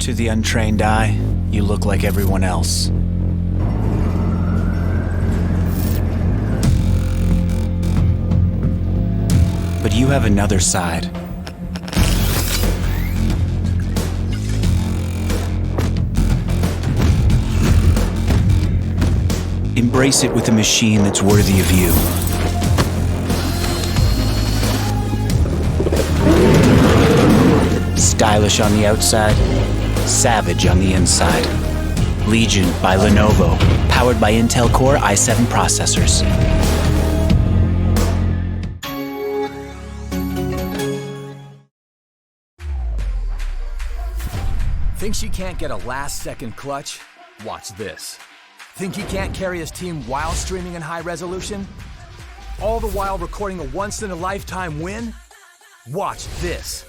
To the untrained eye, you look like everyone else. But you have another side. Embrace it with a machine that's worthy of you. Stylish on the outside, savage on the inside. Legion by Lenovo, powered by Intel Core i7 processors. Think she can't get a last-second clutch? Watch this. Think he can't carry his team while streaming in high resolution? All the while recording a once-in-a-lifetime win? Watch this.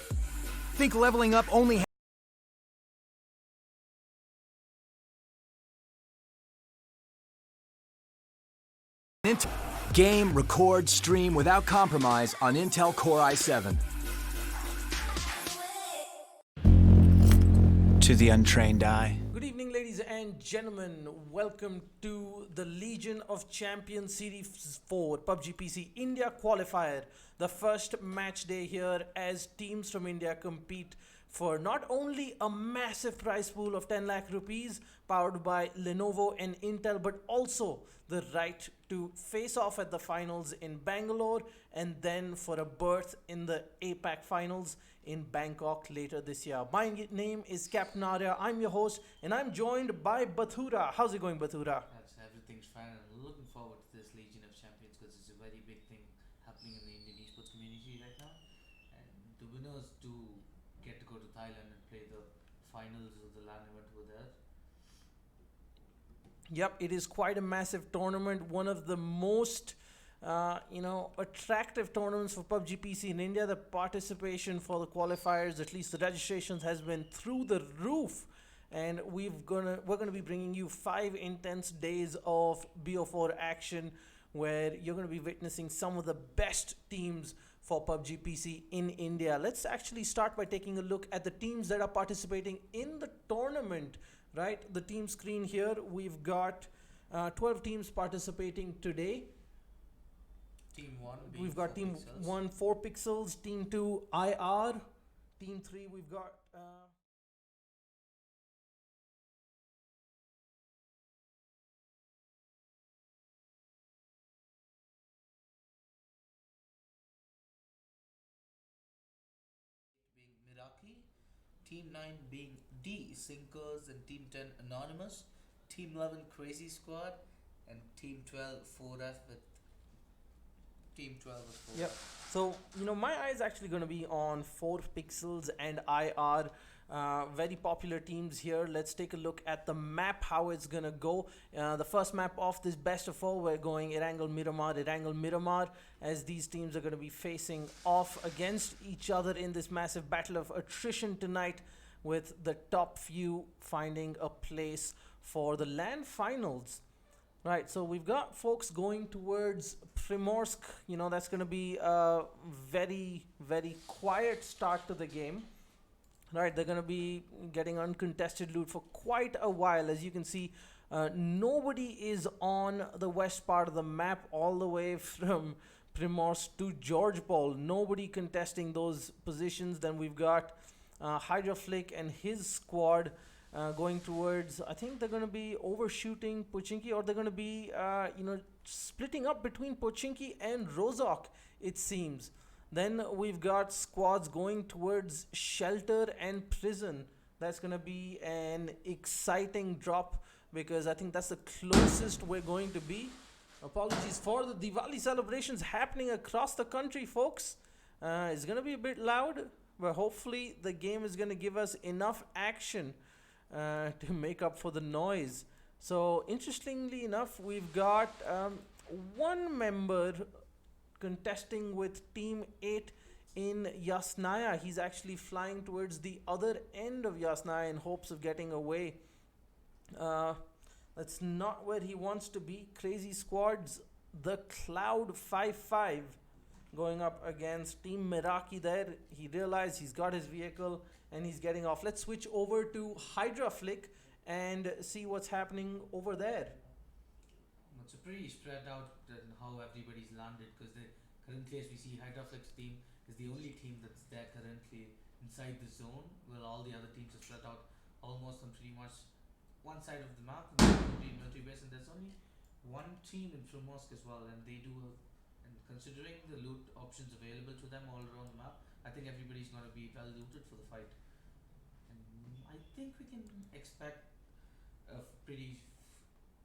Think leveling up only game, record, stream without compromise on Intel Core i7. To the untrained eye. Good evening, ladies and gentlemen. Welcome to the Legion of Champions Series 4 PUBG PC India Qualifier. The first match day here as teams from India compete for not only a massive prize pool of 10 lakh rupees powered by Lenovo and Intel, but also the right to face off at the finals in Bangalore and then for a berth in the APAC finals in Bangkok later this year. My name is Captain Arya. I'm your host and I'm joined by Bathura. How's it going, Bathura? Everything's fine. I'm looking forward to this Legion of Champions because it's a very big thing happening in the Indian esports community right now. And the winners do get to go to Thailand and play the finals of the LAN event over there. Yep, it is quite a massive tournament. One of the most attractive tournaments for PUBG PC in India. The participation for the qualifiers, at least the registrations, has been through the roof. And we're gonna be bringing you 5 intense days of BO4 action where you're gonna be witnessing some of the best teams for PUBG PC in India. Let's actually start by taking a look at the teams that are participating in the tournament. Right, the team screen here. We've got 12 teams participating today. Team 1 we've got Team 1 4 Pixels, Team 2 IR, Team 3 we've got being Meraki, Team 9 being Desynkers, and Team 10 Anonymous, Team 11 Crazy Squad, and Team 12 4F with Team 12 with 4F. Yep. So, my eye is actually going to be on 4 Pixels and IR. Very popular teams here. Let's take a look at the map, how it's going to go. The first map of this best of 4, we're going Erangel, Miramar, as these teams are going to be facing off against each other in this massive battle of attrition tonight, with the top few finding a place for the LAN finals. Right, so we've got folks going towards Primorsk. That's going to be a very, very quiet start to the game. Right, they're going to be getting uncontested loot for quite a while. As you can see, nobody is on the west part of the map, all the way from Primorsk to George Paul. Nobody contesting those positions. Then we've got Hydroflick and his squad going towards, I think they're going to be overshooting Pochinki, or they're going to be splitting up between Pochinki and Rozok, it seems. Then we've got squads going towards Shelter and Prison. That's going to be an exciting drop, because I think that's the closest we're going to be. Apologies for the Diwali celebrations happening across the country, folks. It's going to be a bit loud, but hopefully the game is going to give us enough action to make up for the noise. So interestingly enough, we've got one member contesting with Team 8 in Yasnaya. He's actually flying towards the other end of Yasnaya in hopes of getting away. That's not where he wants to be. Crazy Squads, the Cloud 5-5. going up against Team Meraki there. He realized he's got his vehicle and he's getting off. Let's switch over to Hydra Flick and see what's happening over there. It's a pretty spread out in how everybody's landed because currently, as we see, Hydroflex team is the only team that's there currently inside the zone, while all the other teams are spread out almost on pretty much one side of the map, in military base, and there's only one team in Primorsk as well, and they do. And considering the loot options available to them all around the map, I think everybody's going to be well looted for the fight. And I think we can expect a pretty.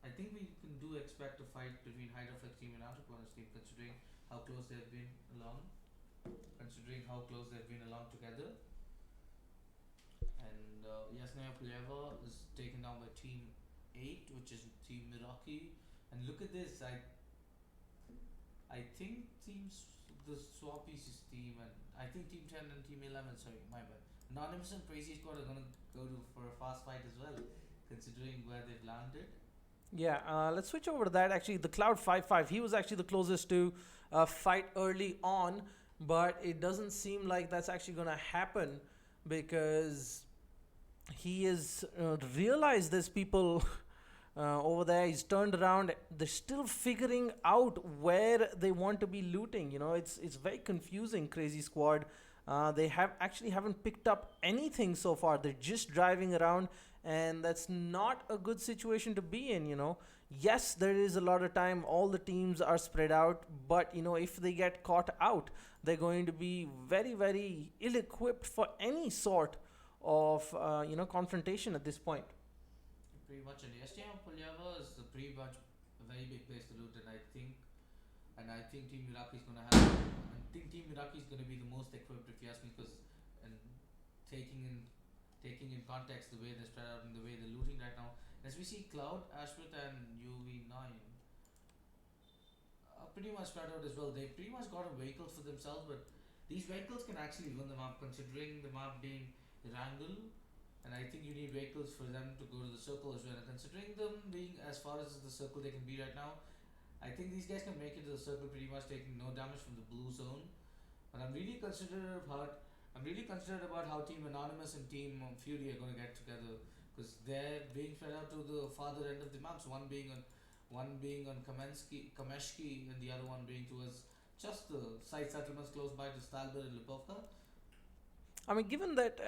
I think we can expect a fight between Hydroflex team and Outercorners team, considering how close they've been along, together. And Yasnaya Puleva is taken down by Team 8, which is Team Meraki. And look at this, I think the Swappies team, and I think Team 10 and Team 11, sorry, my bad. Anonymous and Crazy Squad are going to go for a fast fight as well, considering where they've landed. Yeah, let's switch over to that. Actually, the Cloud 5-5, he was actually the closest to fight early on, but it doesn't seem like that's actually going to happen because he has realized there's people over there. He's turned around. They're still figuring out where they want to be looting. You know, it's very confusing, Crazy Squad. They haven't picked up anything so far. They're just driving around, and that's not a good situation to be in, you know. Yes, there is a lot of time. All the teams are spread out, but, you know, if they get caught out, they're going to be very, very ill-equipped for any sort of, confrontation at this point. Pretty much, and STM Pulyava is pretty much a very big place to loot, and I think Team Meraki is going to have. I think Team Meraki is going to be the most equipped, if you ask me, because and taking in context the way they're spread out and the way they're looting right now. As we see, Cloud, Ashmith, and UV9 are pretty much spread out as well. They pretty much got a vehicle for themselves, but these vehicles can actually win the map, considering the map being Erangel. And I think you need vehicles for them to go to the circle as well. And considering them being as far as the circle they can be right now, I think these guys can make it to the circle pretty much taking no damage from the blue zone. But I'm really considerate about how Team Anonymous and Team Fury are going to get together, because they're being spread out to the farther end of the maps. One being on Kameshki, and the other one being towards just the side settlements close by to Stalber and Lipovka. I mean, given that,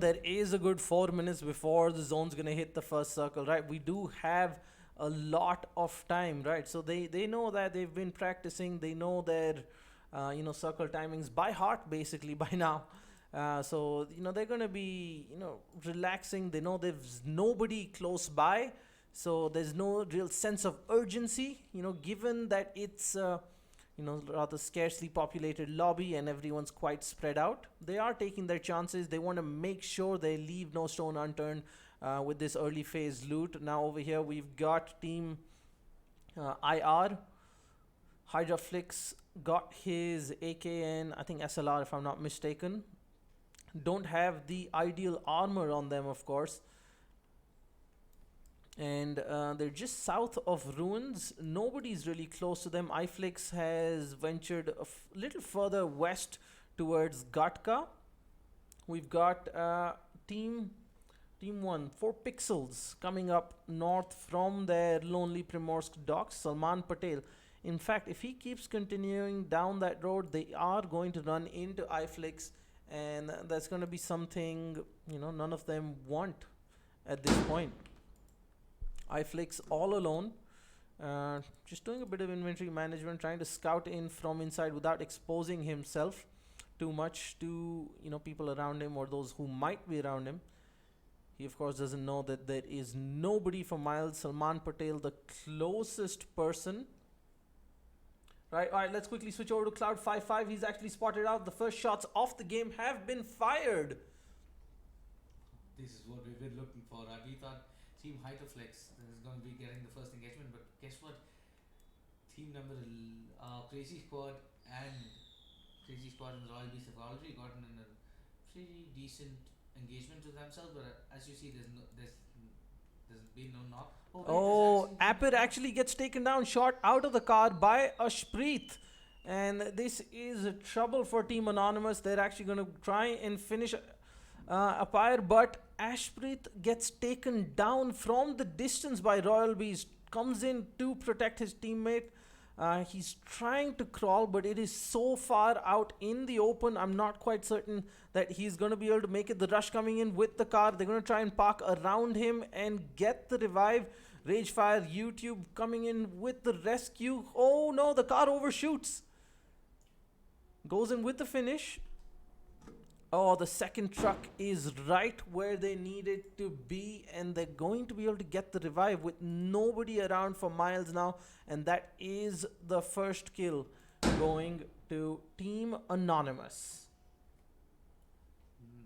there is a good 4 minutes before the zone's going to hit the first circle, right? We do have a lot of time, right? So they know that they've been practicing. They know their, circle timings by heart, basically, by now. So, they're going to be, relaxing. They know there's nobody close by. So there's no real sense of urgency, given that it's... rather scarcely populated lobby and everyone's quite spread out. They are taking their chances. They want to make sure they leave no stone unturned with this early phase loot. Now over here we've got Team IR. Hydroflix got his AK and I think SLR, if I'm not mistaken. Don't have the ideal armor on them, of course. And they're just south of ruins. Nobody's really close to them. iFlix has ventured a little further west towards Gatka. We've got team 1, 4 pixels coming up north from their lonely Primorsk docks. Salman Patel. In fact, if he keeps continuing down that road, they are going to run into iFlix, and that's going to be something none of them want at this point. iFlix all alone, just doing a bit of inventory management, trying to scout in from inside without exposing himself too much to people around him or those who might be around him. He of course doesn't know that there is nobody for miles. Salman Patel, the closest person. Right, all right, let's quickly switch over to Cloud 5-5. He's actually spotted out. The first shots off the game have been fired. This is what we've been looking for. We thought Team Hydroflex is going to be getting the first engagement, but guess what? Team number Crazy Squad and the Royal Beast have already gotten in a pretty decent engagement to themselves. But as you see, there's been no knock. Apid actually gets taken down, shot out of the car by Ashpreet. And this is trouble for Team Anonymous. They're actually going to try and finish a pyre, but Ashpreet gets taken down from the distance by Royal Beast. Comes in to protect his teammate. He's trying to crawl, but it is so far out in the open. I'm not quite certain that he's going to be able to make it. The rush coming in with the car. They're going to try and park around him and get the revive. Ragefire YouTube coming in with the rescue. Oh no, the car overshoots. Goes in with the finish. Oh, the second truck is right where they need it to be, and they're going to be able to get the revive with nobody around for miles now, and that is the first kill going to Team Anonymous.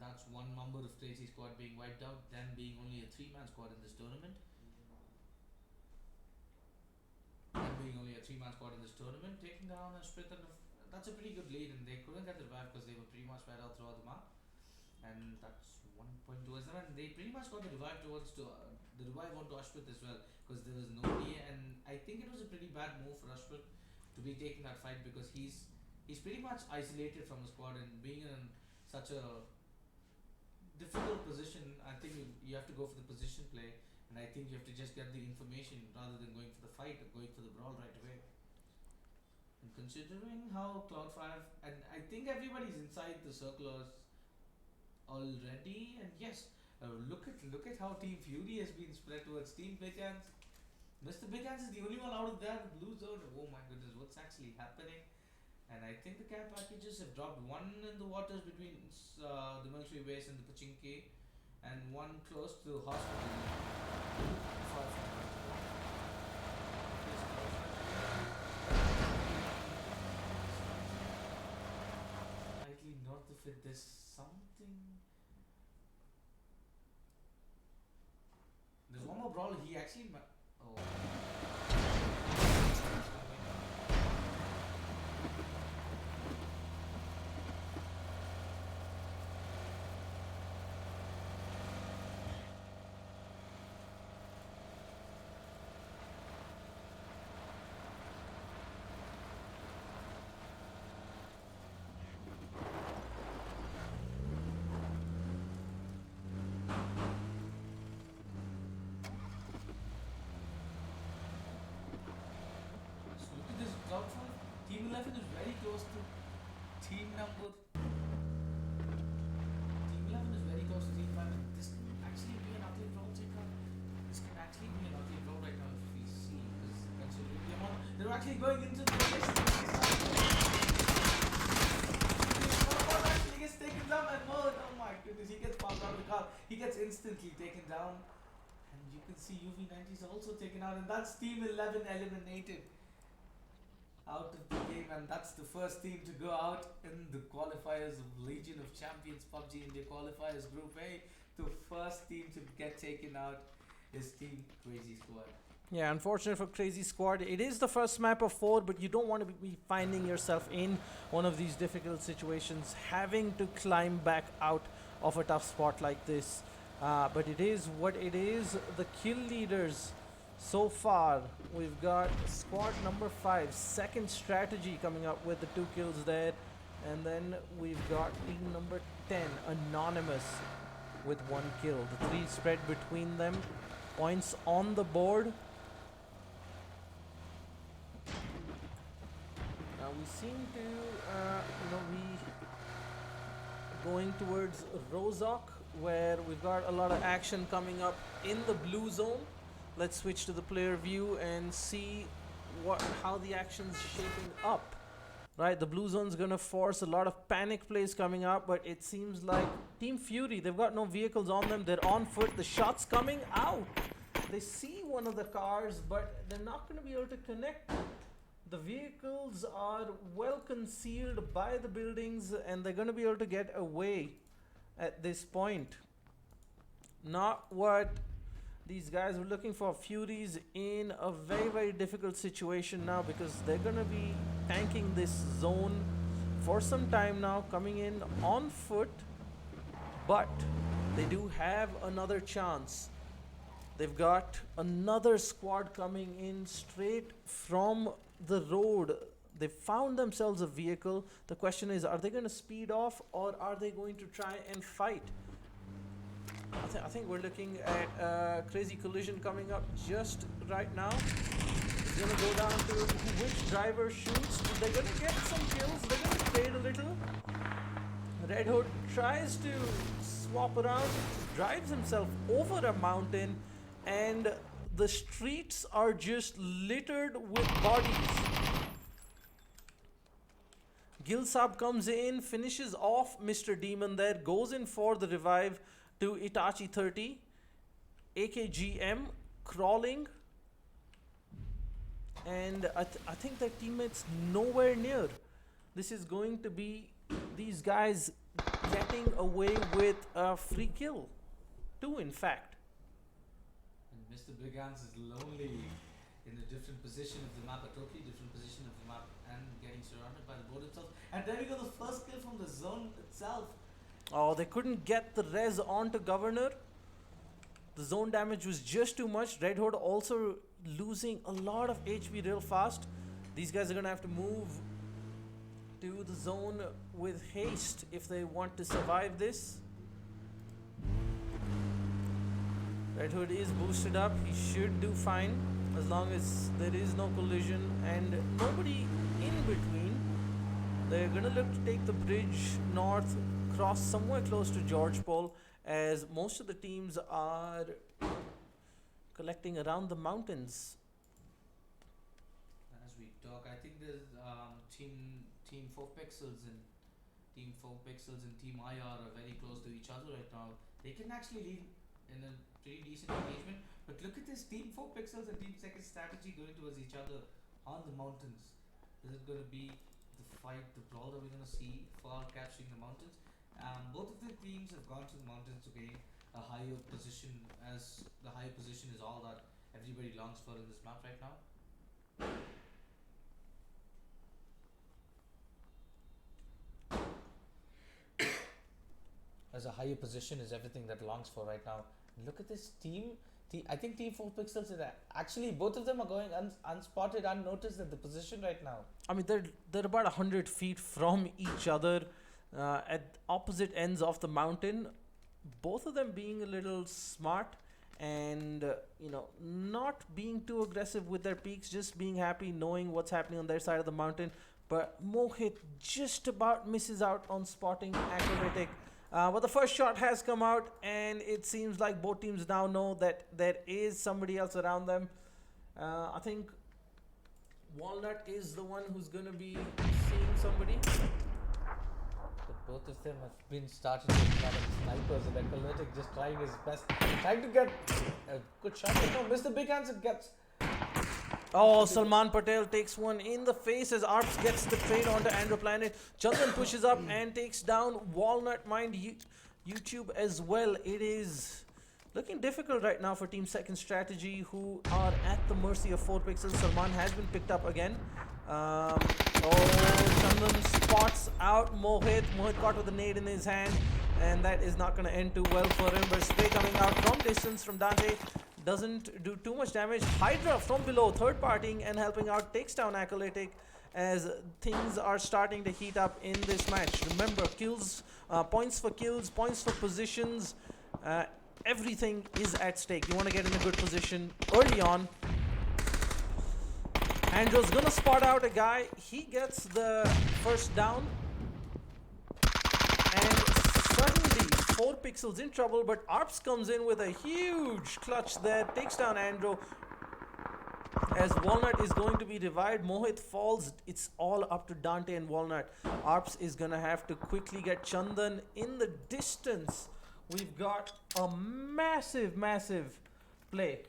That's one member of Crazy Squad being wiped out, them being only a 3-man squad in this tournament. Taking down a split, and that's a pretty good lead, and they couldn't get the revive because they were pretty much spread out throughout the map. And that's 1 point towards them, and they pretty much got the revive the revive onto Ashprit as well, because there was nobody. And I think it was a pretty bad move for Ashprit to be taking that fight, because he's pretty much isolated from the squad, and being in such a difficult position, I think you have to go for the position play, and I think you have to just get the information rather than going for the fight or going for the brawl right away. And considering how Cloud5, and I think everybody's inside the circle already, and yes, look at how Team Fury has been spread towards Team Big Hands. Mr. Big Hands is the only one out of there, the blue zone. Oh my goodness, what's actually happening? And I think the care packages have dropped, one in the waters between the military base and the Pachinki, and one close to the hospital. Slightly north of it, there's something. There's one more brawler. He actually. Oh. Team 11 is very close to team number. Team 11 is very close to team 5. This could actually be an ugly draw, Jacob. This could actually be an ugly draw right now if we see. Because considering the amount, they're actually going into the race. Actually gets taken down and murdered. Oh my goodness, he gets popped out of the car. He gets instantly taken down. And you can see UV90 is also taken out, and that's team 11 eliminated out of the game, and that's the first team to go out in the qualifiers of Legion of Champions PUBG India qualifiers Group A. The first team to get taken out is Team Crazy Squad. Yeah, unfortunate for Crazy Squad. It is the first map of 4, but you don't want to be finding yourself in one of these difficult situations, having to climb back out of a tough spot like this. But it is what it is. The kill leaders so far, we've got squad number 5, second strategy coming up with the 2 kills there. And then we've got team number 10, Anonymous, with 1 kill. The 3 spread between them. Points on the board. Now we seem to be going towards Rozok, where we've got a lot of action coming up in the blue zone. Let's switch to the player view and see how the action's shaping up. Right, the blue zone's gonna force a lot of panic plays coming up, but it seems like Team Fury, they've got no vehicles on them, they're on foot, the shot's coming out. They see one of the cars, but they're not gonna be able to connect. The vehicles are well concealed by the buildings, and they're gonna be able to get away at this point. Not what these guys were looking for. Fury's in a very, very difficult situation now, because they're gonna be tanking this zone for some time now, coming in on foot, but they do have another chance. They've got another squad coming in straight from the road. They found themselves a vehicle. The question is, are they going to speed off or are they going to try and fight? I think we're looking at a crazy collision coming up just right now. It's going to go down to which driver shoots. They're going to get some kills. They're going to trade a little. Red Hood tries to swap around, drives himself over a mountain, and the streets are just littered with bodies. Gilsab comes in, finishes off Mr. Demon there, goes in for the revive to Itachi 30. AKGM crawling. And I think their teammates nowhere near. This is going to be these guys getting away with a free kill. 2 in fact. And Mr. Big Hands is lonely in a different position of the map, a totally different position of the map, and getting surrounded by the board itself. And there we go, the first kill from the zone itself. Oh, they couldn't get the res onto Governor. The zone damage was just too much. Red Hood also losing a lot of HP real fast. These guys are going to have to move to the zone with haste if they want to survive this. Red Hood is boosted up. He should do fine as long as there is no collision and nobody in between. They're going to look to take the bridge north, cross somewhere close to George Pole, as most of the teams are collecting around the mountains. As we talk, I think there's Team 4 Pixels and Team 4 Pixels and Team IR are very close to each other right now. They can actually lead in a pretty decent engagement, but look at this Team 4 Pixels and Team Second strategy going towards each other on the mountains. Is it going to be the fight, the brawl that we're going to see for capturing the mountains? Both of the teams have gone to the mountains to gain a higher position, as the higher position is all that everybody longs for in this map right now. As a higher position is everything that longs for right now. Look at this team. I think Team 4 Pixels is actually both of them are going unspotted, unnoticed at the position right now. I mean, they're about 100 feet from each other at opposite ends of the mountain. Both of them being a little smart and not being too aggressive with their peaks, just being happy knowing what's happening on their side of the mountain. But Mohit just about misses out on spotting Acrobatic. But the first shot has come out, and it seems like both teams now know that there is somebody else around them. I think Walnut is the one who's going to be seeing somebody. But both of them have been started with a lot of snipers, and Ecologic just trying his best, trying to get a good shot. No, Mr. Big Hands gets. Oh, Salman Patel takes one in the face as Arps gets the trade onto Andro Planet. Chandan pushes up and takes down Walnut. Mind YouTube as well. It is looking difficult right now for Team Second Strategy, who are at the mercy of 4 Pixels. Salman has been picked up again. Chandan spots out Mohit. Mohit caught with a nade in his hand, and that is not going to end too well for him. But spray coming out from distance from Dante doesn't do too much damage. Hydra from below, third partying and helping out, takes down Acolytic as things are starting to heat up in this match. Remember, kills, points for kills, points for positions, everything is at stake. You want to get in a good position early on. Andrew's gonna spot out a guy. He gets the first down. And suddenly 4 Pixels in trouble, but Arps comes in with a huge clutch there, takes down Andro. As Walnut is going to be revived, Mohit falls. It's all up to Dante and Walnut. Arps is gonna have to quickly get Chandan in the distance. We've got a massive play.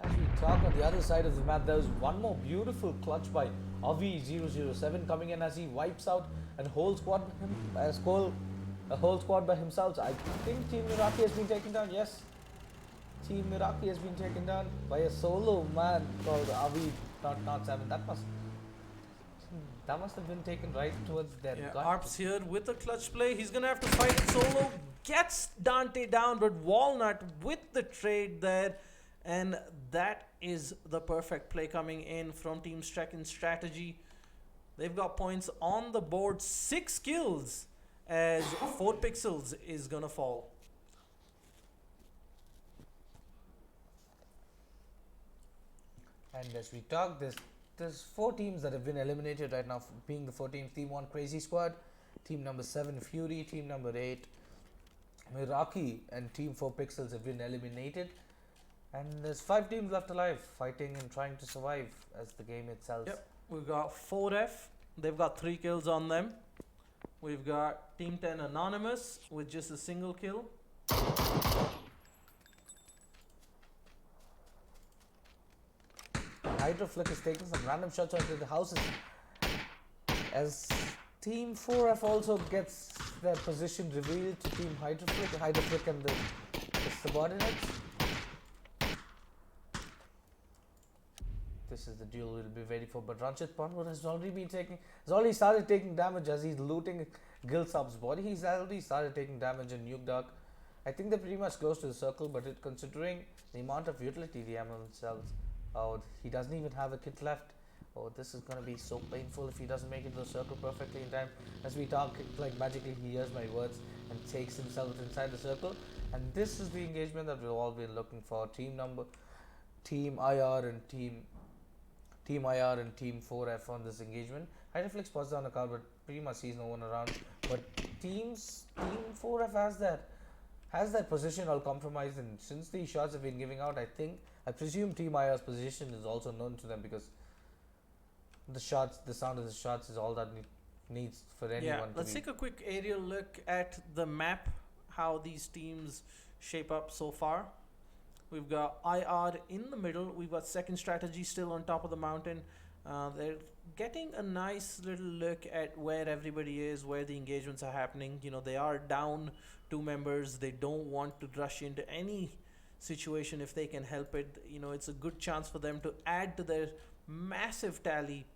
As we talk on the other side of the map, there's one more beautiful clutch by Avi007 coming in as he wipes out a whole squad by himself. I think Team Meraki has been taken down. Yes, Team Meraki has been taken down by a solo man called Avi007. That must have been taken right towards their gut. Arps here with a clutch play. He's gonna have to fight it solo. Gets Dante down, but Walnut with the trade there. And that is the perfect play coming in from Team Strek in strategy. They've got points on the board, 6 kills as 4 pixels is gonna fall. And as we talk, there's 4 teams that have been eliminated right now, being the 4 teams. Team 1 Crazy Squad, team number 7 Fury, team number 8 Meraki, and team 4 Pixels have been eliminated. And there's 5 teams left alive, fighting and trying to survive as the game itself. Yep, we've got 4F. They've got 3 kills on them. We've got Team 10 Anonymous with just a single kill. Hydroflick is taking some random shots onto the houses as Team 4F also gets their position revealed to Team Hydroflick and the subordinates. This is the duel we'll be waiting for, but Ranjit Panwar has already started taking damage as he's looting Gilsab's body. He's already started taking damage in Nuke Dark. I think they're pretty much close to the circle, but considering the amount of utility the ammo themselves, he doesn't even have a kit left. Oh, this is going to be so painful if he doesn't make it to the circle perfectly in time. As we talk, like magically he hears my words and takes himself inside the circle. And this is the engagement that we've all been looking for. Team IR and Team 4F on this engagement. Hydroflix spots down a car, but pretty much sees no one around. But Team 4F has that position all compromised, and since these shots have been giving out, I presume Team IR's position is also known to them, because the sound of the shots is all that needs for anyone. Yeah, let's take a quick aerial look at the map, how these teams shape up so far. We've got IR in the middle. We've got Second Strategy still on top of the mountain. They're getting a nice little look at where everybody is, where the engagements are happening. You know, they are down 2 members. They don't want to rush into any situation if they can help it. You know, it's a good chance for them to add to their massive tally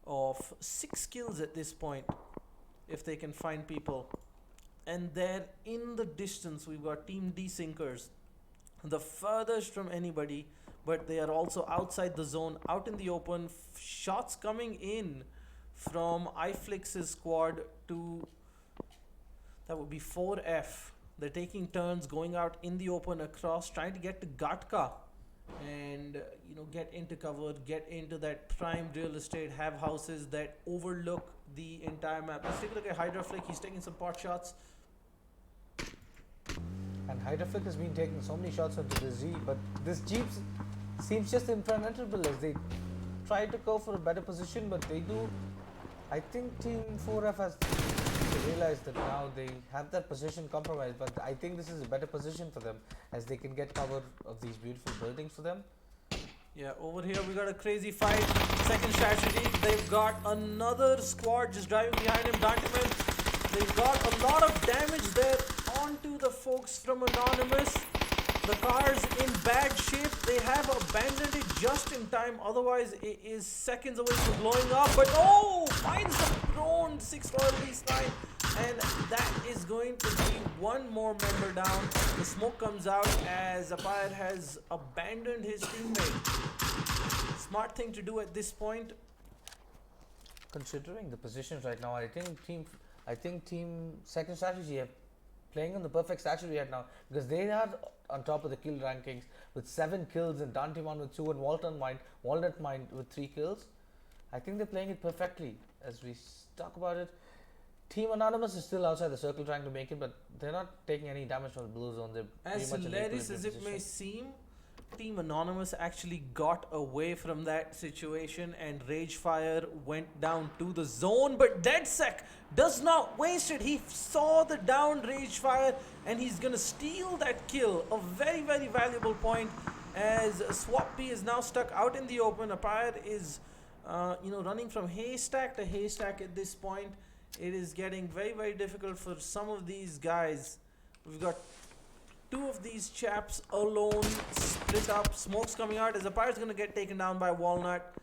of 6 kills at this point if they can find people. And there in the distance we've got Team Desynkers, the furthest from anybody, but they are also outside the zone, out in the open. Shots coming in from iFlix's squad to, that would be 4F. They're taking turns going out in the open across, trying to get to Gatka and get into cover, get into that prime real estate, have houses that overlook the entire map. Let's take a look at Hydroflick. He's taking some pot shots. And Hydroflick has been taking so many shots onto the Z, but this Jeep seems just impenetrable as they try to go for a better position, but they do. I think Team 4F has realized that now they have that position compromised, but I think this is a better position for them as they can get cover of these beautiful buildings for them. Yeah, over here we got a crazy fight. Second strategy, they've got another squad just driving behind him, daunting him. They've got a lot of damage there onto the folks from Anonymous. The car's in bad shape. They have abandoned it just in time. Otherwise, it is seconds away from blowing up. But finds the prone 6 for release 9. And that is going to be one more member down. The smoke comes out as Apire has abandoned his teammate. Smart thing to do at this point. Considering the positions right now, I think Team Second Strategy are playing on the perfect strategy right now, because they are on top of the kill rankings with 7 kills and Dantiman with 2 and Walnut Mine with 3 kills. I think they're playing it perfectly. As we talk about it, Team Anonymous is still outside the circle trying to make it, but they're not taking any damage from the blue zone. They're as hilarious as it may seem, Team Anonymous actually got away from that situation and Ragefire went down to the zone, but DeadSec does not waste it. He saw the downed Ragefire and he's gonna steal that kill, a very, very valuable point, as Swappy is now stuck out in the open. Apire is running from haystack to haystack at this point. It is getting very, very difficult for some of these guys. We've got 2 of these chaps alone, split up, smoke's coming out as Apire's going to get taken down by Walnut,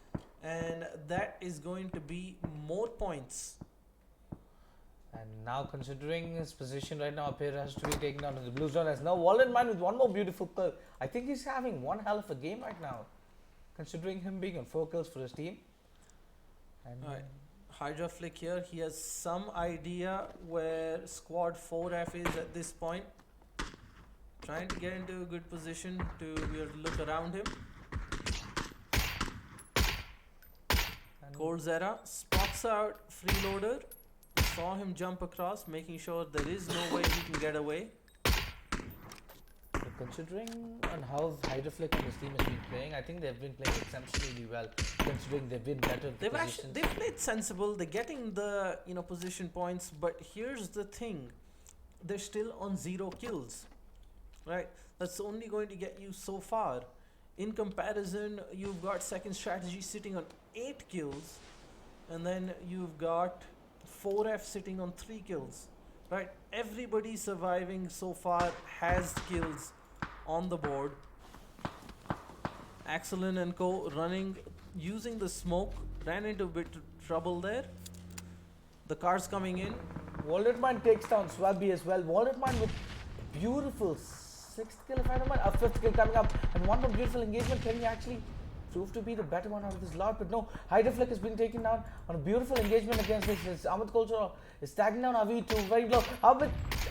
and that is going to be more points. And now considering his position right now, Appear has to be taken down to the blue zone. As now Wallen Man with one more beautiful kill. I think he's having one hell of a game right now, considering him being on 4 kills for his team. And Alright. Hydra Flick here, he has some idea where squad 4F is at this point. Trying to get into a good position to be able to look around him. and Cold Zera spots out Freeloader. Saw him jump across, making sure there is no way he can get away. considering on how Hydroflick and his team has been playing, I think they've been playing exceptionally well. Considering they've been better at the positions. They've played sensible. They're getting the position points, but here's the thing: they're still on 0 kills, right? That's only going to get you so far. In comparison, you've got second strategy sitting on 8 kills, and then you've got 4F sitting on 3 kills, right? Everybody surviving so far has kills on the board. Axelin and co running, using the smoke, ran into a bit of trouble there. The car's coming in. Walletman takes down Swabby as well. Walletman with beautiful 6th kill, if I don't mind, a 5th kill coming up, and one more beautiful engagement. Can he actually prove to be the better one out of this lot? But no, Hydroflick has been taken down on a beautiful engagement against this. Ahmed Kolchora is tagging down Avi to very low.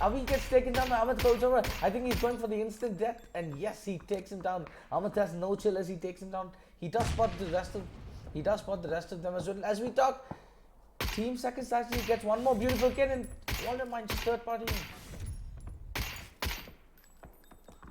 Avi gets taken down by Ahmed Kolchora. I think he's going for the instant death, and yes, he takes him down. Ahmed has no chill as he takes him down. He does spot the rest of them as well. As we talk, Team Second actually gets one more beautiful kill, and Walterman just third party.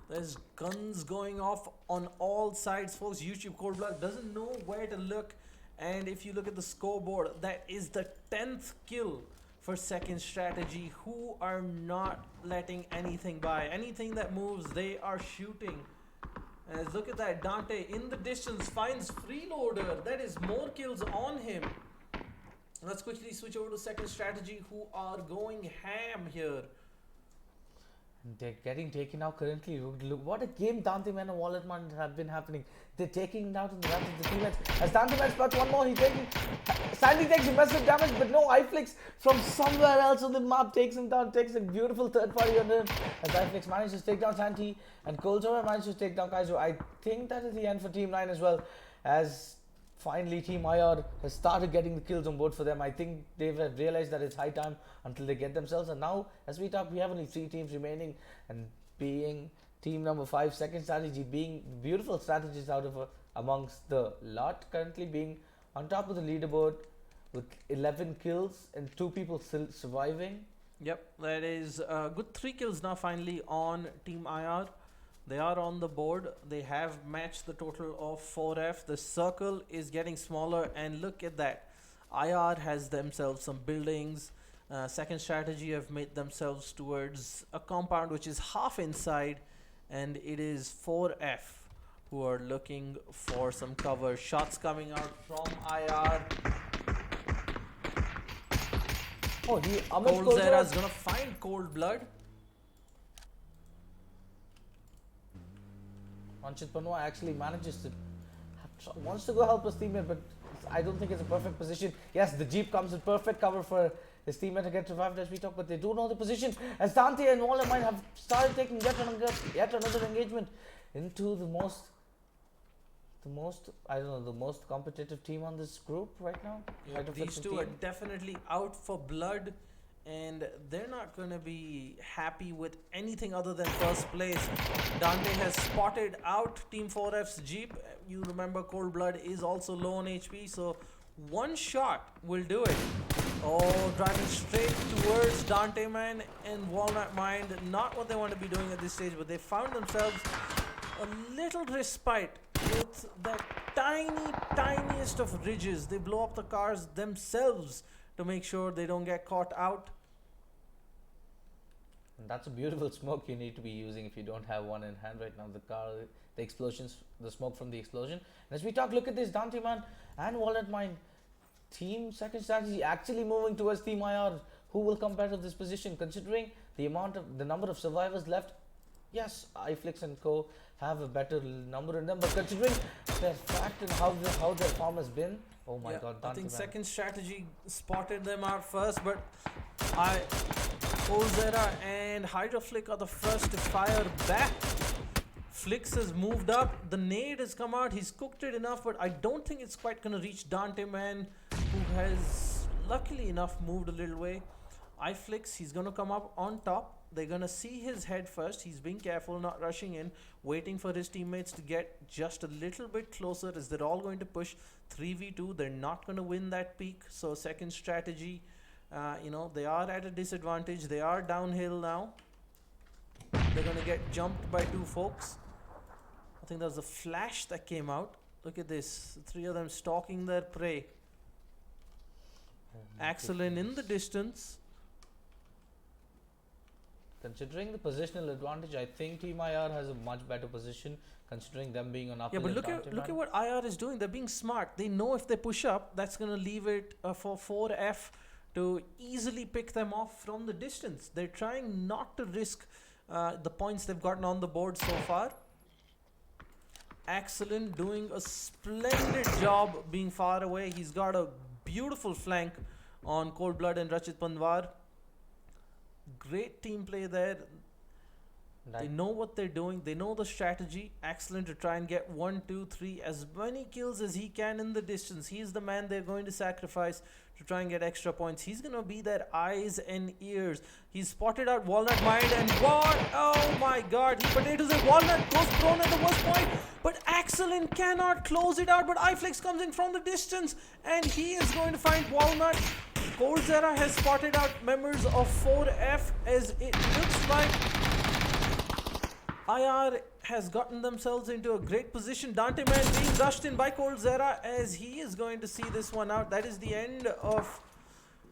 There's guns going off on all sides, folks. YouTube Cold Blood doesn't know where to look. And if you look at the scoreboard, that is the 10th kill for second strategy, who are not letting anything by. Anything that moves, they are shooting. And look at that, Dante in the distance finds Freeloader. That is more kills on him. Let's quickly switch over to second strategy, who are going ham here. They're getting taken out currently. Look what a game Dante Man and Walletman have been happening. They're taking out in the rest of the teammates. As Dante Man spots one more, Sandy takes massive damage, but no, iFlix from somewhere else on the map takes him down, takes a beautiful third party on him. As iFlix manages to take down Santi, and Kolzora manages to take down Kaizo. I think that is the end for Team 9 as well, as finally Team IR has started getting the kills on board for them. I think they've realized that it's high time until they get themselves, and now as we talk, we have only 3 teams remaining, and being team number 5, second strategy, being beautiful strategies out of amongst the lot, currently being on top of the leaderboard with 11 kills and 2 people still surviving. Yep, that is a good 3 kills now finally on Team IR. They are on the board. They have matched the total of 4F. The circle is getting smaller, and look at that. IR has themselves some buildings. Second strategy have made themselves towards a compound which is half inside, and it is 4F who are looking for some cover. Shots coming out from IR. Oh, Cold Zera is gonna find Cold Blood. Anshit Panwa actually manages to wants to go help his teammate, but I don't think it's a perfect position. Yes, the Jeep comes in perfect cover for his teammate to get revived as we talk, but they do know the position, as Dante and Wallermine have started taking yet another engagement into the most competitive team on this group right now. Yep, these two are definitely out for blood, and they're not going to be happy with anything other than first place. Dante has spotted out Team 4F's Jeep. You remember Cold Blood is also low on HP, so one shot will do it. Oh, driving straight towards Dante Man and Walnut Mind. Not what they want to be doing at this stage, but they found themselves a little respite with that tiniest of ridges. They blow up the cars themselves to make sure they don't get caught out. And that's a beautiful smoke you need to be using if you don't have one in hand right now. The explosions, the smoke from the explosion. And as we talk, look at this, Dante Man and Wallet Mine. Team second strategy actually moving towards Team IR, who will come better to this position considering the number of survivors left. Yes, iFlix and co have a better number in them. But considering their fact and how their form has been, oh my God, I Dante, think man. second strategy spotted them out first, but Ozera and Hydra Flick are the first to fire back. Flix has moved up, the nade has come out, he's cooked it enough, but I don't think it's quite going to reach Dante, man, who has luckily enough moved a little way. iFlix, he's going to come up on top. They're going to see his head first. He's being careful, not rushing in, waiting for his teammates to get just a little bit closer as they're all going to push 3v2. They're not going to win that peak. So second strategy, they are at a disadvantage. They are downhill now. They're going to get jumped by two folks. I think there was a flash that came out. Look at this. The three of them stalking their prey. Axelin in the distance. Considering the positional advantage, I think Team IR has a much better position considering them being on uphill. Yeah, but look at what IR is doing. They're being smart. They know if they push up, that's going to leave it for 4F to easily pick them off from the distance. They're trying not to risk the points they've gotten on the board so far. Axelin doing a splendid job being far away. He's got a beautiful flank on Cold Blood and Rachit Pandwar. Great team play there. They know what they're doing. They know the strategy. Excellent to try and get 1, 2, 3, as many kills as he can in the distance. He's the man they're going to sacrifice to try and get extra points. He's going to be their eyes and ears. He's spotted out Walnut Mind and what? Oh my God. He potatoes it. Walnut goes prone at the worst point. But Axelin cannot close it out. But iFlix comes in from the distance and he is going to find Walnut. Coldzera has spotted out members of 4F as it looks like IR has gotten themselves into a great position. Dante Man being rushed in by Coldzera as he is going to see this one out. That is the end of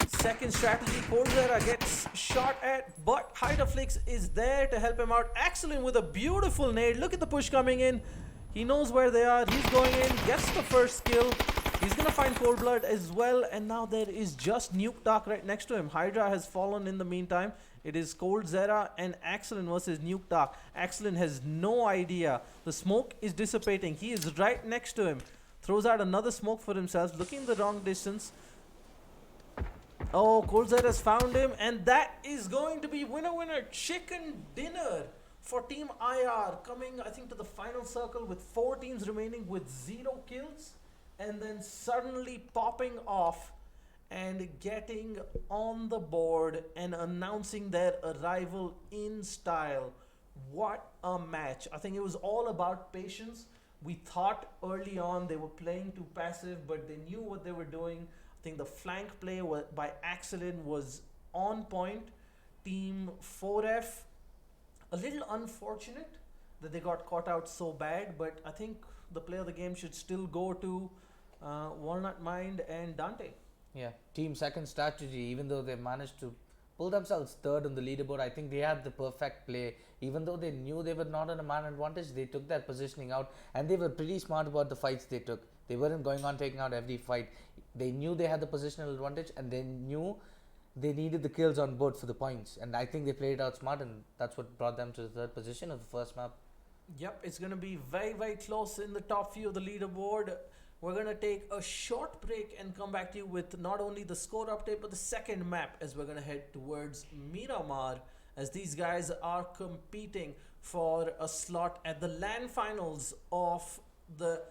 second strategy. Coldzera gets shot at, but Hydroflix is there to help him out. Axelin with a beautiful nade. Look at the push coming in. He knows where they are. He's going in, gets the first kill. He's going to find Cold Blood as well. And now there is just Nuke Dark right next to him. Hydra has fallen in the meantime. It is Coldzera and Axelin versus Nuke Dark. Axelin has no idea. The smoke is dissipating. He is right next to him. Throws out another smoke for himself. Looking the wrong distance. Oh, Coldzera has found him. And that is going to be winner chicken dinner for Team IR. Coming, I think, to the final circle with 4 teams remaining with 0 kills. And then suddenly popping off and getting on the board and announcing their arrival in style. What a match. I think it was all about patience. We thought early on they were playing too passive, but they knew what they were doing. I think the flank play by Axelin was on point. Team 4F, a little unfortunate that they got caught out so bad, but I think the play of the game should still go to Walnut Mind and Dante. Yeah, team second strategy, even though they managed to pull themselves third on the leaderboard, I think they had the perfect play. Even though they knew they were not on a man advantage, they took that positioning out and they were pretty smart about the fights they took. They weren't going on taking out every fight. They knew they had the positional advantage and they knew they needed the kills on board for the points. And I think they played it out smart and that's what brought them to the third position of the first map. Yep, it's going to be very, very close in the top few of the leaderboard. We're going to take a short break and come back to you with not only the score update, but the second map as we're going to head towards Miramar as these guys are competing for a slot at the LAN finals of the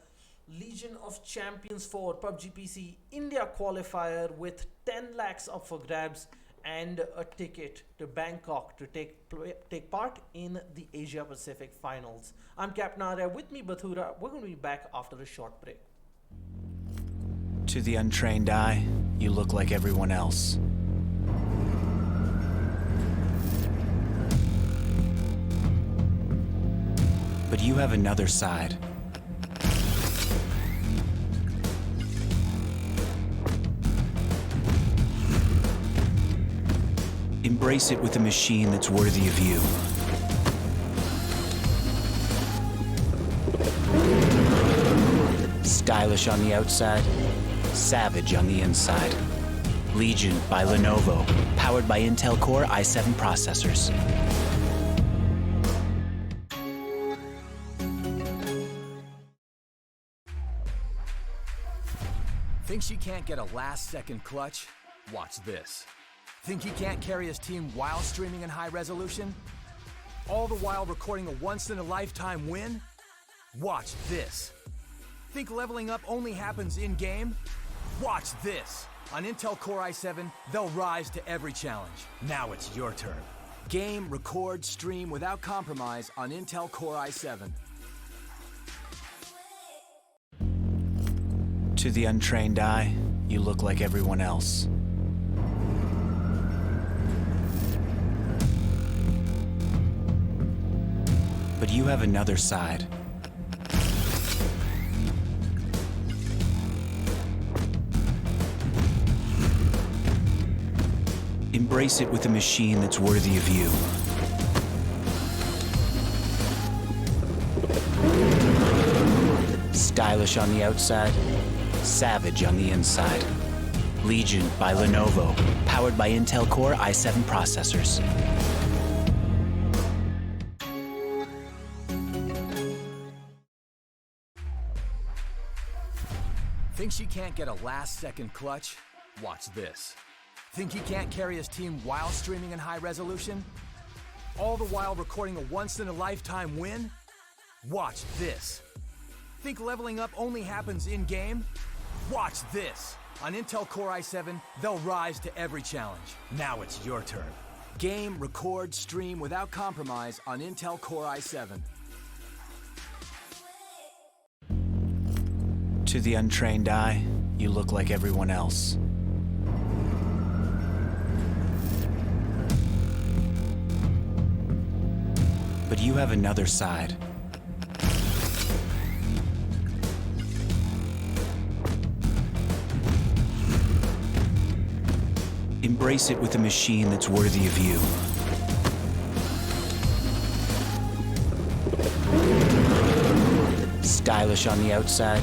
Legion of Champions 4 PUBG PC India qualifier with 10 lakhs up for grabs and a ticket to Bangkok to take part in the Asia Pacific finals. I'm Captain Arya, with me Bathura. We're going to be back after a short break. To the untrained eye, you look like everyone else. But you have another side. Embrace it with a machine that's worthy of you. Stylish on the outside, savage on the inside. Legion by Lenovo, powered by Intel Core i7 processors. Think she can't get a last-second clutch? Watch this. Think he can't carry his team while streaming in high resolution? All the while recording a once-in-a-lifetime win? Watch this. Think leveling up only happens in-game? Watch this. On Intel Core i7, they'll rise to every challenge. Now it's your turn. Game, record, stream without compromise on Intel Core i7. To the untrained eye, you look like everyone else. But you have another side. Embrace it with a machine that's worthy of you. Stylish on the outside, savage on the inside. Legion by Lenovo, powered by Intel Core i7 processors. Think she can't get a last-second clutch? Watch this. Think he can't carry his team while streaming in high resolution? All the while recording a once-in-a-lifetime win? Watch this. Think leveling up only happens in-game? Watch this. On Intel Core i7, they'll rise to every challenge. Now it's your turn. Game, record, stream without compromise on Intel Core i7. To the untrained eye, you look like everyone else. But you have another side. Embrace it with a machine that's worthy of you. Stylish on the outside,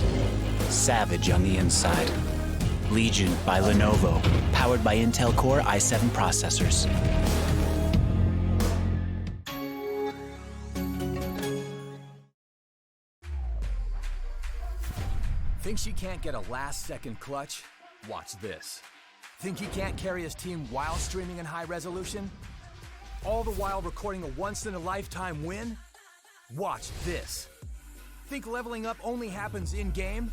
savage on the inside. Legion by Lenovo, powered by Intel Core i7 processors. Think she can't get a last-second clutch? Watch this. Think he can't carry his team while streaming in high resolution? All the while recording a once-in-a-lifetime win? Watch this. Think leveling up only happens in-game?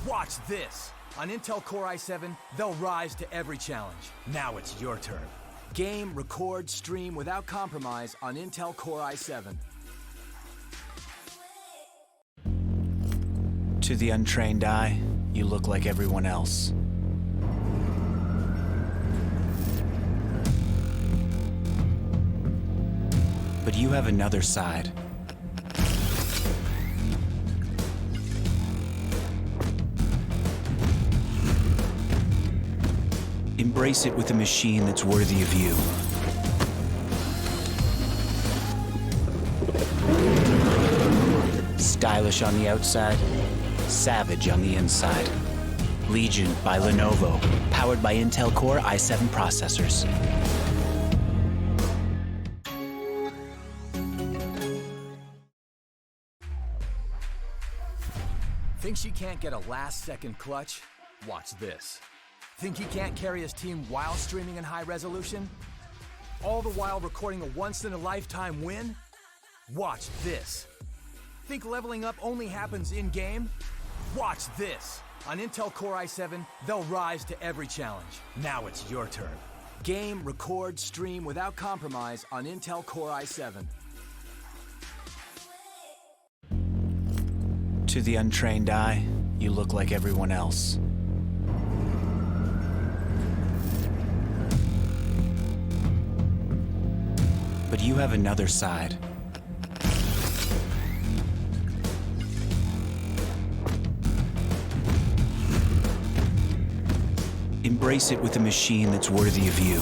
Watch this. On Intel Core i7, they'll rise to every challenge. Now it's your turn. Game, record, stream without compromise on Intel Core i7. To the untrained eye, you look like everyone else. But you have another side. Embrace it with a machine that's worthy of you. Stylish on the outside, savage on the inside. Legion by Lenovo, powered by Intel Core i7 processors. Think she can't get a last-second clutch? Watch this. Think he can't carry his team while streaming in high resolution? All the while recording a once-in-a-lifetime win? Watch this. Think leveling up only happens in-game? Watch this. On Intel Core i7, they'll rise to every challenge. Now it's your turn. Game, record, stream without compromise on Intel Core i7. To the untrained eye, you look like everyone else. But you have another side. Embrace it with a machine that's worthy of you.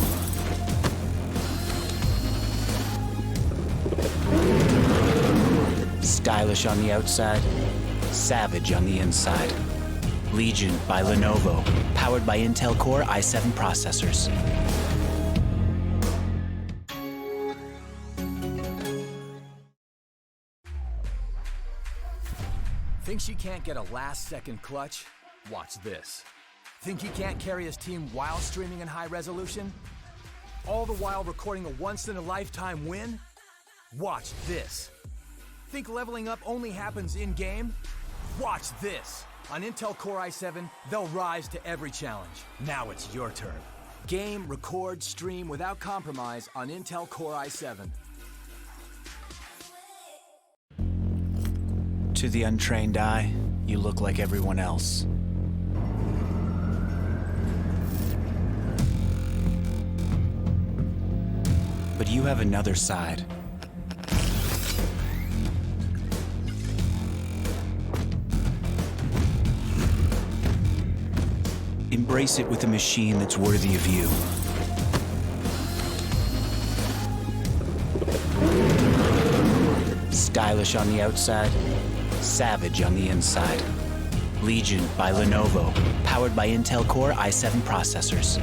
Stylish on the outside, savage on the inside. Legion by Lenovo, powered by Intel Core i7 processors. Think she can't get a last-second clutch? Watch this. Think he can't carry his team while streaming in high resolution? All the while recording a once-in-a-lifetime win? Watch this. Think leveling up only happens in-game? Watch this. On Intel Core i7, they'll rise to every challenge. Now it's your turn. Game, record, stream without compromise on Intel Core i7. To the untrained eye, you look like everyone else. But you have another side. Embrace it with a machine that's worthy of you. Stylish on the outside, savage on the inside. Legion by Lenovo, powered by Intel Core i7 processors.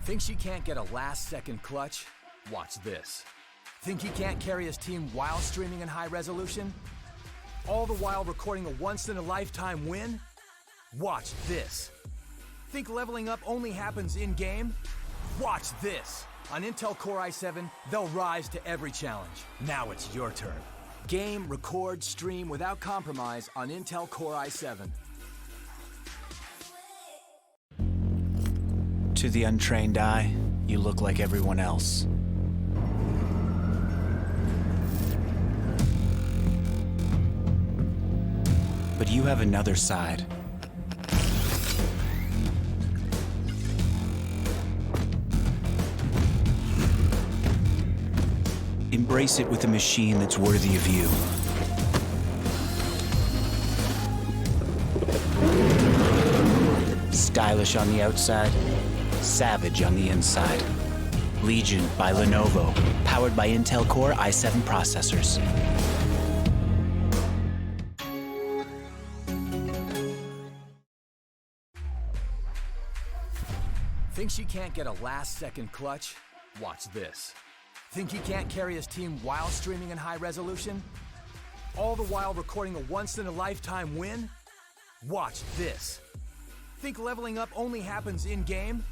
Think she can't get a last-second clutch? Watch this. Think he can't carry his team while streaming in high resolution? All the while recording a once-in-a-lifetime win? Watch this. Think leveling up only happens in-game? Watch this. On Intel Core i7, they'll rise to every challenge. Now it's your turn. Game, record, stream without compromise on Intel Core i7. To the untrained eye, you look like everyone else. But you have another side. Embrace it with a machine that's worthy of you. Stylish on the outside, savage on the inside. Legion by Lenovo, powered by Intel Core i7 processors. Think she can't get a last-second clutch? Watch this. Think he can't carry his team while streaming in high resolution? All the while recording a once-in-a-lifetime win? Watch this. Think leveling up only happens in-game?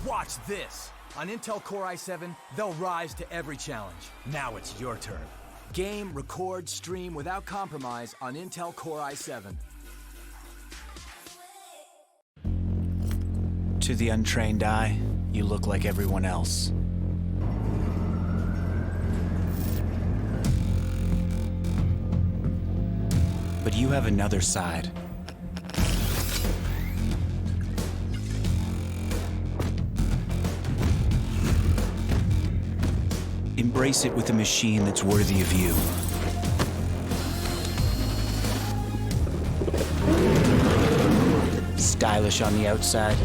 Watch this. On Intel Core i7, they'll rise to every challenge. Now it's your turn. Game, record, stream without compromise on Intel Core i7. To the untrained eye, you look like everyone else. But you have another side. Embrace it with a machine that's worthy of you. Stylish on the outside,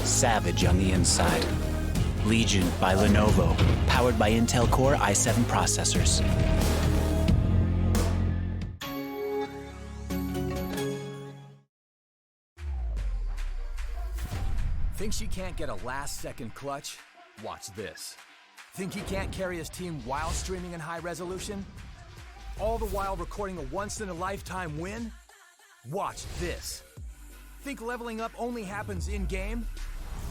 savage on the inside. Legion by Lenovo, powered by Intel Core i7 processors. Think she can't get a last-second clutch? Watch this. Think he can't carry his team while streaming in high resolution? All the while recording a once-in-a-lifetime win? Watch this. Think leveling up only happens in-game?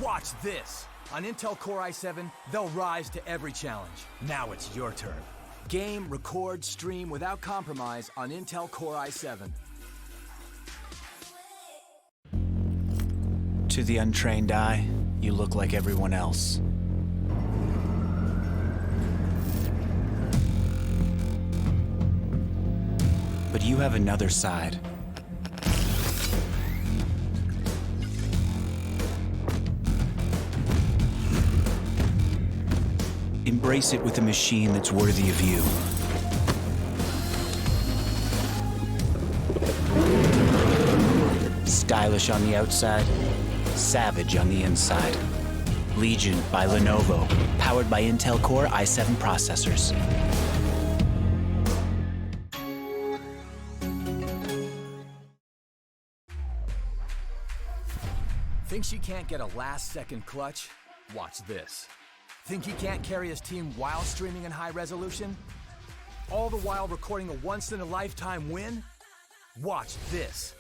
Watch this. On Intel Core i7, they'll rise to every challenge. Now it's your turn. Game, record, stream without compromise on Intel Core i7. To the untrained eye, you look like everyone else. But you have another side. Embrace it with a machine that's worthy of you. Stylish on the outside, savage on the inside. Legion by Lenovo, powered by Intel Core i7 processors. Think she can't get a last-second clutch? Watch this. Think he can't carry his team while streaming in high resolution? All the while recording a once-in-a-lifetime win? Watch this.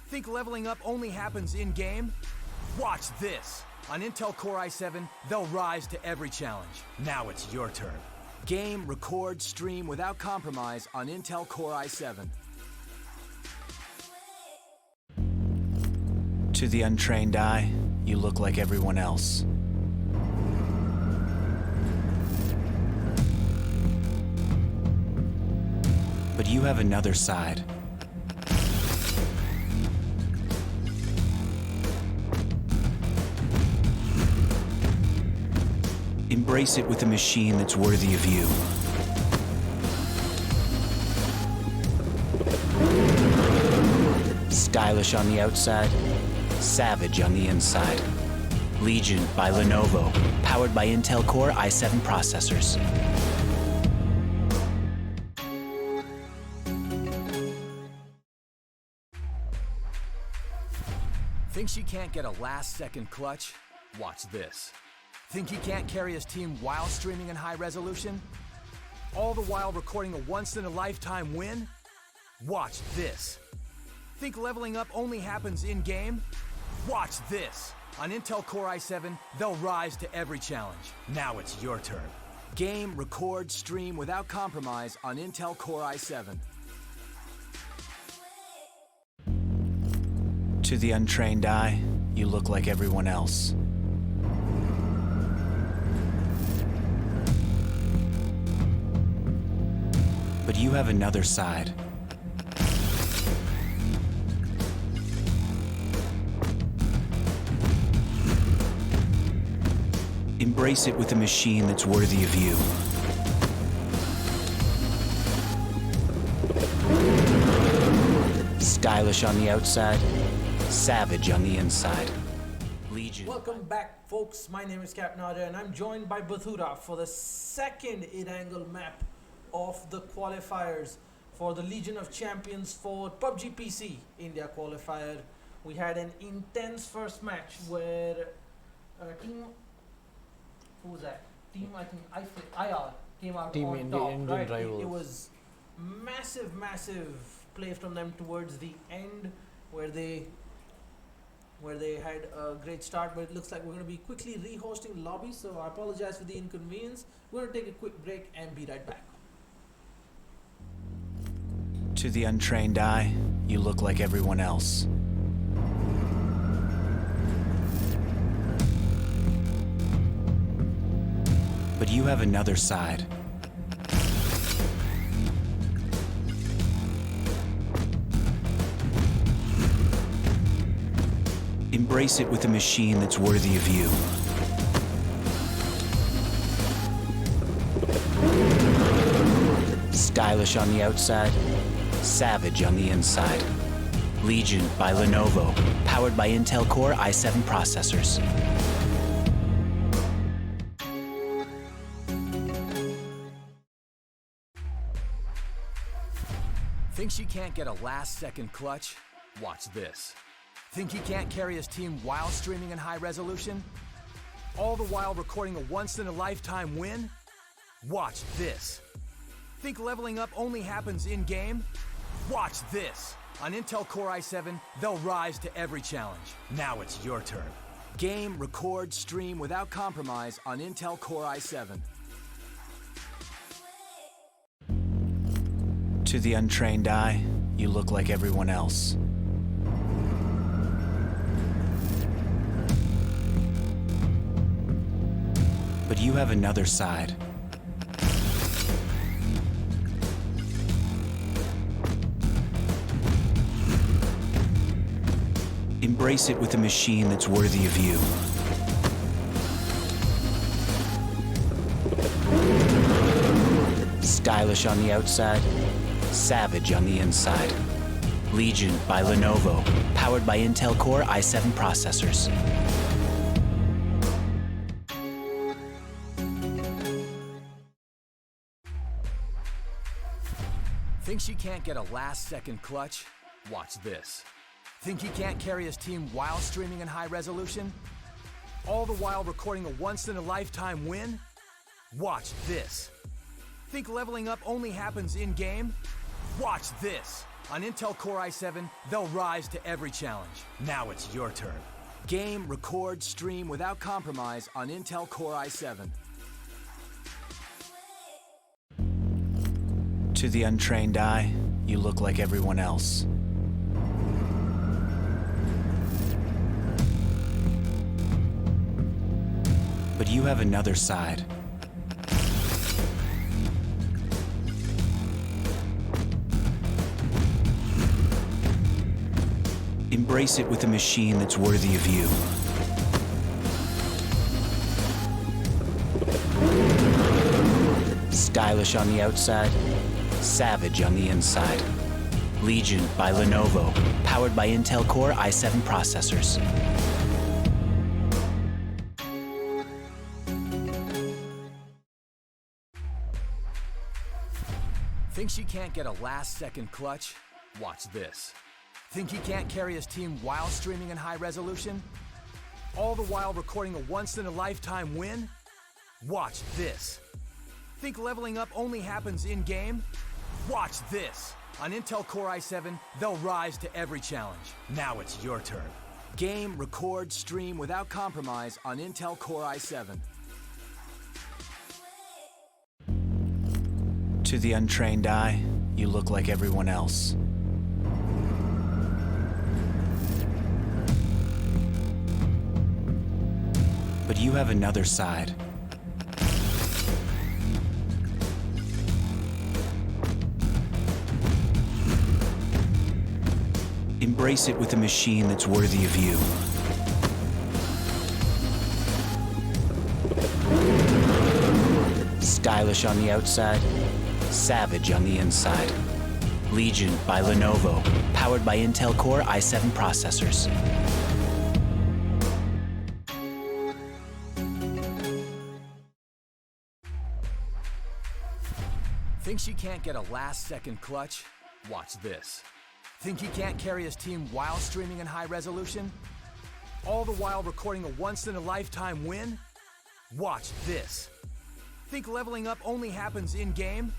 Think leveling up only happens in-game? Watch this. On Intel Core i7, they'll rise to every challenge. Now it's your turn. Game, record, stream without compromise on Intel Core i7. To the untrained eye, you look like everyone else. But you have another side. Embrace it with a machine that's worthy of you. Stylish on the outside, savage on the inside. Legion by Lenovo, powered by Intel Core i7 processors. Think she can't get a last-second clutch? Watch this. Think he can't carry his team while streaming in high resolution? All the while recording a once-in-a-lifetime win? Watch this. Think leveling up only happens in-game? Watch this. On Intel Core i7, they'll rise to every challenge. Now it's your turn. Game, record, stream without compromise on Intel Core i7. To the untrained eye, you look like everyone else. But you have another side. Embrace it with a machine that's worthy of you. Stylish on the outside, savage on the inside. Legion. Welcome back, folks. My name is Capnada, and I'm joined by Bathura for the second Erangel map of the qualifiers for the Legion of Champions for PUBG PC India qualifier. We had an intense first match where team, who was that? Team, I think IR came out Team on Indian top. Right? rivals. It was massive play from them towards the end, where they had a great start, but it looks like we're going to be quickly rehosting lobby, so I apologize for the inconvenience. We're going to take a quick break and be right back. To the untrained eye, you look like everyone else. But you have another side. Embrace it with a machine that's worthy of you. Stylish on the outside, savage on the inside. Legion by Lenovo, powered by Intel Core i7 processors. Think she can't get a last-second clutch? Watch this. Think he can't carry his team while streaming in high resolution? All the while recording a once-in-a-lifetime win? Watch this. Think leveling up only happens in-game? Watch this. On Intel Core i7, they'll rise to every challenge. Now it's your turn. Game, record, stream without compromise on Intel Core i7. To the untrained eye, you look like everyone else. But you have another side. Embrace it with a machine that's worthy of you. Stylish on the outside, savage on the inside. Legion by Lenovo, powered by Intel Core i7 processors. Think she can't get a last-second clutch? Watch this. Think he can't carry his team while streaming in high resolution? All the while recording a once-in-a-lifetime win? Watch this. Think leveling up only happens in-game? Watch this! On Intel Core i7, they'll rise to every challenge. Now it's your turn. Game, record, stream without compromise on Intel Core i7. To the untrained eye, you look like everyone else. But you have another side. Embrace it with a machine that's worthy of you. Stylish on the outside, savage on the inside. Legion by Lenovo, powered by Intel Core i7 processors. Think she can't get a last-second clutch? Watch this. Think he can't carry his team while streaming in high resolution? All the while recording a once-in-a-lifetime win? Watch this. Think leveling up only happens in-game? Watch this. On Intel Core i7, they'll rise to every challenge. Now it's your turn. Game, record, stream without compromise on Intel Core i7. To the untrained eye, you look like everyone else. But you have another side. Embrace it with a machine that's worthy of you. Stylish on the outside, savage on the inside. Legion by Lenovo, powered by Intel Core i7 processors. Think she can't get a last-second clutch? Watch this. Think he can't carry his team while streaming in high resolution? All the while recording a once-in-a-lifetime win? Watch this. Think leveling up only happens in-game?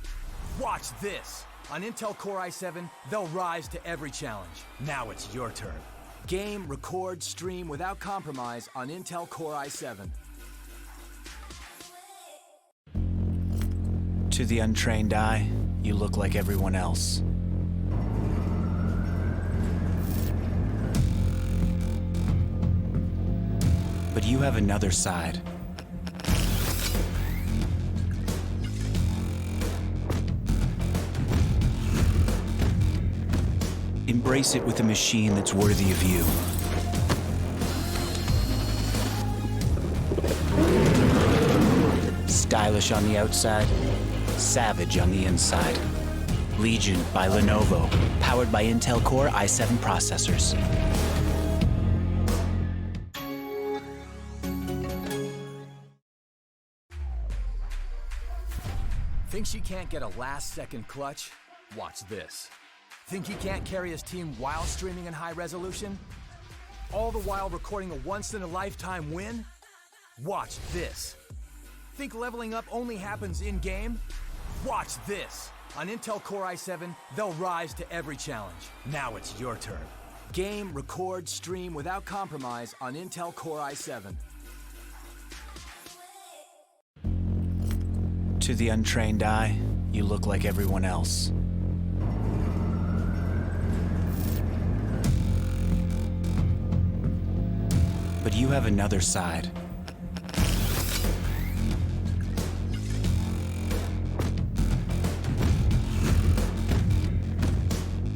Watch this. On Intel Core i7, they'll rise to every challenge. Now it's your turn. Game, record, stream without compromise on Intel Core i7. To the untrained eye, you look like everyone else. But you have another side. Embrace it with a machine that's worthy of you. Stylish on the outside, savage on the inside. Legion by Lenovo, powered by Intel Core i7 processors. Think she can't get a last-second clutch? Watch this. Think he can't carry his team while streaming in high resolution? All the while recording a once-in-a-lifetime win? Watch this. Think leveling up only happens in-game? Watch this. On Intel Core i7, they'll rise to every challenge. Now it's your turn. Game, record, stream without compromise on Intel Core i7. To the untrained eye, you look like everyone else. But you have another side.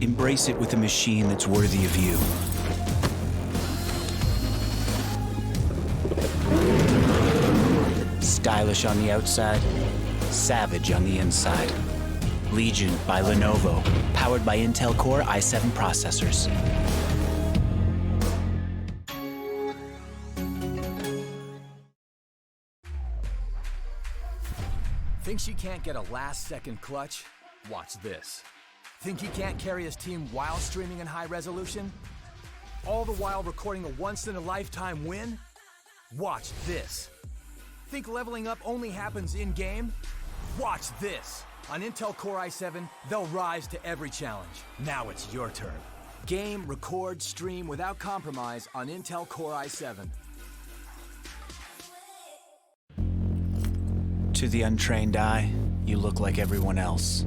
Embrace it with a machine that's worthy of you. Stylish on the outside, savage on the inside. Legion by Lenovo, powered by Intel Core i7 processors. Think she can't get a last-second clutch? Watch this. Think he can't carry his team while streaming in high resolution? All the while recording a once-in-a-lifetime win? Watch this. Think leveling up only happens in-game? Watch this. On Intel Core i7, they'll rise to every challenge. Now it's your turn. Game, record, stream without compromise on Intel Core i7. To the untrained eye, you look like everyone else.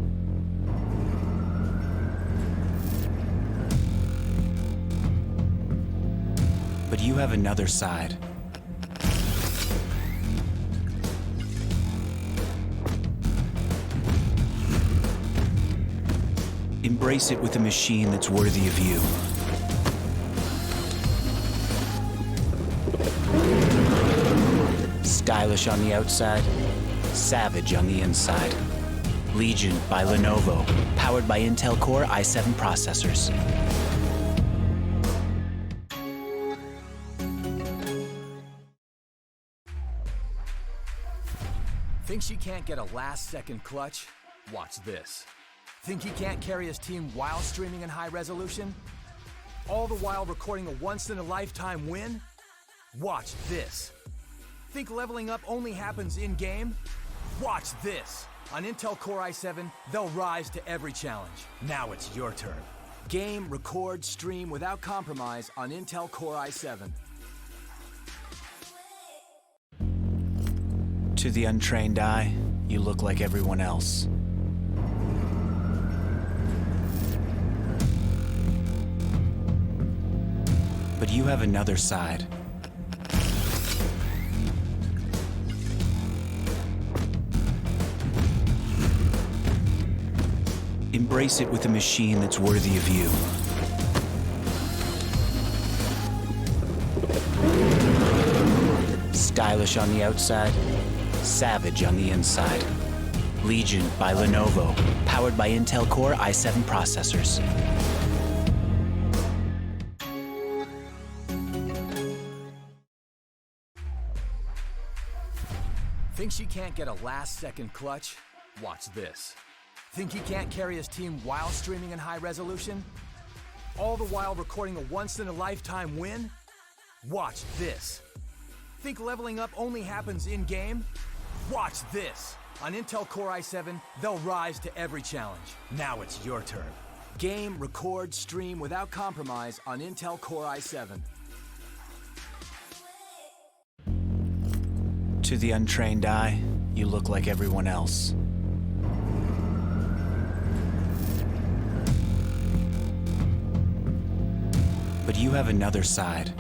But you have another side. Embrace it with a machine that's worthy of you. Stylish on the outside, savage on the inside. Legion by Lenovo, powered by Intel Core i7 processors. Think she can't get a last-second clutch? Watch this. Think he can't carry his team while streaming in high resolution? All the while recording a once-in-a-lifetime win? Watch this. Think leveling up only happens in-game? Watch this. On Intel Core i7, they'll rise to every challenge. Now it's your turn. Game, record, stream without compromise on Intel Core i7. To the untrained eye, you look like everyone else. But you have another side. Embrace it with a machine that's worthy of you. Stylish on the outside, savage on the inside. Legion by Lenovo, powered by Intel Core i7 processors. Think she can't get a last-second clutch? Watch this. Think he can't carry his team while streaming in high resolution? All the while recording a once-in-a-lifetime win? Watch this. Think leveling up only happens in-game? Watch this. On Intel Core i7, they'll rise to every challenge. Now it's your turn. Game, record, stream without compromise on Intel Core i7. To the untrained eye, you look like everyone else. But you have another side.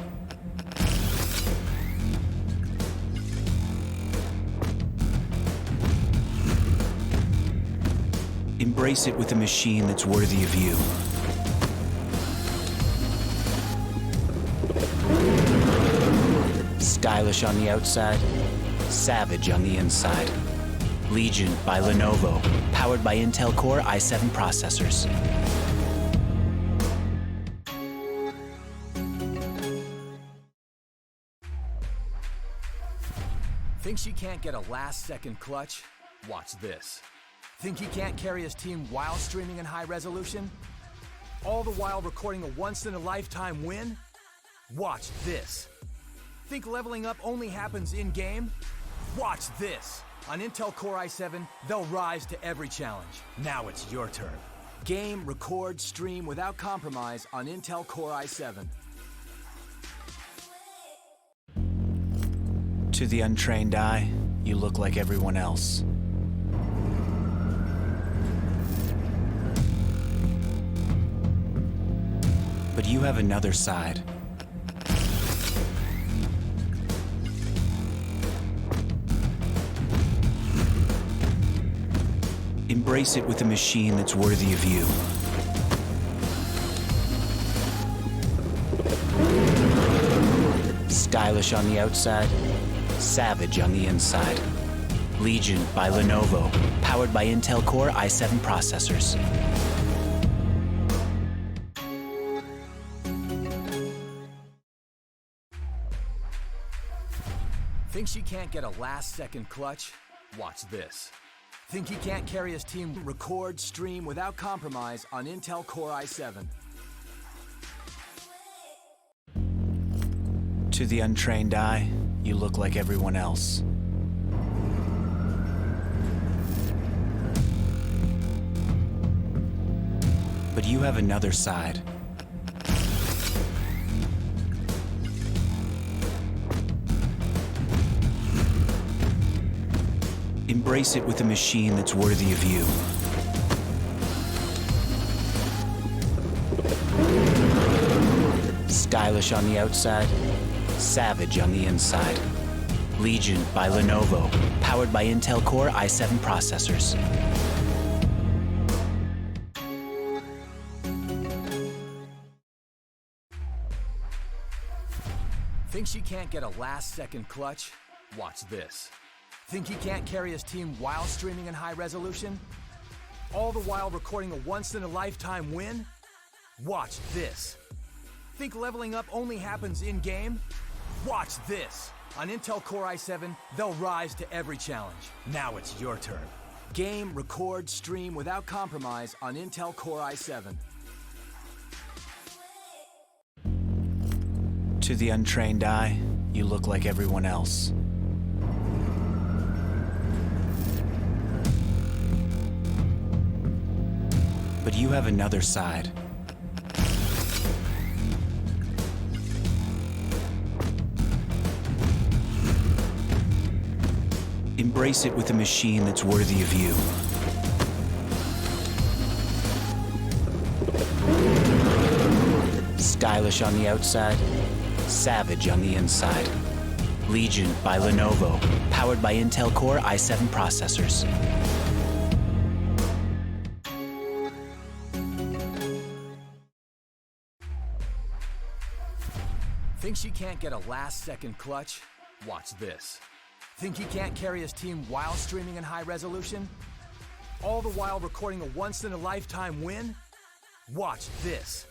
Embrace it with a machine that's worthy of you. Stylish on the outside, savage on the inside. Legion by Lenovo, powered by Intel Core i7 processors. Think she can't get a last-second clutch? Watch this. Think he can't carry his team while streaming in high resolution? All the while recording a once-in-a-lifetime win? Watch this. Think leveling up only happens in-game? Watch this. On Intel Core i7, they'll rise to every challenge. Now it's your turn. Game, record, stream without compromise on Intel Core i7. To the untrained eye, you look like everyone else. But you have another side. Embrace it with a machine that's worthy of you. Stylish on the outside, savage on the inside. Legion by Lenovo, powered by Intel Core i7 processors. Think she can't get a last-second clutch? Watch this. Think he can't carry his team record, stream without compromise on Intel Core i7. To the untrained eye, you look like everyone else. But you have another side. Embrace it with a machine that's worthy of you. Stylish on the outside, savage on the inside. Legion by Lenovo, powered by Intel Core i7 processors. Think she can't get a last-second clutch? Watch this. Think he can't carry his team while streaming in high resolution? All the while recording a once-in-a-lifetime win? Watch this. Think leveling up only happens in-game? Watch this. On Intel Core i7, they'll rise to every challenge. Now it's your turn. Game, record, stream without compromise on Intel Core i7. To the untrained eye, you look like everyone else. But you have another side. Embrace it with a machine that's worthy of you. Stylish on the outside, savage on the inside. Legion by Lenovo, powered by Intel Core i7 processors. Think she can't get a last-second clutch? Watch this. Think he can't carry his team while streaming in high resolution? All the while recording a once-in-a-lifetime win? Watch this.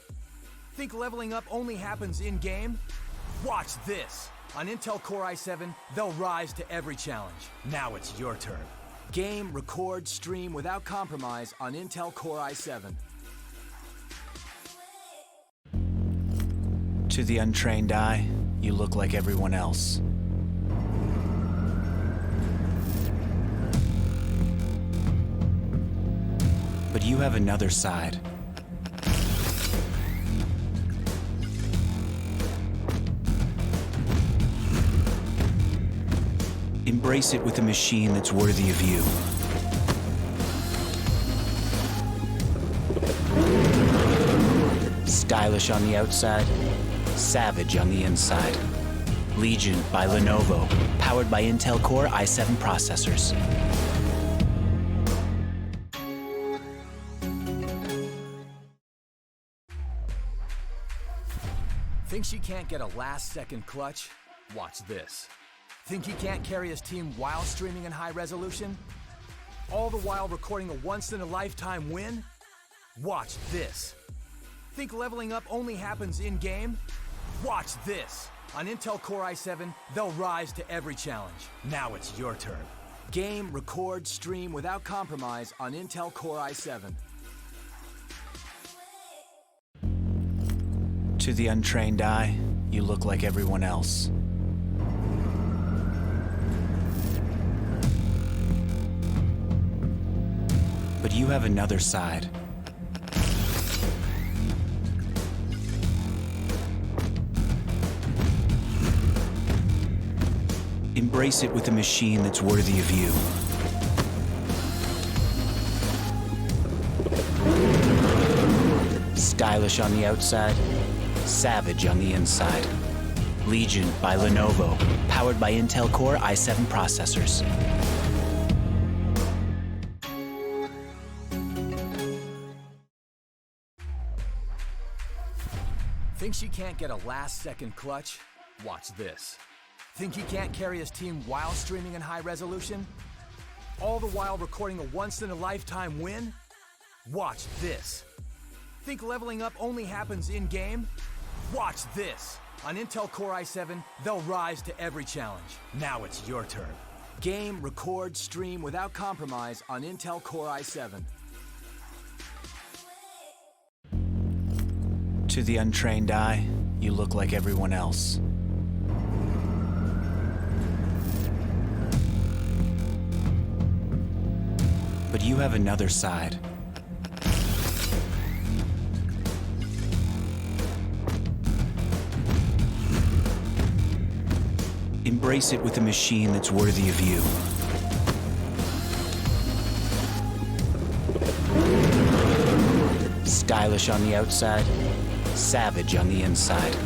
Think leveling up only happens in-game? Watch this. On Intel Core i7, they'll rise to every challenge. Now it's your turn. Game, record, stream without compromise on Intel Core i7. To the untrained eye, you look like everyone else. But you have another side. Embrace it with a machine that's worthy of you. Stylish on the outside, savage on the inside. Legion by Lenovo, powered by Intel Core i7 processors. Think she can't get a last-second clutch? Watch this. Think he can't carry his team while streaming in high resolution? All the while recording a once-in-a-lifetime win? Watch this. Think leveling up only happens in-game? Watch this. On Intel Core i7, they'll rise to every challenge. Now it's your turn. Game, record, stream without compromise on Intel Core i7. To the untrained eye, you look like everyone else. But you have another side. Embrace it with a machine that's worthy of you. Stylish on the outside, savage on the inside. Legion by Lenovo, powered by Intel Core i7 processors. Think she can't get a last-second clutch? Watch this. Think he can't carry his team while streaming in high resolution? All the while recording a once-in-a-lifetime win? Watch this. Think leveling up only happens in-game? Watch this. On Intel Core i7, they'll rise to every challenge. Now it's your turn. Game, record, stream without compromise on Intel Core i7. To the untrained eye, you look like everyone else. But you have another side. Embrace it with a machine that's worthy of you. Stylish on the outside, savage on the inside.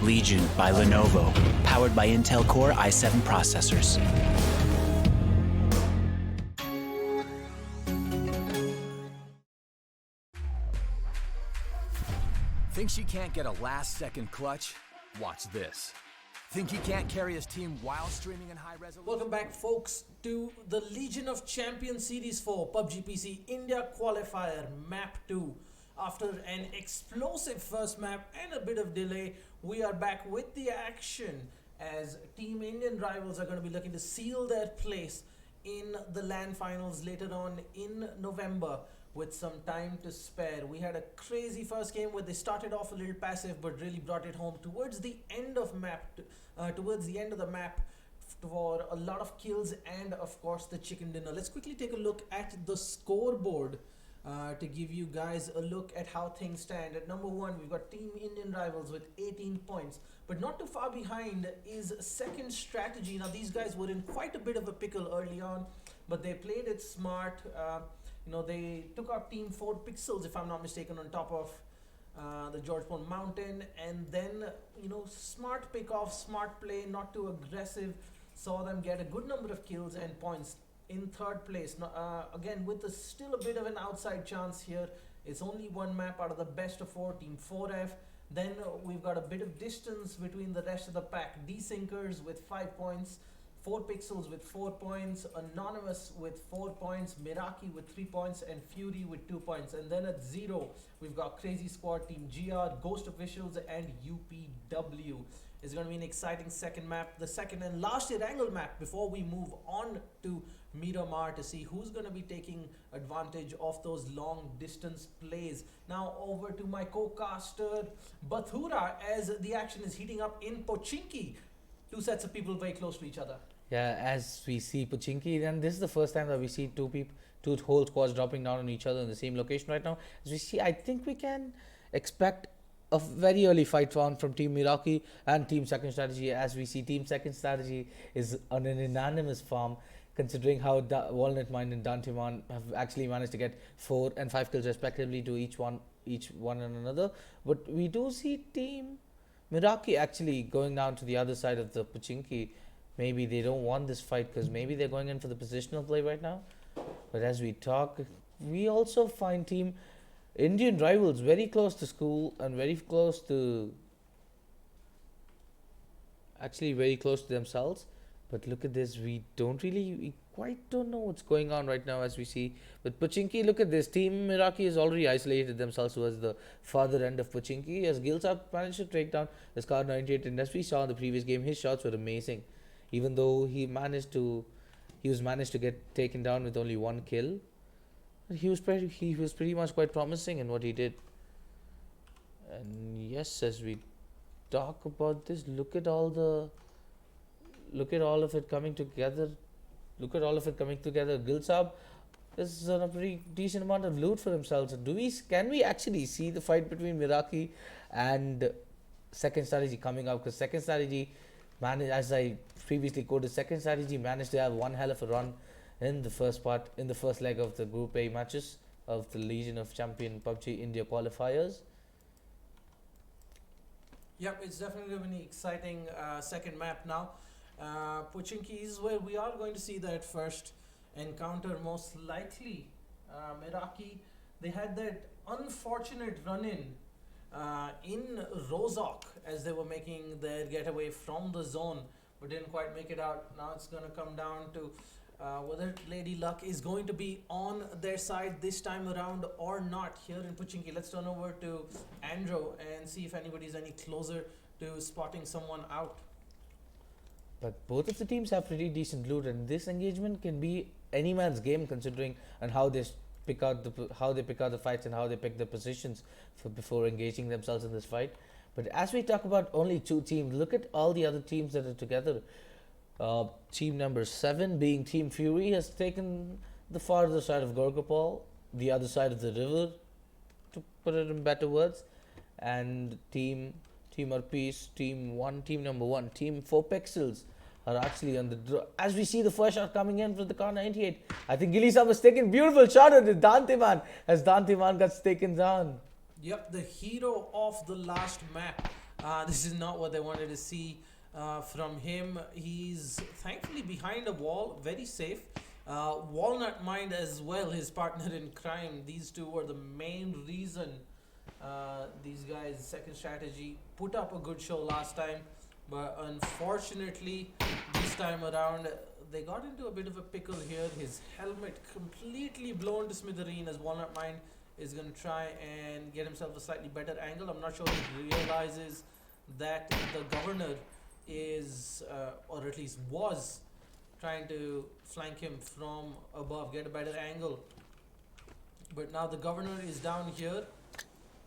Legion by Lenovo, powered by Intel Core i7 processors. Think she can't get a last-second clutch? Watch this. Think he can't carry his team while streaming in high resolution? Welcome back, folks, to the Legion of Champions Series 4 PUBG PC India Qualifier Map 2. After an explosive first map and a bit of delay, we are back with the action as Team Indian rivals are going to be looking to seal their place in the LAN finals later on in November with some time to spare. We had a crazy first game where they started off a little passive but really brought it home towards the end of the map for a lot of kills and of course the chicken dinner. Let's quickly take a look at the scoreboard to give you guys a look at how things stand. At number 1, we've got Team Indian Rivals with 18 points, but not too far behind is Second Strategy. Now these guys were in quite a bit of a pickle early on, but they played it smart. They took out Team 4 Pixels, if I'm not mistaken, on top of the George Pond Mountain, and then smart pick off, smart play, not too aggressive, saw them get a good number of kills and points in third place. Again, with still a bit of an outside chance here. It's only one map out of the best of 4, Team 4F. Then we've got a bit of distance between the rest of the pack. Desynkers with 5 points, 4 Pixels with 4 points, Anonymous with 4 points, Meraki with 3 points, and Fury with 2 points. And then at 0, we've got Crazy Squad, Team GR, Ghost Officials, and UPW. It's going to be an exciting second map, the second and last Erangel map before we move on to Miramar to see who's going to be taking advantage of those long distance plays. Now over to my co-caster Bathura as the action is heating up in Pochinki. Two sets of people very close to each other. Yeah, as we see Pochinki, and this is the first time that we see two whole squads dropping down on each other in the same location right now. As we see, I think we can expect a very early fight round from Team Meraki and Team Second Strategy. As we see, Team Second Strategy is on an unanimous farm, considering how Walnut Mine and Dantiman have actually managed to get 4 and 5 kills respectively to each one and another. But we do see Team Meraki actually going down to the other side of the Pochinki. Maybe they don't want this fight because maybe they're going in for the positional play right now. But as we talk, we also find Team Indian Rivals very close to school and very close to themselves. But look at this, we quite don't know what's going on right now as we see. But Pochinki, look at this, Team Meraki has already isolated themselves towards the farther end of Pochinki as Gilsap managed to take down the Scar 98, and as we saw in the previous game, his shots were amazing. Even though he was managed to get taken down with only 1 kill. He was pretty much quite promising in what he did. And yes, as we talk about this, look at all of it coming together. Gilsab is on a pretty decent amount of loot for themselves. And can we actually see the fight between Meraki and Second Strategy coming up? Because Second Strategy managed, as I previously quoted, Second Strategy managed to have one hell of a run in the first leg of the Group A matches of the Legion of Champion PUBG India Qualifiers. Yep, it's definitely going to be an exciting second map now. Pochinki is where we are going to see that first encounter most likely. Meraki, they had that unfortunate run-in in Rozok as they were making their getaway from the zone, but didn't quite make it out. Now it's going to come down to whether Lady Luck is going to be on their side this time around or not here in Pochinki. Let's turn over to Andrew and see if anybody's any closer to spotting someone out. But both of the teams have pretty decent loot, and this engagement can be any man's game considering and how they pick out the fights and how they pick the positions before engaging themselves in this fight. But as we talk about only 2 teams, look at all the other teams that are together. Team number 7 being Team Fury has taken the farther side of Gorgopal, the other side of the river, to put it in better words, and Team Arpees, Team number 1, Team 4 Pixels are actually on the draw. As we see the first shot coming in from the corner 98. I think Gilisab was taken. Beautiful shot at the Dante man as Dante man gets taken down. Yep, the hero of the last map. This is not what they wanted to see from him. He's thankfully behind a wall, very safe. Walnut Mind as well, his partner in crime. These two were the main reason these guys' second strategy put up a good show last time. But unfortunately, this time around, they got into a bit of a pickle here. His helmet completely blown to smithereen as Walnut Mind is going to try and get himself a slightly better angle. I'm not sure he realizes that the governor is, or at least was, trying to flank him from above, get a better angle. But now the governor is down here.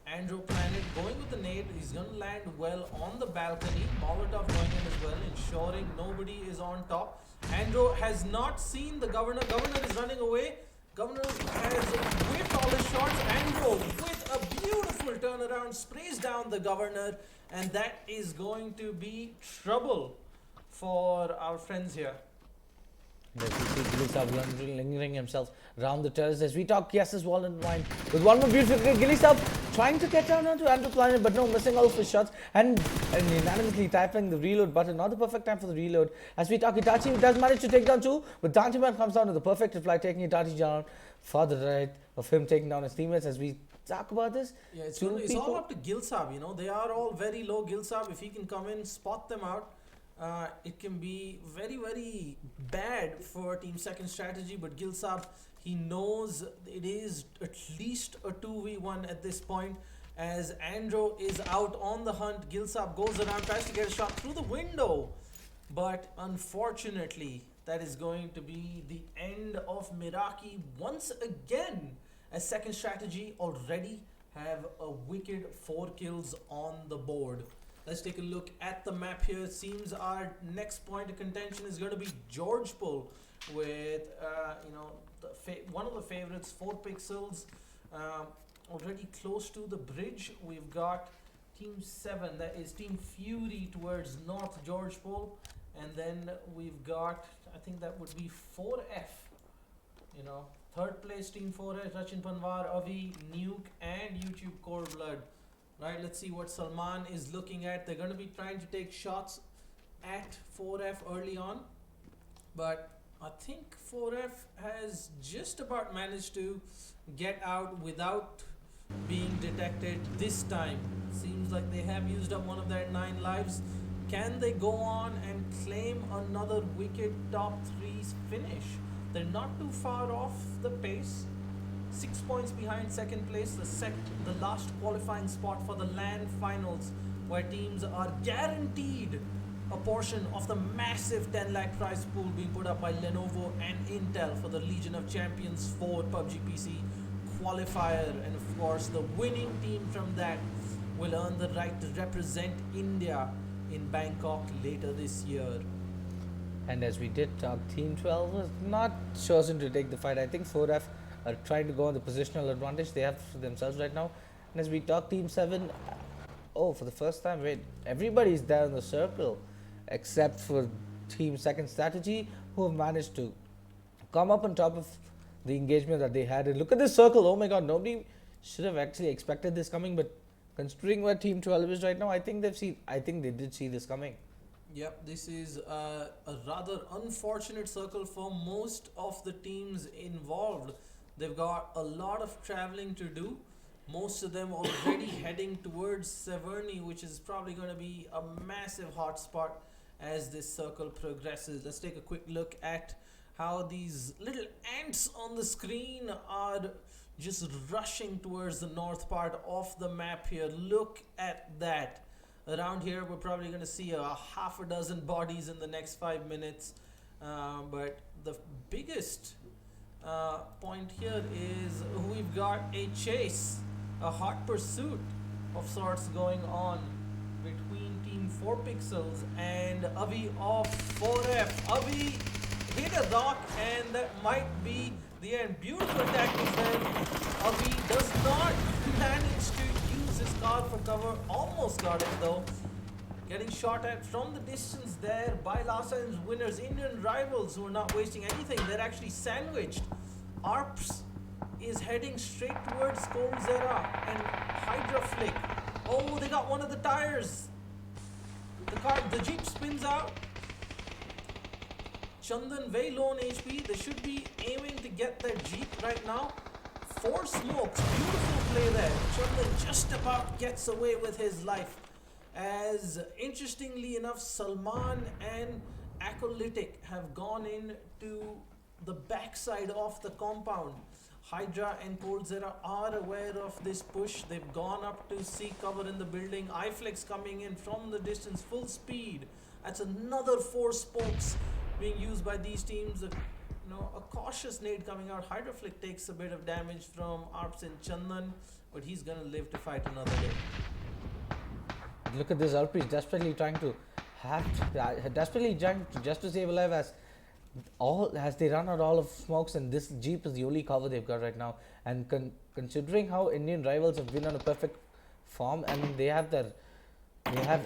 Andrew Planet going with the nade. He's going to land well on the balcony. Molotov going in as well, ensuring nobody is on top. Andrew has not seen the governor. Governor is running away. Governor has whipped all his shots. Andrew with a beautiful turnaround sprays down the governor. And that is going to be trouble for our friends here. Yes, we see Gilisab lingering himself around the terrace as we talk. Yes, as Walnut Mind with one more beautiful kick. Gilisab trying to get down onto Andrew Planet, but no, missing all of his shots and unanimously typing the reload button. Not the perfect time for the reload. As we talk, Itachi does manage to take down two, but Dante Man comes down to the perfect reply, taking Itachi down far the right of him taking down his teammates. As we talk about this, yeah, it's all up to Gilsab. You know, they are all very low. Gilsab, if he can come in, spot them out. It can be very, very bad for Team Second strategy, but Gilsab, he knows it is at least a 2v1 at this point. As Andrew is out on the hunt, Gilsab goes around, tries to get a shot through the window, but unfortunately, that is going to be the end of Meraki once again, as Second strategy already have a wicked 4 kills on the board. Let's take a look at the map here. It seems our next point of contention is going to be Georgepul with, one of the favorites, 4 pixels, already close to the bridge. We've got Team 7, that is Team Fury towards North Georgepul. And then we've got, I think that would be 4F, third place Team 4F, Rachin Panwar, Avi, Nuke, and YouTube Core Blood. Right, let's see what Salman is looking at. They're going to be trying to take shots at 4F early on. But I think 4F has just about managed to get out without being detected this time. Seems like they have used up one of their 9 lives. Can they go on and claim another wicked top 3 finish? They're not too far off the pace. 6 points behind second place, the last qualifying spot for the LAN finals, where teams are guaranteed a portion of the massive 10 lakh prize pool being put up by Lenovo and Intel for the Legion of Champions 4 PUBG PC qualifier. And of course, the winning team from that will earn the right to represent India in Bangkok later this year. And as we did talk, Team 12 was not chosen to take the fight. I think 4F are trying to go on the positional advantage they have for themselves right now. And as we talk, Team 7, for the first time, everybody's there in the circle except for Team Second strategy, who have managed to come up on top of the engagement that they had. And look at this circle. Oh my god, nobody should have actually expected this coming, but considering where Team 12 is right now, I think they did see this coming. Yep, this is a rather unfortunate circle for most of the teams involved. They've got a lot of traveling to do. Most of them already heading towards Severny, which is probably going to be a massive hotspot as this circle progresses. Let's take a quick look at how these little ants on the screen are just rushing towards the north part of the map here. Look at that. Around here, we're probably going to see a half a dozen bodies in the next 5 minutes. But the biggest point here is we've got a chase, a hot pursuit of sorts going on between Team 4 Pixels and Avi of 4F. Avi hit a rock, and that might be the end. Beautiful tactics there. Avi does not manage to use his car for cover. Almost got it though. Getting shot at from the distance there by last time's winners, Indian rivals who are not wasting anything. They're actually sandwiched. Arps is heading straight towards Coldzera and Hydra Flick. Oh, they got one of the tires. The Jeep spins out. Chandan very low on HP. They should be aiming to get their Jeep right now. 4 smokes. Beautiful play there. Chandan just about gets away with his life. As interestingly enough, Salman and Acolytic have gone into the backside of the compound. Hydra and Coldzera are aware of this push. They've gone up to seek cover in the building. iFlex coming in from the distance, full speed. That's another 4 spokes being used by these teams. A cautious nade coming out. Hydra Flick takes a bit of damage from Arps and Chandan, but he's gonna live to fight another day. Look at this, RP is desperately trying to just to save alive as they run out all of smokes, and this Jeep is the only cover they've got right now. And considering how Indian rivals have been on a perfect form, I mean they have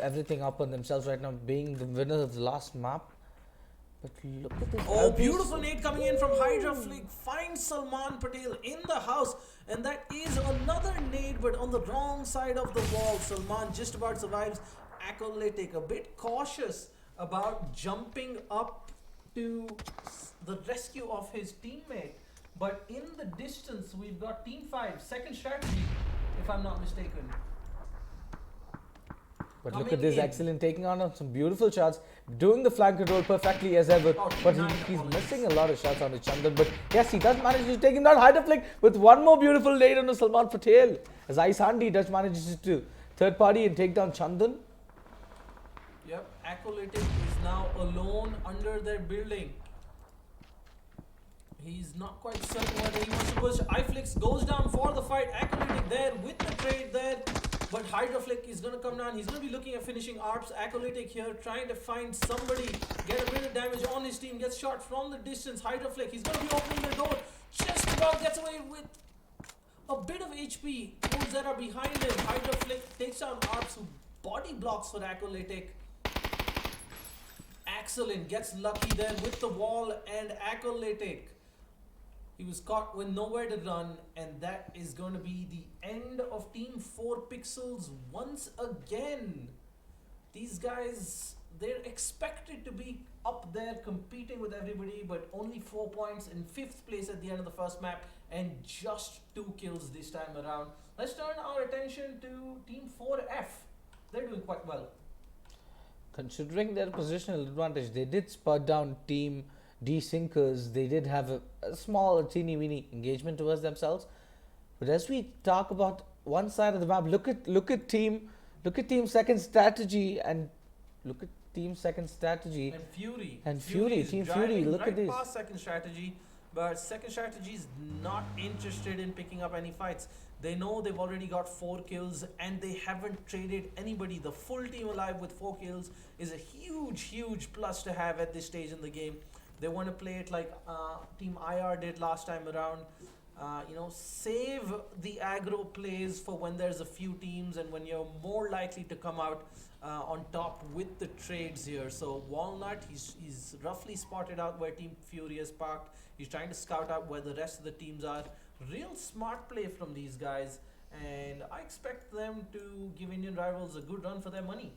everything up on themselves right now, being the winners of the last map. But look at this. Oh, beautiful nade coming in from Hydra Flick. Finds Salman Patel in the house. And that is another nade, but on the wrong side of the wall. Salman just about survives. Acolytic a bit cautious about jumping up to the rescue of his teammate. But in the distance, we've got Team 5, second strategy, if I'm not mistaken. But look at this, excellent, taking on some beautiful shots, doing the flank control perfectly as ever. But he's missing a lot of shots on the Chandan. But yes, he does manage to take him down. Hydra Flick with one more beautiful nade on the Salman Patel. As Ice Handy does manages to third party and take down Chandan. Yep, Acolytic is now alone under their building. He's not quite certain whether he wants to push. iFlix goes down for the fight. Acolytic there with the trade there. But Hydra Flick is going to come down. He's going to be looking at finishing Arps. Acolytic here trying to find somebody. Get a bit of damage on his team. Gets shot from the distance. Hydra Flick, he's going to be opening the door. Just about gets away with a bit of HP. Coldzera behind him. Hydra Flick takes down Arps, who body blocks for Acolytic. Excellent. Gets lucky there with the wall and Acolytic. He was caught with nowhere to run, and that is going to be the end of Team 4 Pixels once again. These guys, they're expected to be up there competing with everybody, but only 4 points in 5th place at the end of the first map, and just 2 kills this time around. Let's turn our attention to Team 4F. They're doing quite well. Considering their positional advantage, they did spot down Team Desynkers. They did have a small teeny weeny engagement towards themselves. But as we talk about one side of the map, look at team second strategy and look at team second strategy and Fury Team Fury. Look at this. Past second strategy, but second strategy is not interested in picking up any fights. They know they've already got 4 kills and they haven't traded anybody. The full team alive with 4 kills is a huge plus to have at this stage in the game. They want to play it like Team IR did last time around. Save the aggro plays for when there's a few teams and when you're more likely to come out on top with the trades here. So Walnut, he's roughly spotted out where Team Fury is parked. He's trying to scout out where the rest of the teams are. Real smart play from these guys, and I expect them to give Indian rivals a good run for their money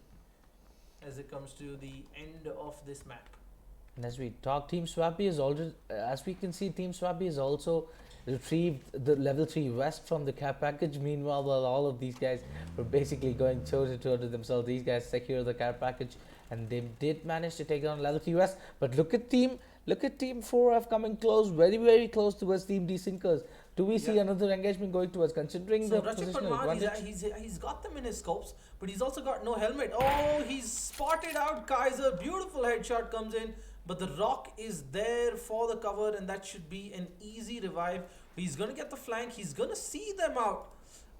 as it comes to the end of this map. And as we talk, Team Swappy is already, as we can see, Team Swappy is also retrieved the level 3 West from the care package. Meanwhile, while all of these guys were basically going toe to toe to themselves, these guys secure the care package, and they did manage to take down level 3 West. But look at Team 4F coming close, very close towards Team Desynkers. Do we see another engagement going towards, considering the positional advantage? He's got them in his scopes, but he's also got no helmet. Oh, he's spotted out Kaiser. Beautiful headshot comes in, but the rock is there for the cover, and that should be an easy revive. He's going to get the flank. He's going to see them out.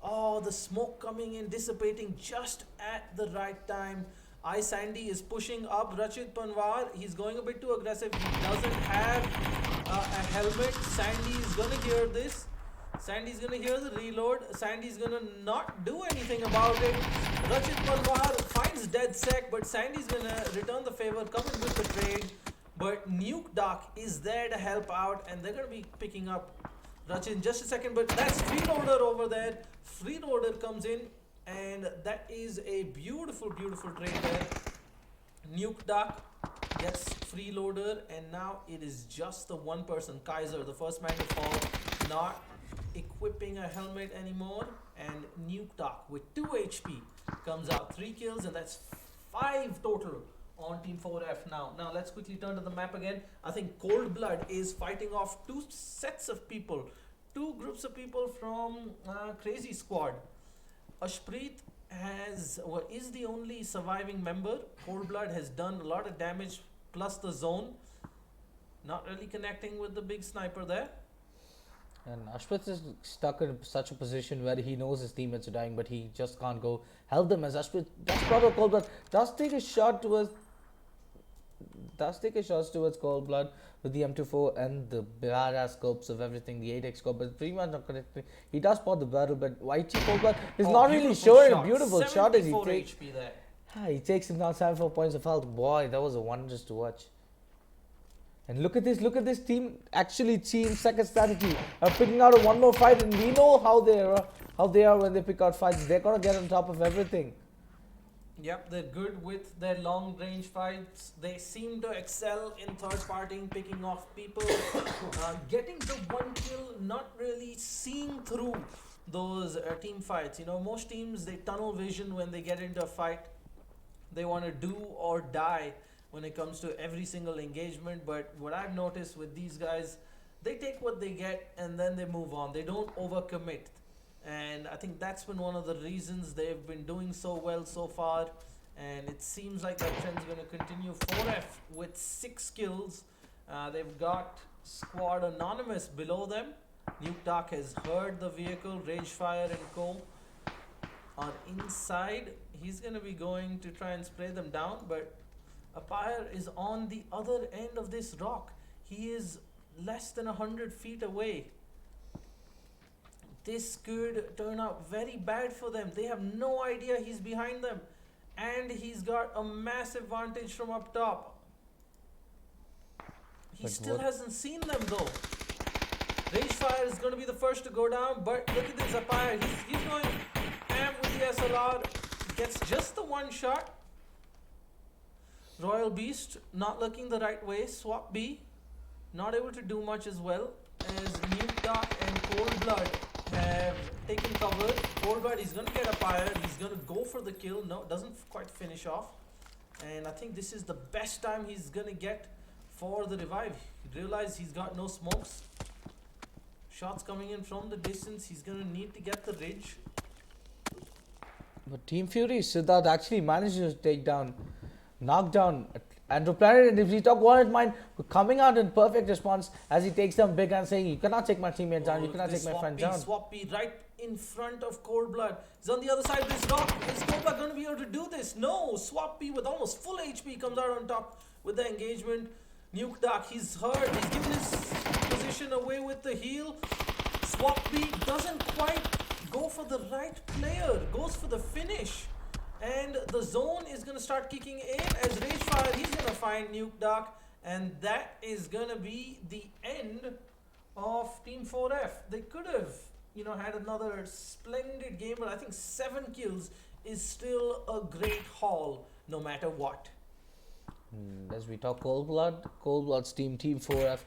Oh, the smoke coming in, dissipating just at the right time. Sandy is pushing up Rachit Panwar. He's going a bit too aggressive. He doesn't have a helmet. Sandy is going to hear this. Sandy's gonna hear the reload. Sandy's gonna not do anything about it. Rachit Palwar finds dead sec, but Sandy's gonna return the favor, come in with the trade. But Nuke Doc is there to help out, and they're gonna be picking up Rachit in just a second. But that's Freeloader over there. Freeloader comes in, and that is a beautiful, beautiful trade there. Nuke Doc gets Freeloader, and now it is just the one person, Kaiser, the first man to fall, not equipping a helmet anymore, and Nuke Doc with 2 HP comes out, 3 kills, and that's 5 total on Team 4F now. Now let's quickly turn to the map again. I think Cold Blood is fighting off 2 sets of people, 2 groups of people from Crazy Squad. Ashpreet is the only surviving member. Cold Blood has done a lot of damage, plus the zone. Not really connecting with the big sniper there. And Ashprit is stuck in such a position where he knows his teammates are dying, but he just can't go help them. As Ashprit does proper Cold Blood, does take a shot towards Cold Blood with the M24 and the badass scopes of everything, the 8x scope, but pretty much not connected. He does spot the barrel, but YT Cold Blood is not really showing a beautiful shot as he takes. HP there. He takes him down 74 points of health. Boy, that was a wondrous to watch. And look at this team, actually team second strategy, are picking out a one more fight, and we know how they are when they pick out fights. They're gonna get on top of everything. Yep, they're good with their long range fights. They seem to excel in third partying, picking off people, getting the one kill, not really seeing through those team fights. You know, most teams, they tunnel vision when they get into a fight. They want to do or die when it comes to every single engagement. But what I've noticed with these guys, they take what they get and then they move on. They don't overcommit. And I think that's been one of the reasons they've been doing so well so far. And it seems like that trend's going to continue. 4F with 6 kills. They've got Squad Anonymous below them. Nuke Doc has heard the vehicle, Ragefire and Co. on inside. He's going to be going to try and spray them down, but Apire is on the other end of this rock. He is less than 100 feet away. This could turn out very bad for them. They have no idea he's behind them. And he's got a massive vantage from up top. He still hasn't seen them though. Ragefire is going to be the first to go down, but look at this Apire. He's going ham with the SLR. Gets just the one shot. Royal Beast not looking the right way. Swap B not able to do much as well, as Nuke Doc and Cold Blood have taken cover. Cold Blood is going to get a fire. He's going to go for the kill. No, doesn't quite finish off. And I think this is the best time he's going to get for the revive. He realized he's got no smokes. Shots coming in from the distance. He's going to need to get the ridge. But Team Fury, Siddharth actually manages to knock down Andrew Planet, and if we talk Wallet Mine, coming out in perfect response as he takes them big and saying, you cannot take my teammates down, you cannot take my friend down. Swap B right in front of Cold Blood. He's on the other side of this rock. Is Cold Blood going to be able to do this? No, Swap B with almost full HP comes out on top with the engagement. Nuke Doc, he's hurt. He's given his position away with the heal. Swap B doesn't quite go for the right player, goes for the finish. And the zone is going to start kicking in as Ragefire, he's going to find Nuke Doc. And that is going to be the end of Team 4F. They could have, had another splendid game, but I think 7 kills is still a great haul, no matter what. As we talk Cold Blood's team 4F,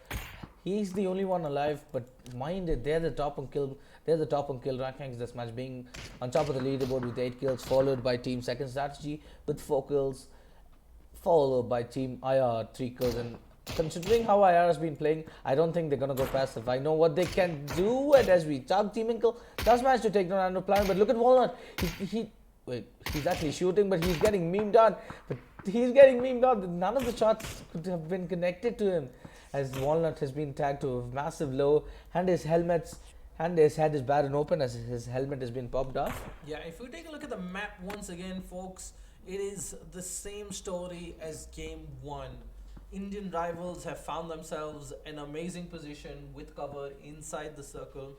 he's the only one alive, but mind it, they're the top on kill rankings this match, being on top of the leaderboard with 8 kills, followed by Team Second Strategy with 4 kills, followed by Team IR 3 kills. And considering how IR has been playing, I don't think they're gonna go passive. I know what they can do, and as we talk, Team Inkle does manage to take down Andrew Planet, but look at Walnut. He's actually shooting, but he's getting memed on. None of the shots could have been connected to him, as Walnut has been tagged to a massive low, and his head is bad and open as his helmet has been popped off. Yeah, if we take a look at the map once again, folks, it is the same story as game 1. Indian rivals have found themselves an amazing position with cover inside the circle.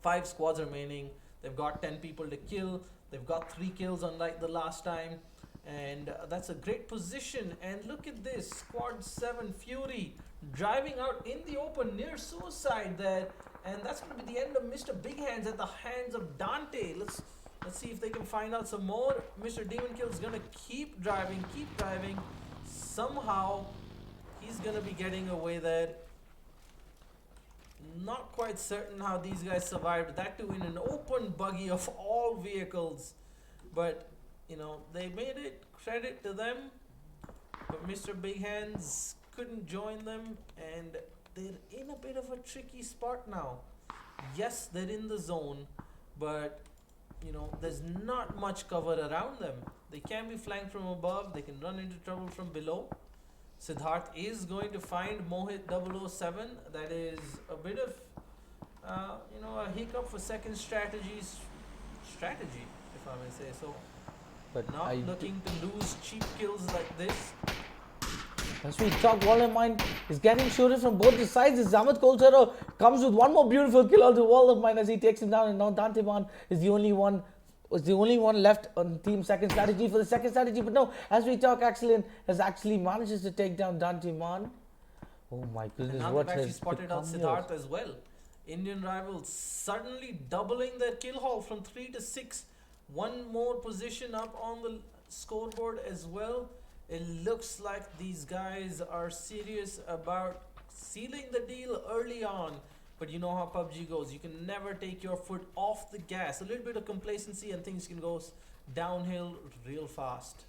5 squads remaining. They've got 10 people to kill. They've got 3 kills unlike the last time. And that's a great position. And look at this. Squad 7 Fury driving out in the open near suicide there. And that's going to be the end of Mr. Big Hands at the hands of Dante. Let's see if they can find out some more. Mr. Demon Kill is going to keep driving. Somehow, he's going to be getting away there. Not quite certain how these guys survived that too in an open buggy of all vehicles. But, you know, they made it. Credit to them. But Mr. Big Hands couldn't join them. And they're in a bit of a tricky spot now. Yes, they're in the zone. But, you know, there's not much cover around them. They can be flanked from above. They can run into trouble from below. Siddharth is going to find Mohit 007. That is a bit of, you know, a hiccup for second strategy, if I may say so. But not looking to lose cheap kills like this. As we talk, Wall of Mine is getting shooted from both the sides. Zamat Coltero comes with one more beautiful kill on the Wall of Mine as he takes him down, and now Dante Man is the only one left on team second strategy for the second strategy. But no, as we talk, Axelian has actually manages to take down Dante Man. Oh my goodness, now what they've actually has spotted out Siddharth as well. Indian rivals suddenly doubling their kill haul from 3 to 6. One more position up on the scoreboard as well. It looks like these guys are serious about sealing the deal early on. But you know how PUBG goes. You can never take your foot off the gas. A little bit of complacency and things can go downhill real fast.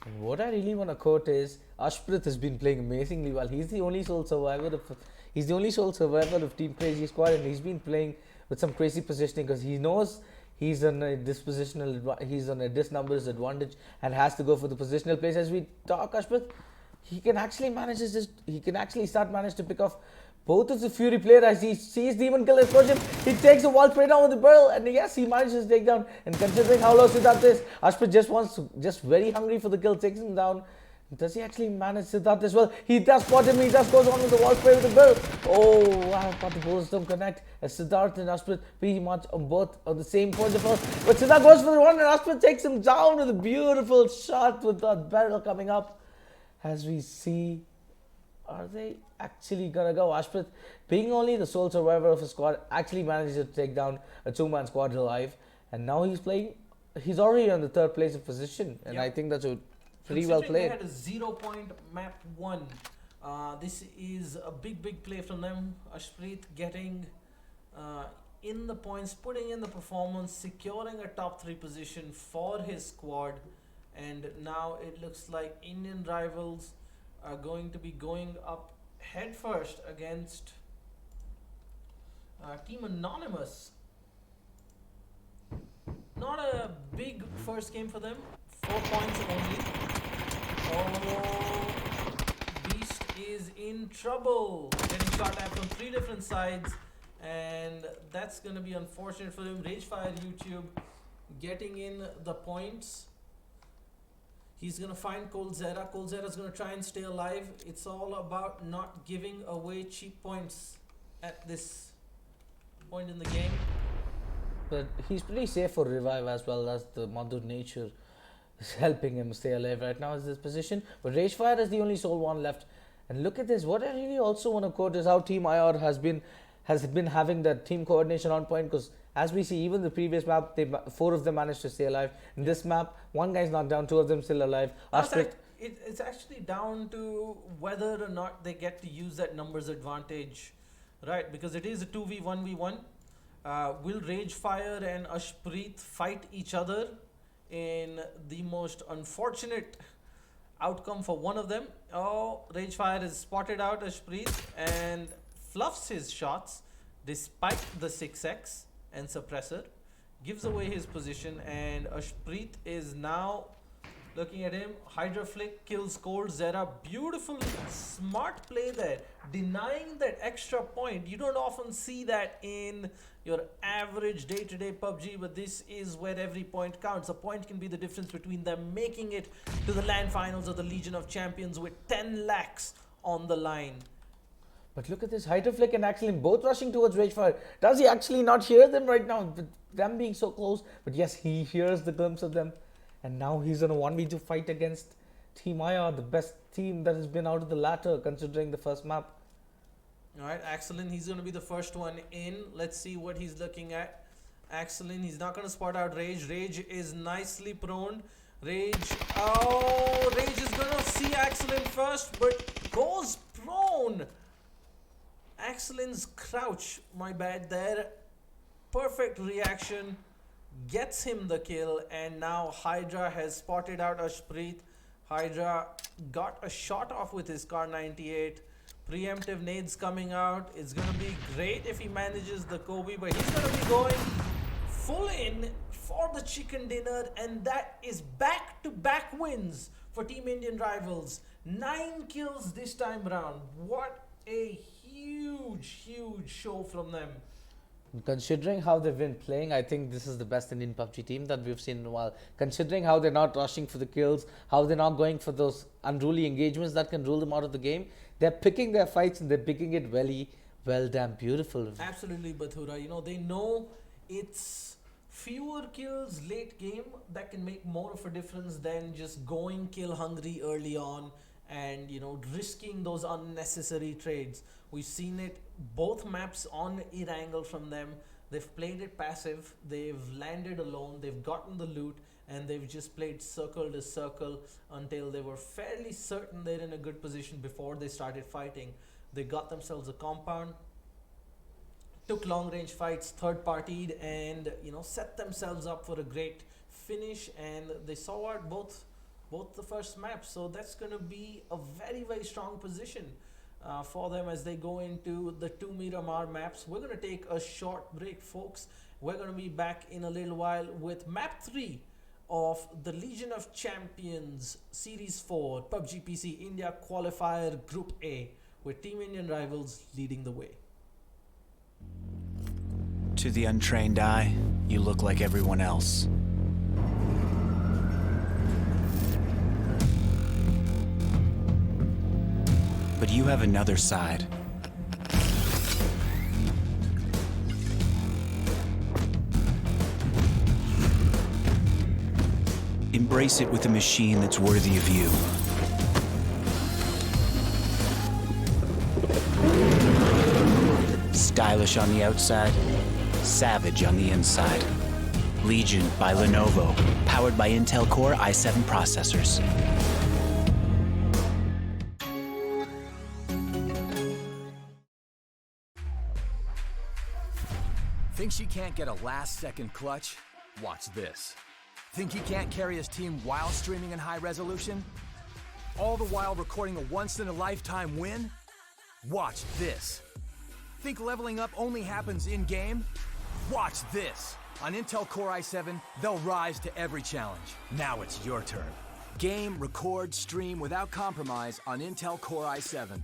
And what I really want to quote is Ashprith has been playing amazingly well. He's the only sole survivor of Team Crazy Squad, and he's been playing with some crazy positioning because he knows he's on a dis numbers advantage and has to go for the positional plays. As we talk, Ashprith, he can actually manage to pick off both of the Fury player as he sees Demon Kill approach him. He takes the wall straight down with the barrel, and yes, he manages to take down. And considering how low Siddharth is, Ashprith just very hungry for the kill, takes him down. Does he actually manage Siddharth as well? He does spot him, he just goes on with the wall spray with the barrel. Oh wow, but the bullets don't connect as Siddharth and Ashprith pretty much on the same point of view. But Siddharth goes for the one and Ashprith takes him down with a beautiful shot with that barrel coming up. As we see, are they actually gonna go? Ashprith, being only the sole survivor of a squad, actually manages to take down a 2-man squad alive, and now he's already on the 3rd place of position, and I think that's a pretty well played. They had a 0-point map 1. This is a big play from them. Ashprith getting in the points, putting in the performance, securing a top 3 position for his squad. And now it looks like Indian rivals are going to be going up head first against Team Anonymous. Not a big first game for them. 4 points only. Oh, Beast is in trouble. Getting shot at from 3 different sides. And that's going to be unfortunate for him. Ragefire YouTube getting in the points. He's going to find Colzera. Colzera's going to try and stay alive. It's all about not giving away cheap points at this point in the game. But he's pretty safe for revive as well, as the Mother Nature is helping him stay alive right now in this position. But Ragefire is the only sole one left. And look at this. What I really also want to quote is how Team IR has been having that team coordination on point, because as we see, even the previous map, 4 of them managed to stay alive. In this map, 1 guy's knocked down, 2 of them still alive. It's actually down to whether or not they get to use that numbers advantage, right? Because it is a 2v1v1. Will Ragefire and Ashprith fight each other in the most unfortunate outcome for one of them? Oh, Ragefire is spotted out Ashprith and fluffs his shots despite the 6x and suppressor, gives away his position, and Ashprith is now looking at him. Hydra Flick kills Cold Zera. Beautiful, smart play there, denying that extra point. You don't often see that in your average day-to-day PUBG, but this is where every point counts. A point can be the difference between them making it to the LAN finals of the Legion of Champions with 10 lakhs on the line. But look at this, Hydroflick and Axelin both rushing towards Ragefire. Does he actually not hear them right now? With them being so close. But yes, he hears the glimpse of them. And now he's in a 1v2 fight against Team IR, the best team that has been out of the ladder considering the first map. Alright, Axelin, he's going to be the first one in. Let's see what he's looking at. Axelin, he's not going to spot out Rage. Rage is nicely prone. Rage is going to see Axelin first, but goes prone. Axelin's crouch, my bad there. Perfect reaction. Gets him the kill, and now Hydra has spotted out Ashpreet. Hydra got a shot off with his Car 98. Preemptive nades coming out. It's going to be great if he manages the Kobe, but he's going to be going full in for the chicken dinner, and that is back-to-back wins for Team Indian Rivals. 9 kills this time round. What a huge show from them. Considering how they've been playing, I think this is the best Indian PUBG team that we've seen in a while. Considering how they're not rushing for the kills, how they're not going for those unruly engagements that can rule them out of the game. They're picking their fights and they're picking it well damn beautiful. Absolutely, Bathura. You know, they know it's fewer kills late game that can make more of a difference than just going kill hungry early on and, you know, risking those unnecessary trades. We've seen it both maps on Erangel from them. They've played it passive, they've landed alone, they've gotten the loot, and they've just played circle to circle until they were fairly certain they're in a good position before they started fighting. They got themselves a compound, took long range fights, third partied, and, you know, set themselves up for a great finish, and they saw out both the first maps. So that's going to be a very strong position for them as they go into the 2 Miramar maps. We're going to take a short break, folks. We're going to be back in a little while with map 3 of the Legion of Champions Series 4 PUBG PC India Qualifier Group A, with Team Indian Rivals leading the way. To the untrained eye, you look like everyone else. But you have another side. Embrace it with a machine that's worthy of you. Stylish on the outside, savage on the inside. Legion by Lenovo, powered by Intel Core i7 processors. Think she can't get a last-second clutch? Watch this. Think he can't carry his team while streaming in high resolution? All the while recording a once-in-a-lifetime win? Watch this. Think leveling up only happens in-game? Watch this. On Intel Core i7, they'll rise to every challenge. Now it's your turn. Game, record, stream without compromise on Intel Core i7.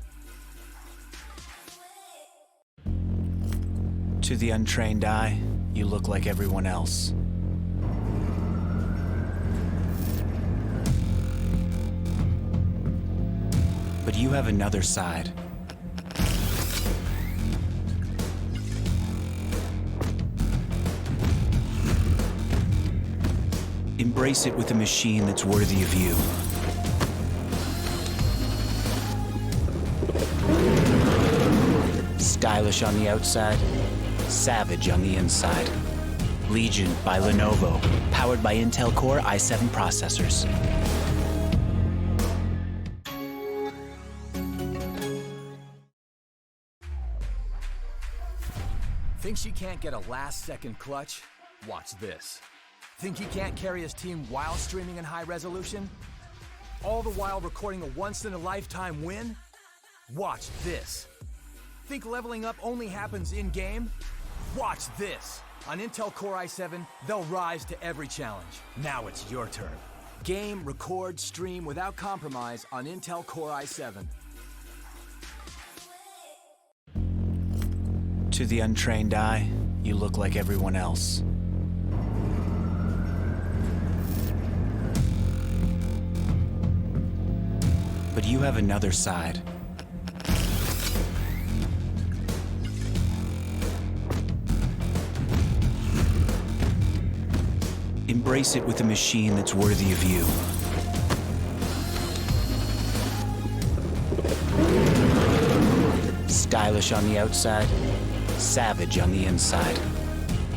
To the untrained eye, you look like everyone else. But you have another side. Embrace it with a machine that's worthy of you. Stylish on the outside, savage on the inside. Legion by Lenovo, powered by Intel Core i7 processors. Think she can't get a last-second clutch? Watch this. Think he can't carry his team while streaming in high resolution? All the while recording a once-in-a-lifetime win? Watch this. Think leveling up only happens in-game? Watch this. On Intel Core i7, they'll rise to every challenge. Now it's your turn. Game, record, stream without compromise on Intel Core i7. To the untrained eye, you look like everyone else. But you have another side. Embrace it with a machine that's worthy of you. Stylish on the outside, savage on the inside.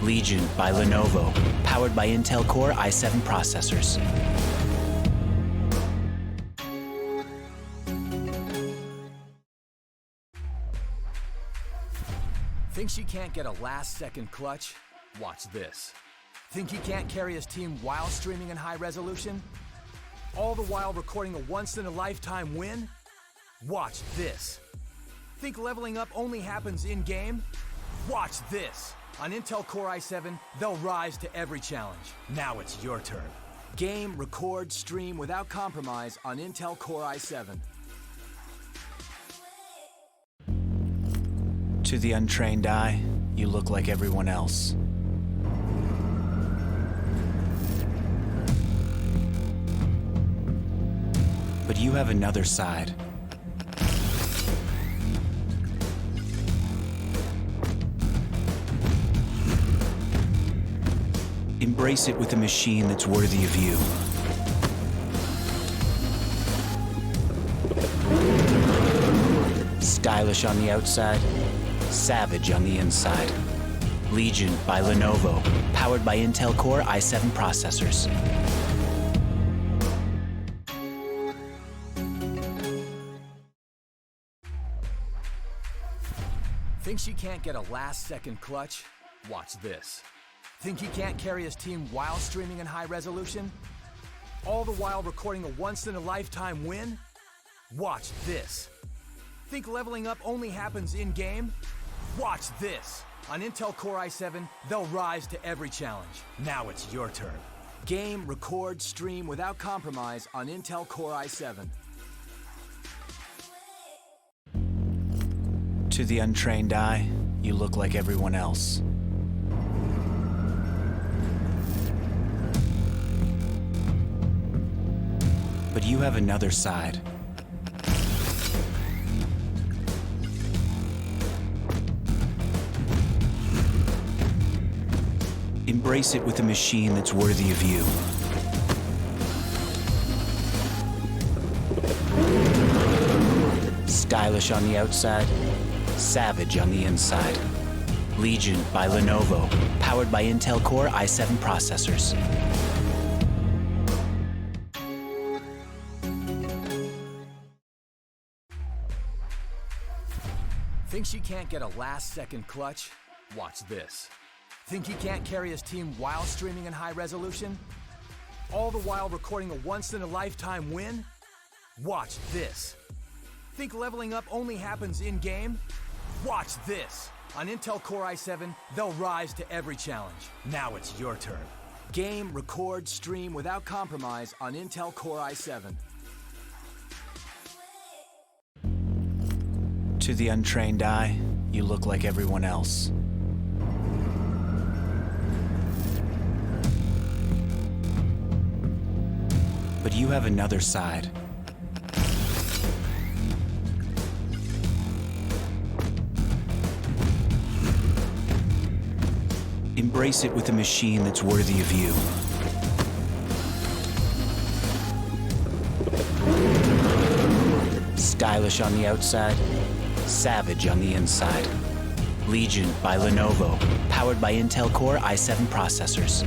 Legion by Lenovo, powered by Intel Core i7 processors. Thinks he can't get a last-second clutch? Watch this. Think he can't carry his team while streaming in high resolution? All the while recording a once-in-a-lifetime win? Watch this. Think leveling up only happens in-game? Watch this. On Intel Core i7, they'll rise to every challenge. Now it's your turn. Game, record, stream without compromise on Intel Core i7. To the untrained eye, you look like everyone else. But you have another side. Embrace it with a machine that's worthy of you. Stylish on the outside, savage on the inside. Legion by Lenovo, powered by Intel Core i7 processors. Thinks he can't get a last-second clutch? Watch this. Think he can't carry his team while streaming in high resolution? All the while recording a once-in-a-lifetime win? Watch this. Think leveling up only happens in-game? Watch this. On Intel Core i7, they'll rise to every challenge. Now it's your turn. Game, record, stream without compromise on Intel Core i7. To the untrained eye, you look like everyone else. But you have another side. Embrace it with a machine that's worthy of you. Stylish on the outside, savage on the inside. Legion by Lenovo, powered by Intel Core i7 processors. Thinks he can't get a last-second clutch? Watch this. Think he can't carry his team while streaming in high resolution? All the while recording a once-in-a-lifetime win? Watch this. Think leveling up only happens in-game? Watch this. On Intel Core i7, they'll rise to every challenge. Now it's your turn. Game, record, stream without compromise on Intel Core i7. To the untrained eye, you look like everyone else. But you have another side. Embrace it with a machine that's worthy of you. Stylish on the outside, savage on the inside. Legion by Lenovo, powered by Intel Core i7 processors.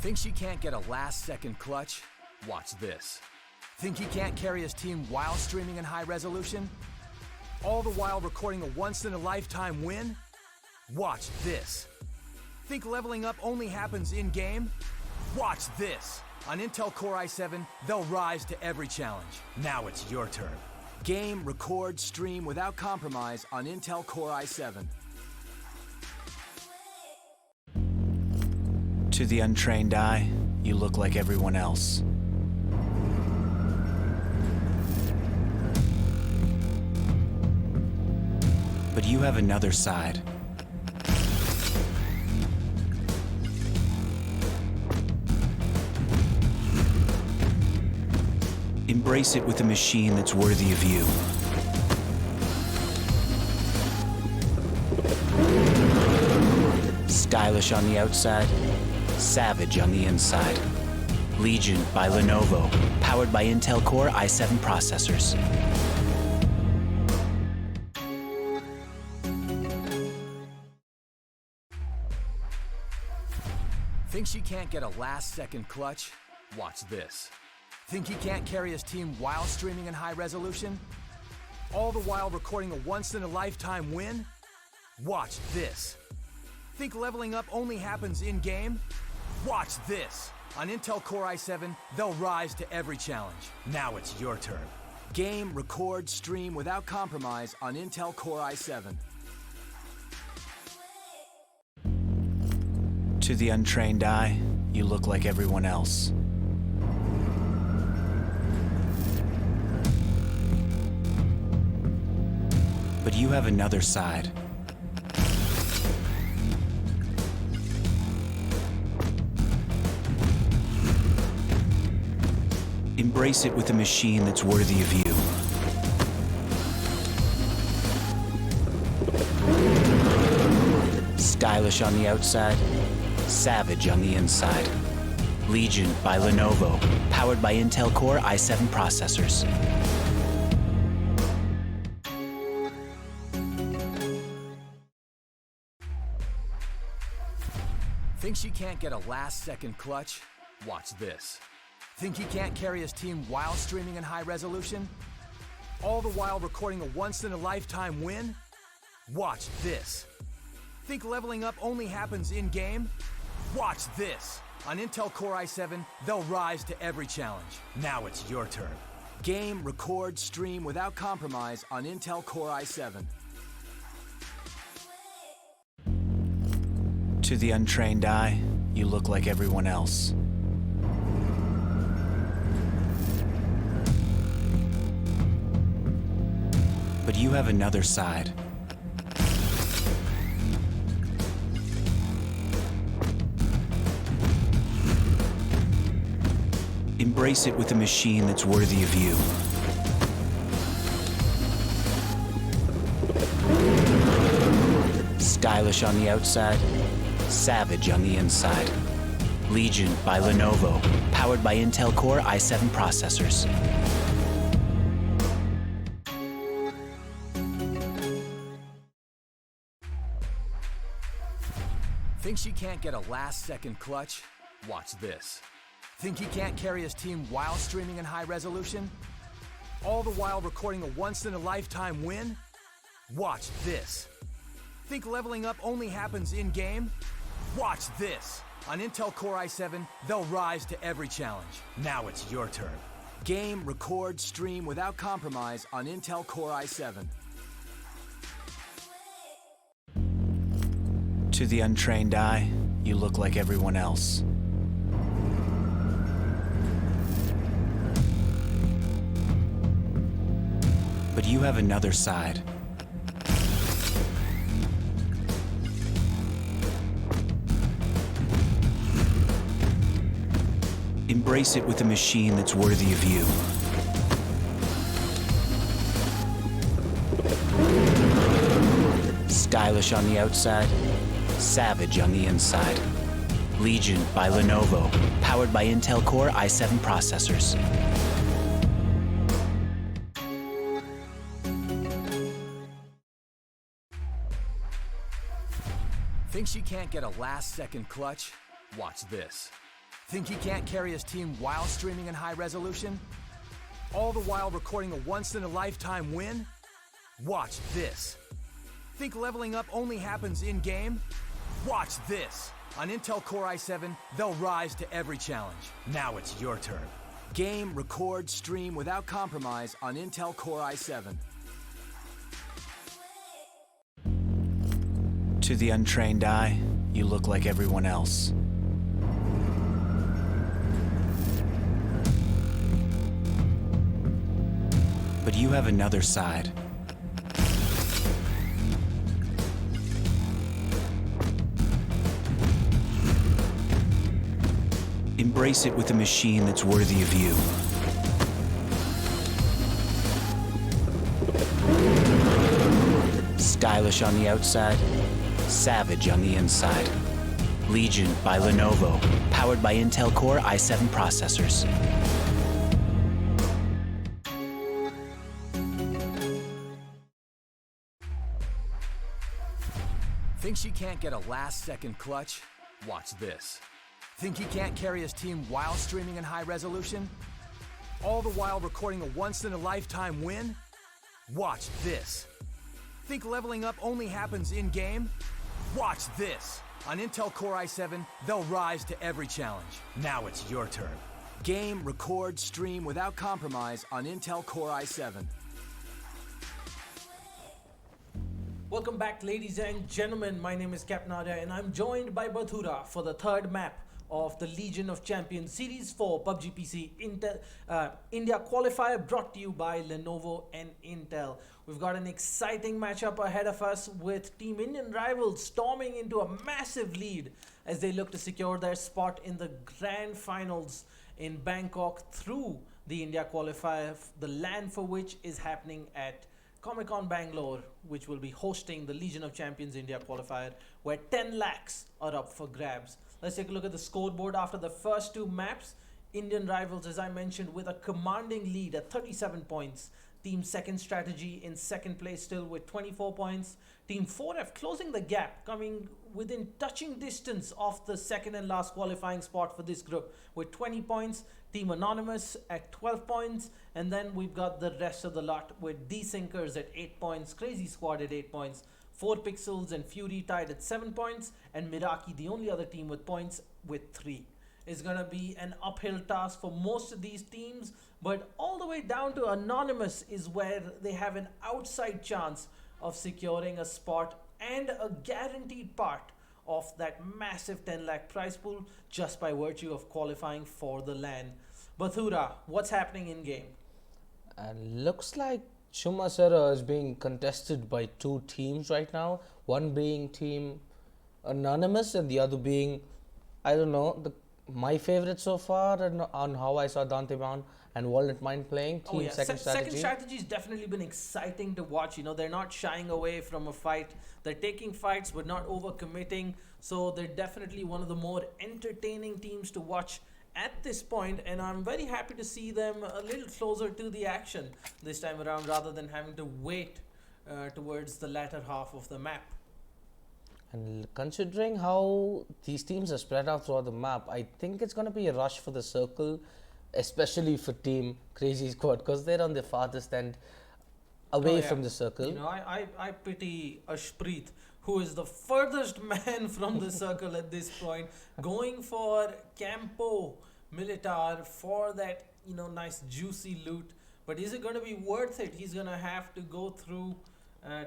Thinks he can't get a last-second clutch? Watch this. Think he can't carry his team while streaming in high resolution? All the while recording a once-in-a-lifetime win? Watch this. Think leveling up only happens in-game? Watch this. On Intel Core i7, they'll rise to every challenge. Now it's your turn. Game, record, stream without compromise on Intel Core i7. To the untrained eye, you look like everyone else. But you have another side. Embrace it with a machine that's worthy of you. Stylish on the outside, savage on the inside. Legion by Lenovo, powered by Intel Core i7 processors. Thinks he can't get a last-second clutch? Watch this. Think he can't carry his team while streaming in high resolution? All the while recording a once-in-a-lifetime win? Watch this. Think leveling up only happens in-game? Watch this. On Intel Core i7, they'll rise to every challenge. Now it's your turn. Game, record, stream without compromise on Intel Core i7. To the untrained eye, you look like everyone else. But you have another side. Embrace it with a machine that's worthy of you. Stylish on the outside, savage on the inside. Legion by Lenovo, powered by Intel Core i7 processors. Thinks he can't get a last-second clutch? Watch this. Think he can't carry his team while streaming in high resolution? All the while recording a once-in-a-lifetime win? Watch this. Think leveling up only happens in-game? Watch this. On Intel Core i7, they'll rise to every challenge. Now it's your turn. Game, record, stream without compromise on Intel Core i7. To the untrained eye, you look like everyone else. But you have another side. Embrace it with a machine that's worthy of you. Stylish on the outside, savage on the inside. Legion by Lenovo, powered by Intel Core i7 processors. Thinks he can't get a last-second clutch? Watch this. Think he can't carry his team while streaming in high resolution? All the while recording a once-in-a-lifetime win? Watch this. Think leveling up only happens in-game? Watch this. On Intel Core i7, they'll rise to every challenge. Now it's your turn. Game, record, stream without compromise on Intel Core i7. To the untrained eye, you look like everyone else. But you have another side. Embrace it with a machine that's worthy of you. Stylish on the outside, savage on the inside. Legion by Lenovo, powered by Intel Core i7 processors. Thinks he can't get a last-second clutch? Watch this. Think he can't carry his team while streaming in high resolution? All the while recording a once-in-a-lifetime win? Watch this. Think leveling up only happens in-game? Watch this. On Intel Core i7, they'll rise to every challenge. Now it's your turn. Game, record, stream without compromise on Intel Core i7. To the untrained eye, you look like everyone else. But you have another side. Embrace it with a machine that's worthy of you. Stylish on the outside, savage on the inside. Legion by Lenovo, powered by Intel Core i7 processors. Think she can't get a last-second clutch? Watch this. Think he can't carry his team while streaming in high resolution? All the while recording a once-in-a-lifetime win? Watch this. Think leveling up only happens in-game? Watch this. On Intel Core i7, they'll rise to every challenge. Now it's your turn. Game, record, stream without compromise on Intel Core i7. Welcome back, ladies and gentlemen. My name is Capnadia and I'm joined by Bathura for the third map of the Legion of Champions Series 4 PUBG PC India Qualifier, brought to you by Lenovo and Intel. We've got an exciting matchup ahead of us with Team Indian rivals storming into a massive lead as they look to secure their spot in the grand finals in Bangkok through the India Qualifier, the LAN for which is happening at Comic-Con Bangalore, which will be hosting the Legion of Champions India Qualifier, where 10 lakhs are up for grabs. Let's take a look at the scoreboard after the first two maps. Indian rivals, as I mentioned, with a commanding lead at 37 points. Team Second Strategy in second place still with 24 points. Team 4F closing the gap, coming within touching distance of the second and last qualifying spot for this group with 20 points. Team Anonymous at 12 points. And then we've got the rest of the lot with Desynkers at 8 points, Crazy Squad at 8 points, 4 Pixels and Fury tied at 7 points, and Meraki, the only other team with points, with 3. It's going to be an uphill task for most of these teams, but all the way down to Anonymous is where they have an outside chance of securing a spot and a guaranteed part of that massive 10 lakh prize pool just by virtue of qualifying for the LAN. Bathura, what's happening in game? And looks like Chumasera is being contested by two teams right now. One being Team Anonymous and the other being, I don't know, my favorite so far and on how I saw Dante Brown and Walnut Mind playing. Team Second Strategy. Second Strategy has definitely been exciting to watch. You know, they're not shying away from a fight. They're taking fights but not overcommitting. So they're definitely one of the more entertaining teams to watch at this point, and I'm very happy to see them a little closer to the action this time around rather than having to wait towards the latter half of the map. And considering how these teams are spread out throughout the map, I think it's going to be a rush for the circle, especially for Team Crazy Squad, because they're on the farthest end away from the circle. You know, I pity Ashpreet, who is the furthest man from the circle at this point, going for Campo Militar for that, you know, nice juicy loot. But is it going to be worth it? He's going to have to go through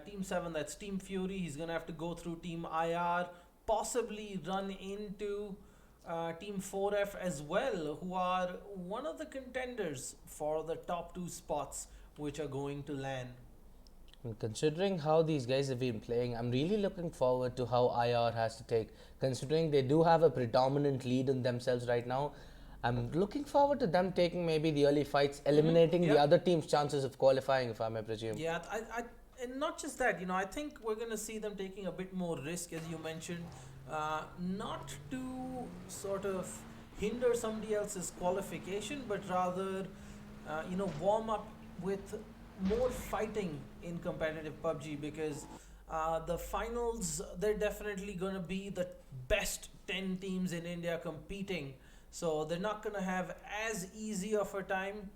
Team 7, that's Team Fury. He's going to have to go through Team IR, possibly run into Team 4F as well, who are one of the contenders for the top 2 spots which are going to LAN. And considering how these guys have been playing, I'm really looking forward to how IR has to take. Considering they do have a predominant lead in themselves right now, I'm looking forward to them taking maybe the early fights, eliminating the other team's chances of qualifying, if I may presume. Yeah, and not just that, you know, I think we're going to see them taking a bit more risk, as you mentioned, not to sort of hinder somebody else's qualification, but rather, you know, warm up with more fighting in competitive PUBG, because the finals, they're definitely going to be the best 10 teams in India competing. So they're not going to have as easy of a time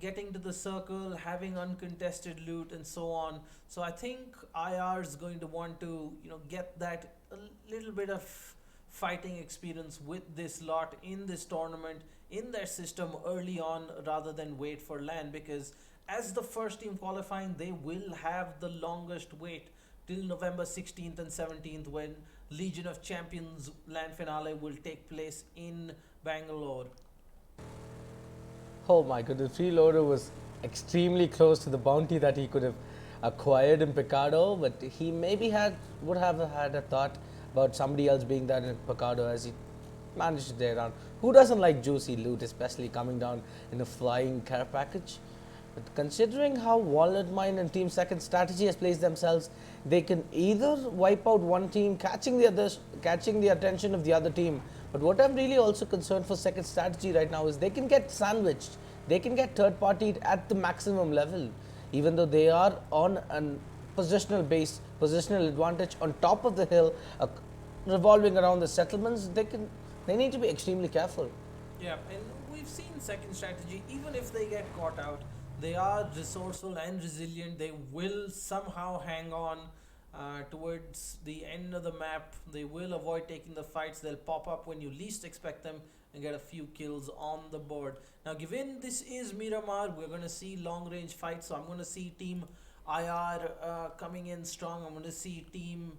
getting to the circle, having uncontested loot and so on. So I think IR is going to want to, you know, get that a little bit of fighting experience with this lot in this tournament, in their system early on, rather than wait for LAN, because as the first team qualifying, they will have the longest wait till November 16th and 17th, when Legion of Champions LAN finale will take place in Bangalore. Oh my goodness, Freeloader was extremely close to the bounty that he could have acquired in Picado, but he maybe would have had a thought about somebody else being there in Picado as he managed to stay around. Who doesn't like juicy loot, especially coming down in a flying care package? But considering how Wallet Mine and Team Second strategy has placed themselves, they can either wipe out one team, catching the attention of the other team. But what I'm really also concerned for Second strategy right now is they can get sandwiched. They can get third-partied at the maximum level, even though they are on a positional base, positional advantage on top of the hill, revolving around the settlements. They need to be extremely careful. Yeah, and we've seen second strategy, even if they get caught out, they are resourceful and resilient. They will somehow hang on towards the end of the map. They will avoid taking the fights. They'll pop up when you least expect them and get a few kills on the board. Now, given this is Miramar, we're going to see long range fights. So I'm going to see Team IR coming in strong. I'm going to see Team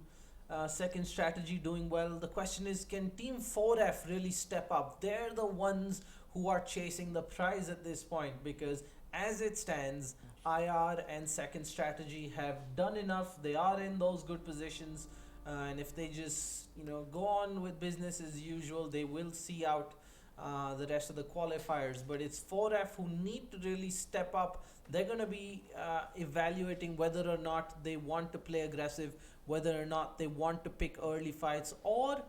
second strategy doing well. The question is, can Team 4F really step up? They're the ones who are chasing the prize at this point, because as it stands, IR and second strategy have done enough. They are in those good positions, and if they just go on with business as usual, they will see out the rest of the qualifiers. But it's 4F who need to really step up. They're going to be evaluating whether or not they want to play aggressive, whether or not they want to pick early fights, or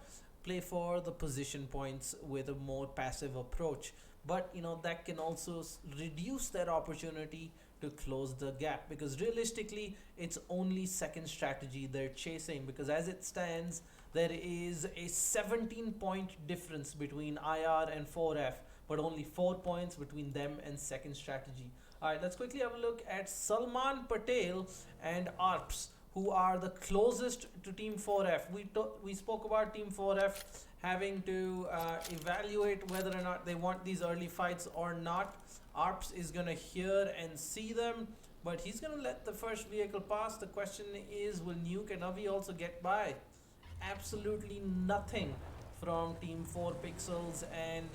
play for the position points with a more passive approach. But that can also reduce their opportunity to close the gap, because realistically it's only second strategy they're chasing, because as it stands there is a 17-point difference between IR and 4F, but only 4 points between them and second strategy. Alright, let's quickly have a look at Salman Patel and ARPS, who are the closest to Team 4F. We spoke about Team 4F having to evaluate whether or not they want these early fights or not. ARPS is going to hear and see them, but he's going to let the first vehicle pass. The question is, will Nuke and Avi also get by? Absolutely nothing from Team 4 Pixels, and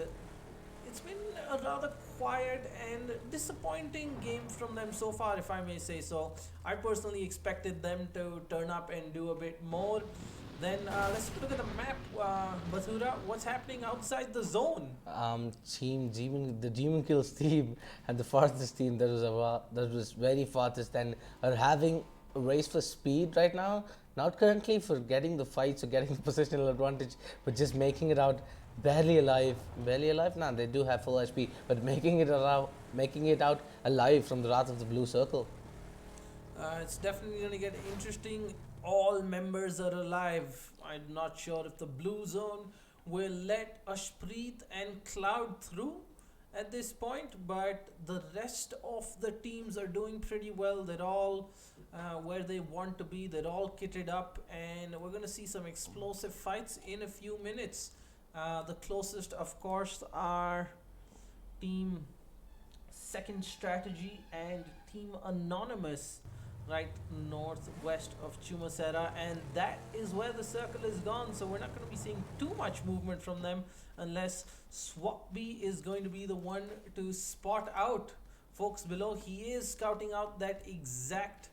it's been a rather quiet and disappointing game from them so far, if I may say so. I personally expected them to turn up and do a bit more. Then let's look at the map. Bathura, what's happening outside the zone? The Demon Kills team and the farthest team that was very farthest and are having a race for speed right now. Not currently for getting the fights or getting the positional advantage, but just making it out barely alive. Barely alive? Nah, they do have full HP, but making it out alive from the wrath of the blue circle. It's definitely going to get interesting. All members are alive. I'm not sure if the blue zone will let Ashpreet and Cloud through at this point, but the rest of the teams are doing pretty well. They're all where they want to be. They're all kitted up, and we're going to see some explosive fights in a few minutes. The closest, of course, are Team Second Strategy and Team Anonymous, right northwest of Chumasera, and that is where the circle is gone. So we're not going to be seeing too much movement from them unless Swapby is going to be the one to spot out folks below. He is scouting out that exact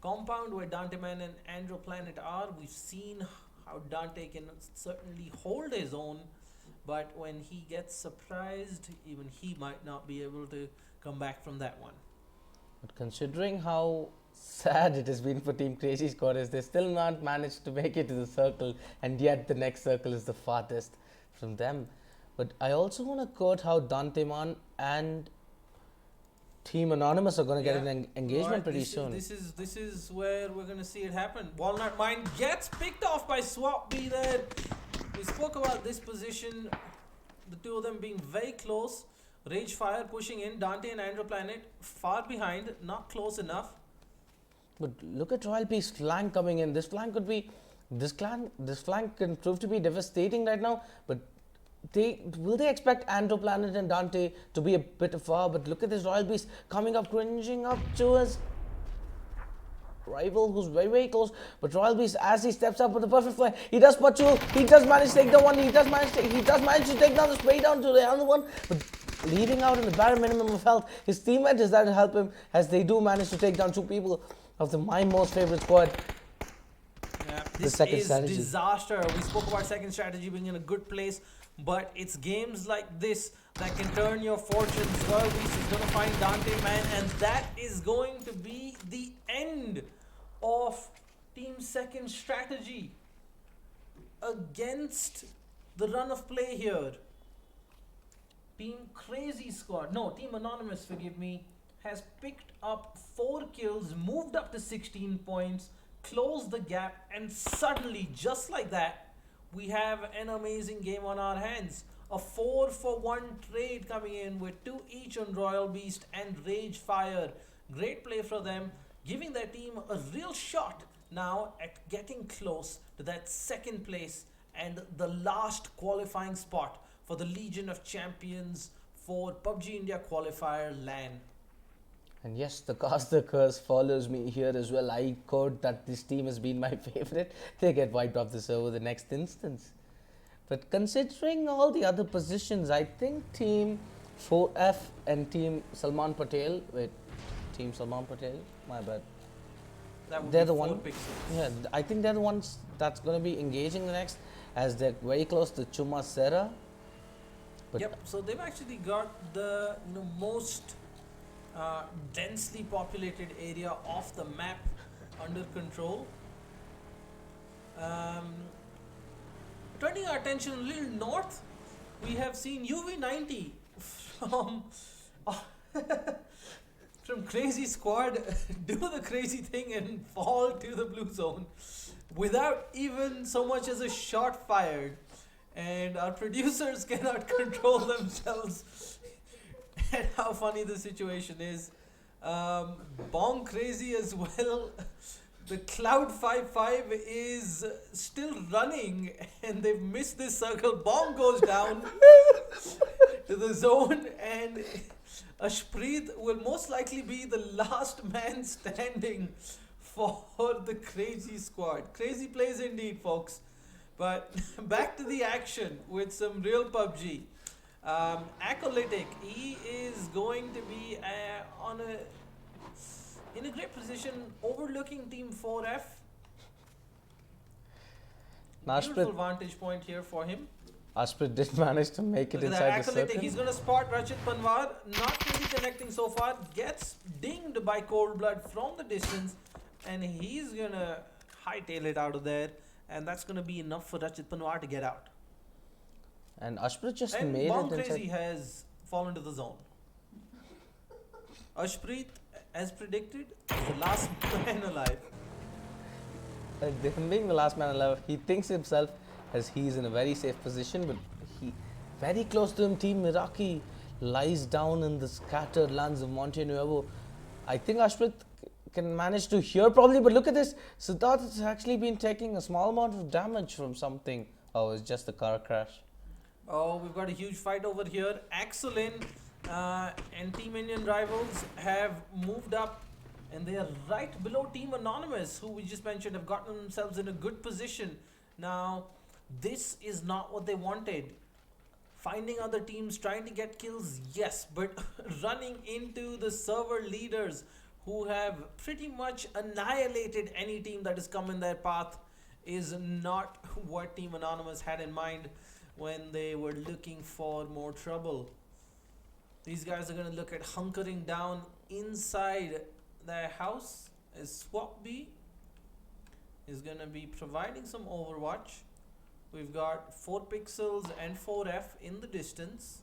compound where Danteman and Androplanet are. We've seen how Dante can certainly hold his own, but when he gets surprised, even he might not be able to come back from that one. But considering how sad it has been for Team Crazy Squad, is they still not managed to make it to the circle, and yet the next circle is the farthest from them. But I also want to quote how Danteman and Team Anonymous are going to get an engagement pretty soon. This is where we're going to see it happen. Walnut Mine gets picked off by Swap B there. We spoke about this position, the two of them being very close. Rage Fire pushing in, Dante and Androplanet far behind, not close enough. But look at Royal Peace flank coming in. This flank can prove to be devastating right now, but will they expect Androplanet and Dante to be a bit far? But look at this Royal Beast coming up, cringing up to his rival, who's very, very close. But Royal Beast, as he steps up with the perfect fly, he does patrol. He does manage to take the one. He does manage to take down the spray down to the other one. But leaving out in the bare minimum of health, his teammate is there to help him, as they do manage to take down two people of my most favorite squad. Yeah, this is disaster. We spoke about second strategy being in a good place, but it's games like this that can turn your fortunes. Royal Beast is going to find Dante Man, and that is going to be the end of Team Second strategy against the run of play here. Team Anonymous, forgive me, has picked up 4 kills, moved up to 16 points, closed the gap, and suddenly, just like that, we have an amazing game on our hands. A 4-for-1 trade coming in with 2 each on Royal Beast and Rage Fire. Great play for them, giving their team a real shot now at getting close to that second place and the last qualifying spot for the Legion of Champions for PUBG India Qualifier LAN. And yes, the caster curse follows me here as well. I code that this team has been my favorite. They get wiped off the server the next instance. But considering all the other positions, I think Team 4F and Team Salman Patel, Team Salman Patel, my bad. They're the one. Yeah, I think they're the ones that's going to be engaging the next, as they're very close to Chuma Serra. Yep, so they've actually got the most densely populated area of the map under control. Turning our attention a little north, we have seen UV90 from from Crazy Squad do the crazy thing and fall to the blue zone without even so much as a shot fired. And our producers cannot control themselves at how funny the situation is. Bong Crazy as well. The Cloud 5-5 is still running and they've missed this circle. Bong goes down to the zone, and Ashpreet will most likely be the last man standing for the Crazy Squad. Crazy plays indeed, folks. But back to the action with some real PUBG. Acolytic, he is going to be in a great position overlooking Team 4F. Beautiful vantage point here for him. Ashpreet did manage to make it inside the circle. He's going to spot Rachit Panwar, not really connecting so far, gets dinged by Cold Blood from the distance, and he's going to hightail it out of there, and that's going to be enough for Rachit Panwar to get out. And Ashpreet just and made Bomb it Crazy inside. has fallen to the zone. Ashpreet, as predicted, is the last man alive. Him being the last man alive, he thinks himself as he's in a very safe position, but he very close to him. Team Meraki lies down in the scattered lands of Monte Nuevo. I think Ashpreet can manage to hear probably, but look at this. Siddharth has actually been taking a small amount of damage from something. Oh, it's just a car crash. Oh, we've got a huge fight over here. Axelin and Team Indian Rivals have moved up, and they are right below Team Anonymous, who we just mentioned have gotten themselves in a good position. Now, this is not what they wanted. Finding other teams, trying to get kills, yes, but running into the server leaders who have pretty much annihilated any team that has come in their path is not what Team Anonymous had in mind when they were looking for more trouble. These guys are going to look at hunkering down inside their house, as Swap B is going to be providing some overwatch. We've got 4 Pixels and 4F in the distance.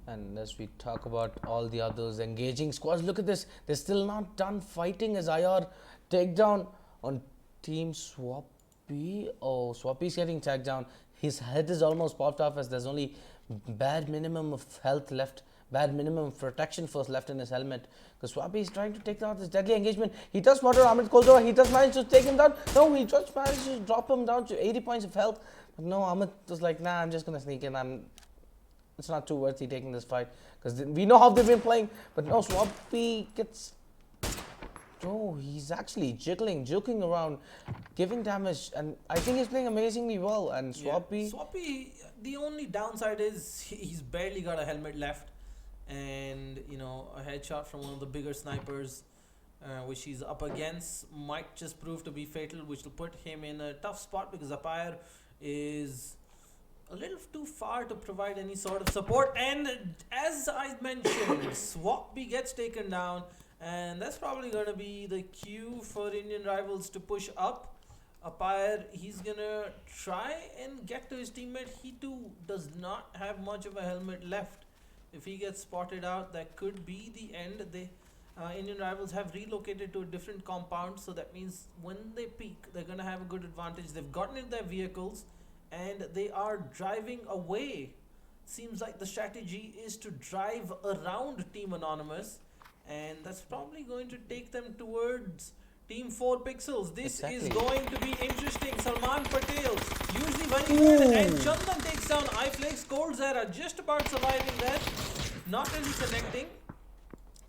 And as we talk about all the others engaging squads, look at this. They're still not done fighting as IR takedown on Team Swappy. Oh, Swappy's getting tagged down. His head is almost popped off as there's only bad minimum of health left. Bad minimum of protection force left in his helmet. Because Swappy is trying to take out this deadly engagement. He does spot Amit Koldora. He does manage to take him down. No, he just managed to drop him down to 80 points of health. But no, Amit was like, nah, I'm just going to sneak in. It's not too worthy taking this fight. Because we know how they've been playing. But no, Swappy gets... Oh, he's actually joking around, giving damage. And I think he's playing amazingly well. And Swappy... Yeah. Swappy, the only downside is he's barely got a helmet left. And, you know, a headshot from one of the bigger snipers, which he's up against, might just prove to be fatal, which will put him in a tough spot because Apire is a little too far to provide any sort of support. And as I mentioned, Swapby gets taken down, and that's probably going to be the cue for Indian Rivals to push up. Apire, he's going to try and get to his teammate. He too does not have much of a helmet left. If he gets spotted out, that could be the end. Indian Rivals have relocated to a different compound, so that means when they peak, they're going to have a good advantage. They've gotten in their vehicles and they are driving away. Seems like the strategy is to drive around Team Anonymous, and that's probably going to take them towards Team 4 Pixels. This is going to be interesting. Salman Patel, usually very good, and Chandan takes down iFlakes. Cold Zara just about surviving there, not really connecting.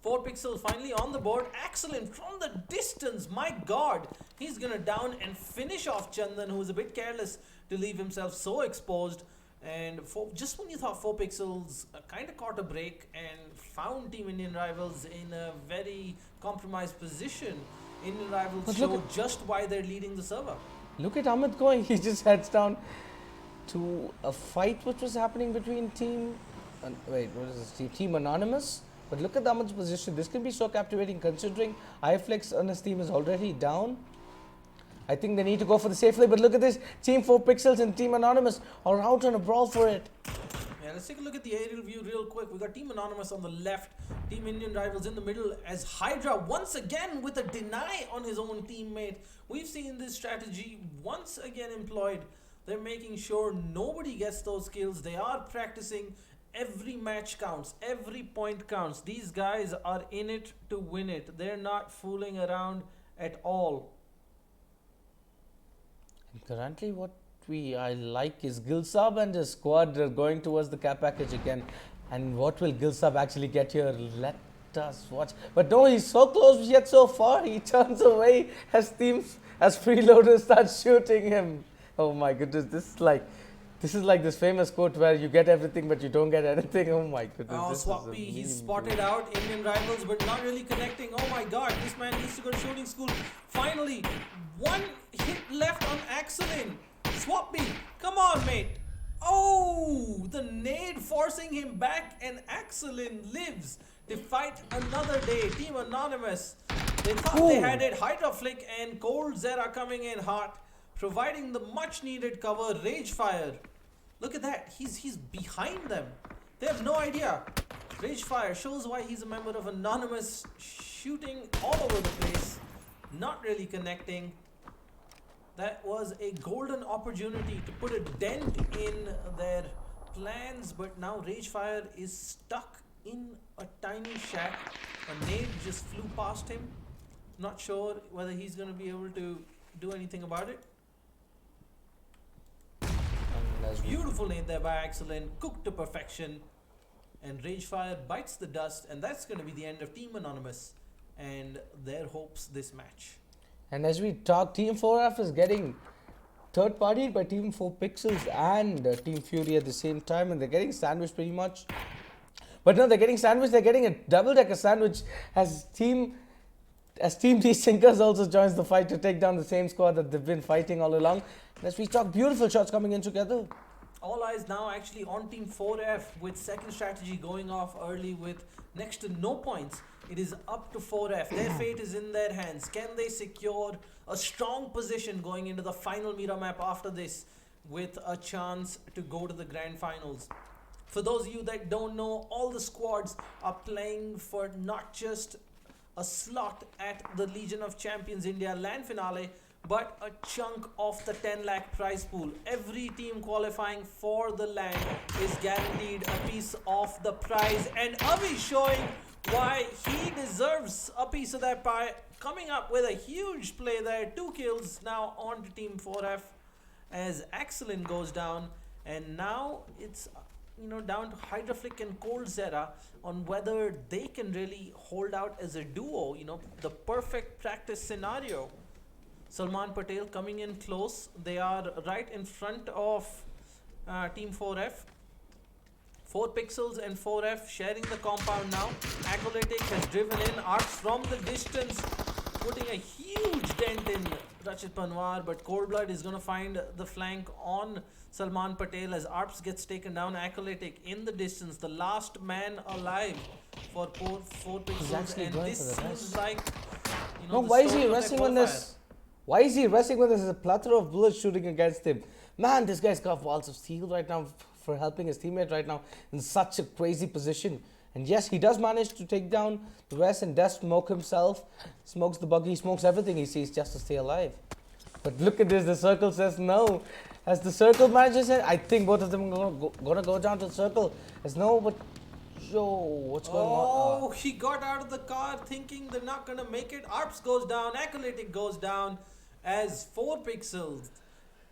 4 Pixels finally on the board. Excellent from the distance. My god, he's gonna down and finish off Chandan, who's a bit careless to leave himself so exposed. And just when you thought 4 Pixels kind of caught a break and found Team Indian Rivals in a very compromised position, Indian Rivals show just why they're leading the server. Look at Amit going. He just heads down to a fight which was happening between Team Anonymous. But look at Amit's position. This can be so captivating considering iFlex on his team is already down. I think they need to go for the safe play, but look at this. Team 4 Pixels and Team Anonymous are out on a brawl for it. Yeah, let's take a look at the aerial view real quick. We got Team Anonymous on the left, Team Indian Rivals in the middle, as Hydra once again with a deny on his own teammate. We've seen this strategy once again employed. They're making sure nobody gets those kills. They are practicing. Every match counts, every point counts. These guys are in it to win it. They're not fooling around at all. And currently what I like is Gilsab and his squad are going towards the cap package again. And what will Gilsab actually get here? Let us watch. But no, he's so close yet so far. He turns away as freeloaders start shooting him. Oh my goodness, this is like this famous quote where you get everything but you don't get anything. Oh my goodness. Oh, Swapy, he's spotted out. Indian Rivals, but not really connecting. Oh my god, this man needs to go to shooting school. Finally, one hit left on Axelin. Swapy, come on, mate. Oh, the nade forcing him back, and Axelin lives to fight another day. Team Anonymous, they thought they had it. Hydra Flick and Cold Zera coming in hot, providing the much needed cover. Ragefire, look at that, he's behind them. They have no idea. Ragefire shows why he's a member of Anonymous, shooting all over the place, not really connecting. That was a golden opportunity to put a dent in their plans, but now Ragefire is stuck in a tiny shack. A nade just flew past him. Not sure whether he's going to be able to do anything about it. Beautiful nade there by Axelin, cooked to perfection, and Ragefire bites the dust, and that's going to be the end of Team Anonymous and their hopes this match. And as we talk, Team 4F is getting third partied by Team 4 Pixels and Team Fury at the same time, and they're getting sandwiched pretty much. But no, they're getting sandwiched, they're getting a double-decker sandwich as Team Desynkers also joins the fight to take down the same squad that they've been fighting all along. And as we talk, beautiful shots coming in together. All eyes now actually on Team 4F with second strategy going off early with next to no points. It is up to 4F. Their fate is in their hands. Can they secure a strong position going into the final Miramar map after this with a chance to go to the grand finals? For those of you that don't know, all the squads are playing for not just a slot at the Legion of Champions India LAN finale, but a chunk of the 10 lakh prize pool. Every team qualifying for the LAN is guaranteed a piece of the prize, and Avi showing why he deserves a piece of that pie, coming up with a huge play there. 2 kills now on to Team 4F as Axelin goes down, and now it's down to Hydroflick and Cold Zera on whether they can really hold out as a duo, the perfect practice scenario. Salman Patel coming in close. They are right in front of Team 4F. 4 Pixels and 4F sharing the compound now. Acolytic has driven in, arcs from the distance, putting a huge dent in Rachit Panwar, but Cold Blood is going to find the flank on Salman Patel as Arps gets taken down. Acolytic in the distance, the last man alive for 4 pixels, actually and going this for the seems rest. like, No, the why is story he of their resting on qualifier. this? Why is he resting when there's a plethora of bullets shooting against him? Man, this guy's got walls of steel right now for helping his teammate right now in such a crazy position. And yes, he does manage to take down the rest and does smoke himself. Smokes the buggy, smokes everything he sees just to stay alive. But look at this, the circle says no. As the circle manager said, I think both of them are gonna go down to the circle. As no, but yo, what's going on? Oh, he got out of the car thinking they're not gonna make it. Arps goes down, Acolytic goes down as 4 pixels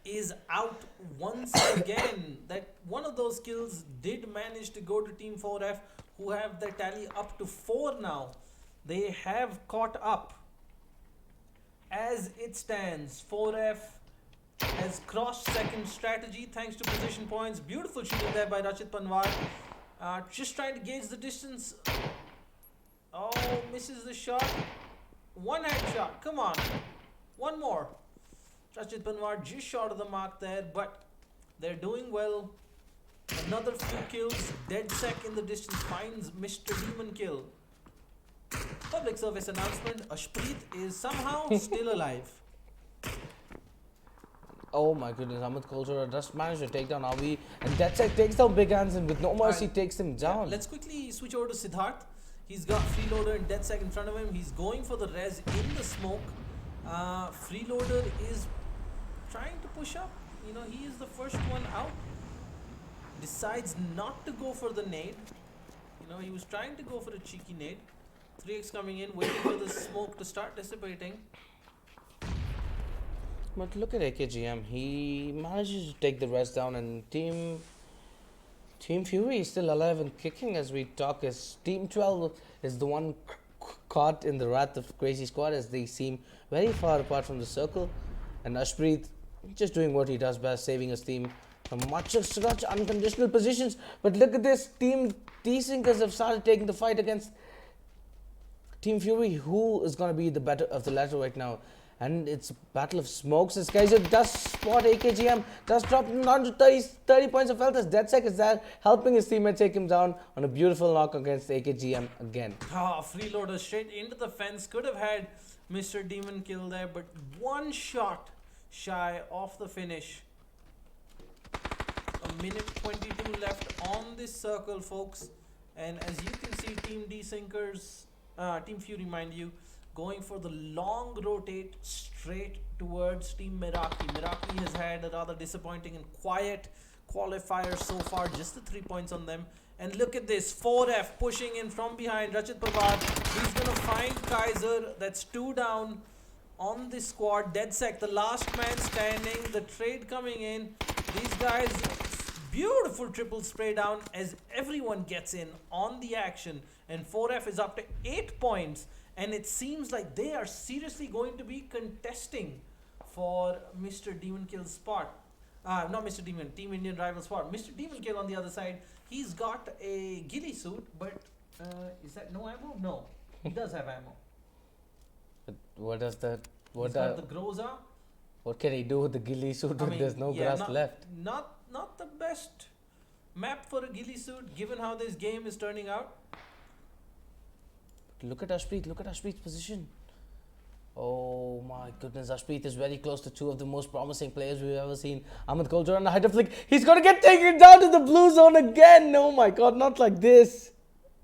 is out once again. That one of those kills did manage to go to Team 4F, who have their tally up to 4 now. They have caught up. As it stands, 4F has crossed second strategy thanks to position points. Beautiful shooting there by Rachit Panwar. Just trying to gauge the distance. Oh, misses the shot. One headshot. Come on. One more. Rachit Panwar just short of the mark there, but they're doing well. Another few kills. Dedsec in the distance finds Mr. Demon Kill. Public service announcement. Ashpreet is somehow still alive. Oh my goodness, Amit Kolchara just managed to take down Avi, and Dedsec takes down Big Hands and with no mercy takes him down. Let's quickly switch over to Siddharth. He's got Freeloader and Dedsec in front of him. He's going for the res in the smoke. Freeloader is trying to push up. He is the first one out. Decides not to go for the nade. He was trying to go for a cheeky nade. 3x coming in, waiting for the smoke to start dissipating. But look at AKGM, he manages to take the rest down, and Team Fury is still alive and kicking as we talk, as Team 12 is the one caught in the wrath of Crazy Squad as they seem very far apart from the circle, and Ashpreet just doing what he does best, saving his team from such unconditional positions. But look at this, Team Desynkers have started taking the fight against Team Fury, who is going to be the better of the latter right now. And it's a battle of smokes. This guy does spot AKGM, does drop him down to 30 points of health as Dedsec is there, helping his teammate take him down on a beautiful knock against AKGM again. Freeloader straight into the fence. Could have had Mr. Demon Kill there, but one shot shy of the finish. A minute 22 left on this circle, folks. And as you can see, Team Desynkers, Team Fury, mind you, going for the long rotate straight towards Team Meraki. Meraki has had a rather disappointing and quiet qualifier so far, just the 3 points on them. And look at this, 4F pushing in from behind. Rachit Pawar, he's going to find Kaiser. That's 2 down on this squad. Dedsec, the last man standing, the trade coming in. These guys, beautiful triple spray down as everyone gets in on the action. And 4F is up to 8 points. And it seems like they are seriously going to be contesting for Mr. Demon Kill's spot. Not Mr. Demon, Team Indian rival spot. Mr. Demon Kill on the other side, he's got a ghillie suit, but is that no ammo? No, he does have ammo. But what does that... He's got the Groza. What can he do with the ghillie suit when there's no grass left? Not the best map for a ghillie suit, given how this game is turning out. Look at Ashpreet's position. Oh my goodness, Ashpreet is very close to 2 of the most promising players we've ever seen. Amit Kolchara on the height of flick. He's going to get taken down to the blue zone again. Oh my god, not like this.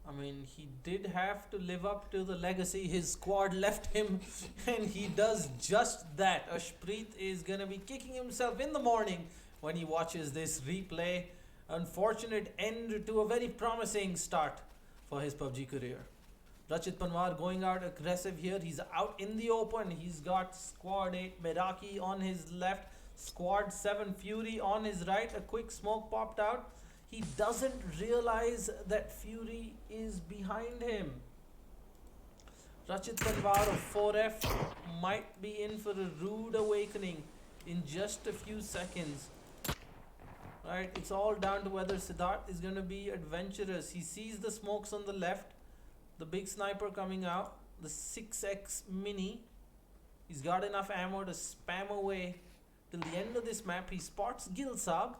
I mean, he did have to live up to the legacy his squad left him, and he does just that. Ashpreet is going to be kicking himself in the morning when he watches this replay. Unfortunate end to a very promising start for his PUBG career. Rachit Panwar going out aggressive here. He's out in the open. He's got squad 8 Meraki on his left, squad 7 Fury on his right. A quick smoke popped out. He doesn't realize that Fury is behind him. Rachit Panwar of 4F might be in for a rude awakening in just a few seconds. Right, it's all down to whether Siddharth is going to be adventurous. He sees the smokes on the left. The big sniper coming out, the 6x mini. He's got enough ammo to spam away till the end of this map. He spots Gilsab.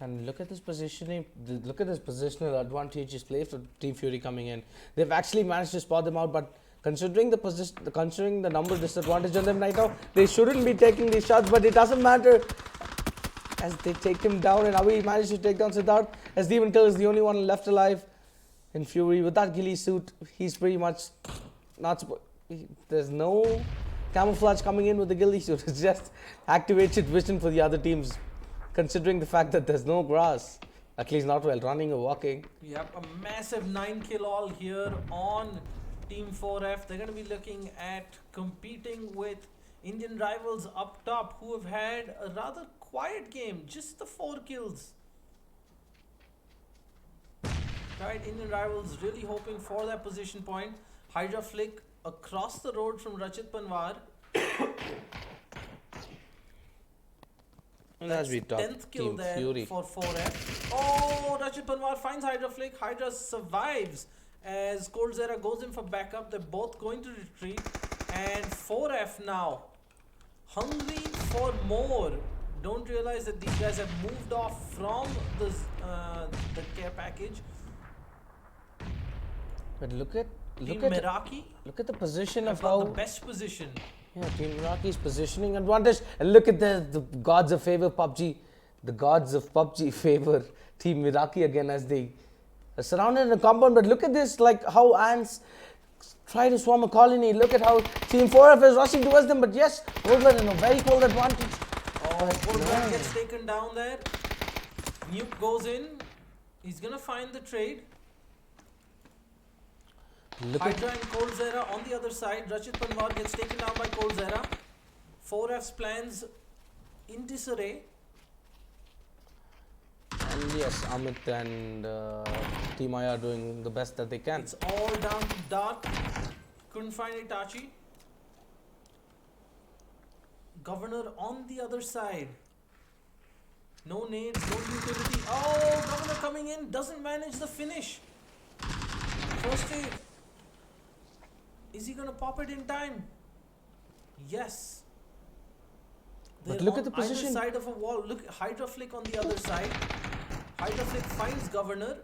And look at this positioning. Look at this positional advantage is played for Team Fury coming in. They've actually managed to spot them out, but considering the position, considering the number disadvantage on them right now, they shouldn't be taking these shots. But it doesn't matter as they take him down. And Avi managed to take down Siddharth as Demon Kill is the only one left alive. In Fury with that ghillie suit, he's pretty much not. There's no camouflage coming in with the ghillie suit. It's just activated vision for the other teams. Considering the fact that there's no grass, at least not while running or walking. Yep, a massive 9-kill all here on Team 4F. They're going to be looking at competing with Indian rivals up top who have had a rather quiet game, just the 4 kills. Right, Indian rivals really hoping for that position point. Hydra flick across the road from Rachit Panwar. And as we talk, 10th kill Team there Fury. for 4F. Oh, Rachit Panwar finds Hydra flick. Hydra survives as Cold Zera goes in for backup. They're both going to retreat. And 4F now hungry for more. Don't realize that these guys have moved off from the care package. But look at Meraki look at the position of got how the best position. yeah, Team Meraki's positioning advantage. And look at the gods of favor PUBG. The gods of PUBG favor Team Meraki again as they are surrounded in a compound. But look at this, like how ants try to swarm a colony. Look at how Team 4F is rushing towards them. But yes, Coldblood in a very cold advantage. Oh, Coldblood gets taken down there. Nuke goes in. He's gonna find the trade. Look at Hydra and Cold Zera on the other side. Rachit Panwar gets taken down by Cold Zera. 4F's plans in disarray. and yes, Amit and Team I are doing the best that they can. It's all down to Dark. Couldn't find Itachi. Governor on the other side. No nades, no utility. Oh, Governor coming in, doesn't manage the finish. First aid. Is he gonna pop it in time? Yes. But They're look on at the position. either side of a wall. Look, Hydra flick on the other side. Hydra flick finds Governor.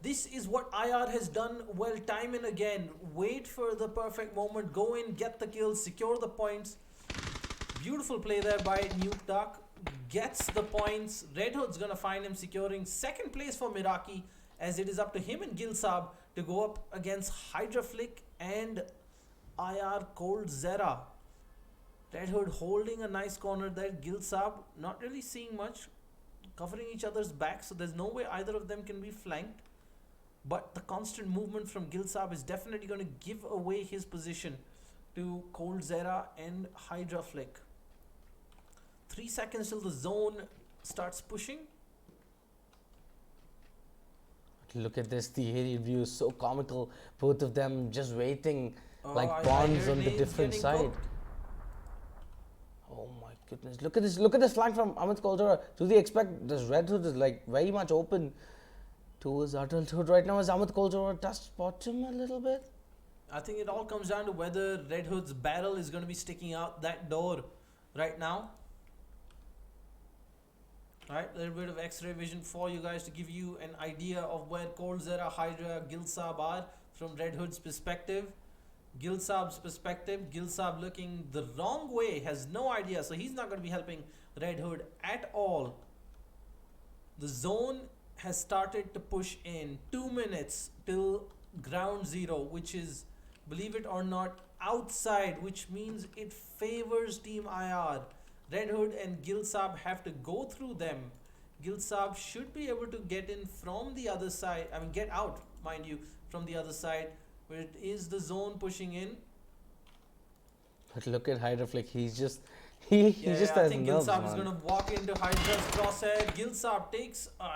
This is what IR has done well time and again. Wait for the perfect moment. Go in, get the kills, secure the points. Beautiful play there by Nuke Duck. Gets the points. Red Hood's gonna find him securing second place for Meraki, as it is up to him and Gilsab to go up against Hydra Flick and IR Cold Zera. Red Hood holding a nice corner there. Gilsab not really seeing much, covering each other's back, so there's no way either of them can be flanked. But the constant movement from Gilsab is definitely going to give away his position to Cold Zera and Hydra Flick. 3 seconds till the zone starts pushing. Look at this, the aerial view is so comical. Both of them just waiting like I pawns hear on the names different getting side. cooked. Oh my goodness, look at this flank from Amit Koldara. Do they expect this Red Hood is like very much open towards adulthood right now as Amit Koldara does spot him a little bit? I think it all comes down to whether Red Hood's barrel is going to be sticking out that door right now. Alright, a little bit of X-ray vision for you guys to give you an idea of where Cold Zera, Hydra, Gilsab are from Red Hood's perspective. Gilsab's perspective, Gilsab looking the wrong way, has no idea, so he's not going to be helping Red Hood at all. The zone has started to push in. 2 minutes till ground zero, which is, believe it or not, outside, which means it favors Team IR. Red Hood and Gilsab have to go through them. Gilsab should be able to get in from the other side, I mean get out, mind you, from the other side, where it is the zone pushing in. But look at Hydra Flick, he's just he just I has think nerves, Gilsab is man. going to walk into Hydra's crosshair. Gilsab takes a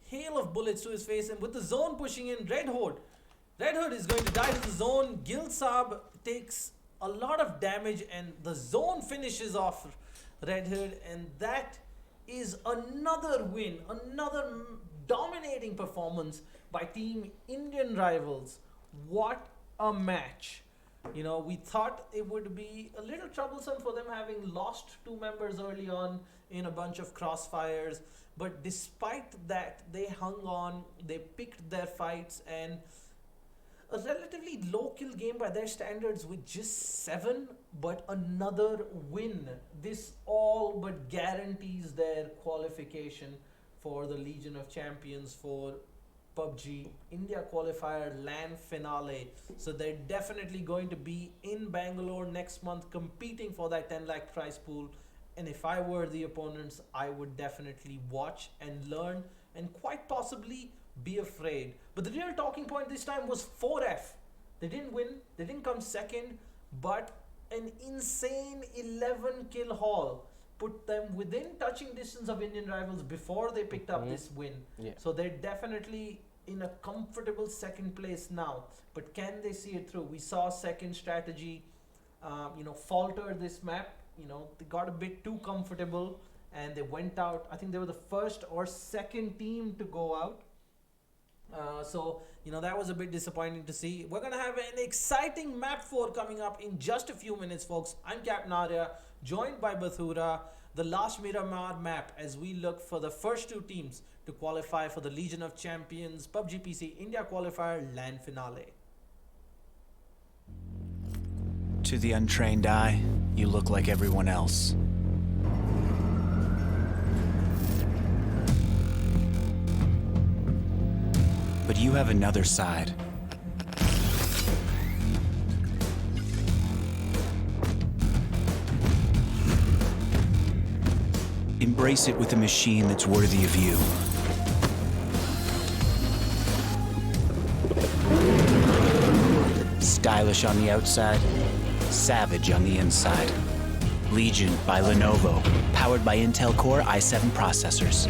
hail of bullets to his face, and with the zone pushing in, Red Hood is going to die to the zone. Gilsab takes a lot of damage and the zone finishes off Red Hood, and that is another win, another dominating performance by Team Indian Rivals. What a match. You know, we thought it would be a little troublesome for them having lost two members early on in a bunch of crossfires, but despite that, they hung on, they picked their fights, and a relatively low kill game by their standards with just 7, but another win. This all but guarantees their qualification for the Legion of Champions for PUBG India qualifier LAN finale. So they're definitely going to be in Bangalore next month competing for that 10 lakh prize pool. And if I were the opponents, I would definitely watch and learn and quite possibly be afraid. But the real talking point this time was 4F. They didn't win, they didn't come second, but an insane 11 kill haul put them within touching distance of Indian rivals before they picked up this win. Yeah. So they're definitely in a comfortable second place now. But can they see it through? We saw second strategy, falter this map. They got a bit too comfortable and they went out. I think they were the first or second team to go out. So that was a bit disappointing to see. We're going to have an exciting map 4 coming up in just a few minutes, folks. I'm Captain Arya, joined by Bathura, the last Miramar map, as we look for the first 2 teams to qualify for the Legion of Champions PUBG PC India qualifier LAN finale. To the untrained eye, you look like everyone else. But you have another side. Embrace it with a machine that's worthy of you. Stylish on the outside, savage on the inside. Legion by Lenovo, powered by Intel Core i7 processors.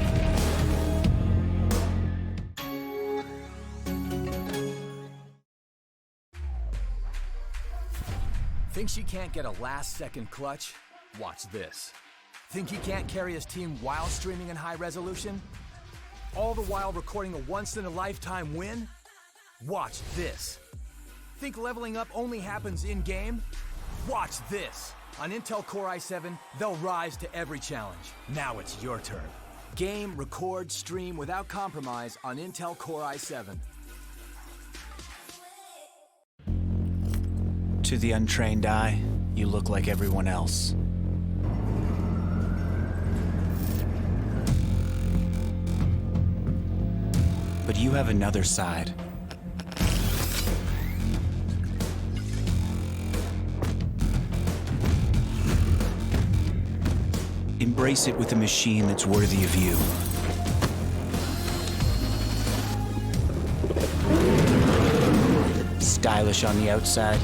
Think she can't get a last-second clutch? Watch this. Think he can't carry his team while streaming in high resolution? All the while recording a once-in-a-lifetime win? Watch this. Think leveling up only happens in-game? Watch this. On Intel Core i7, they'll rise to every challenge. Now it's your turn. Game, record, stream without compromise on Intel Core i7. To the untrained eye, you look like everyone else. But you have another side. Embrace it with a machine that's worthy of you. Stylish on the outside,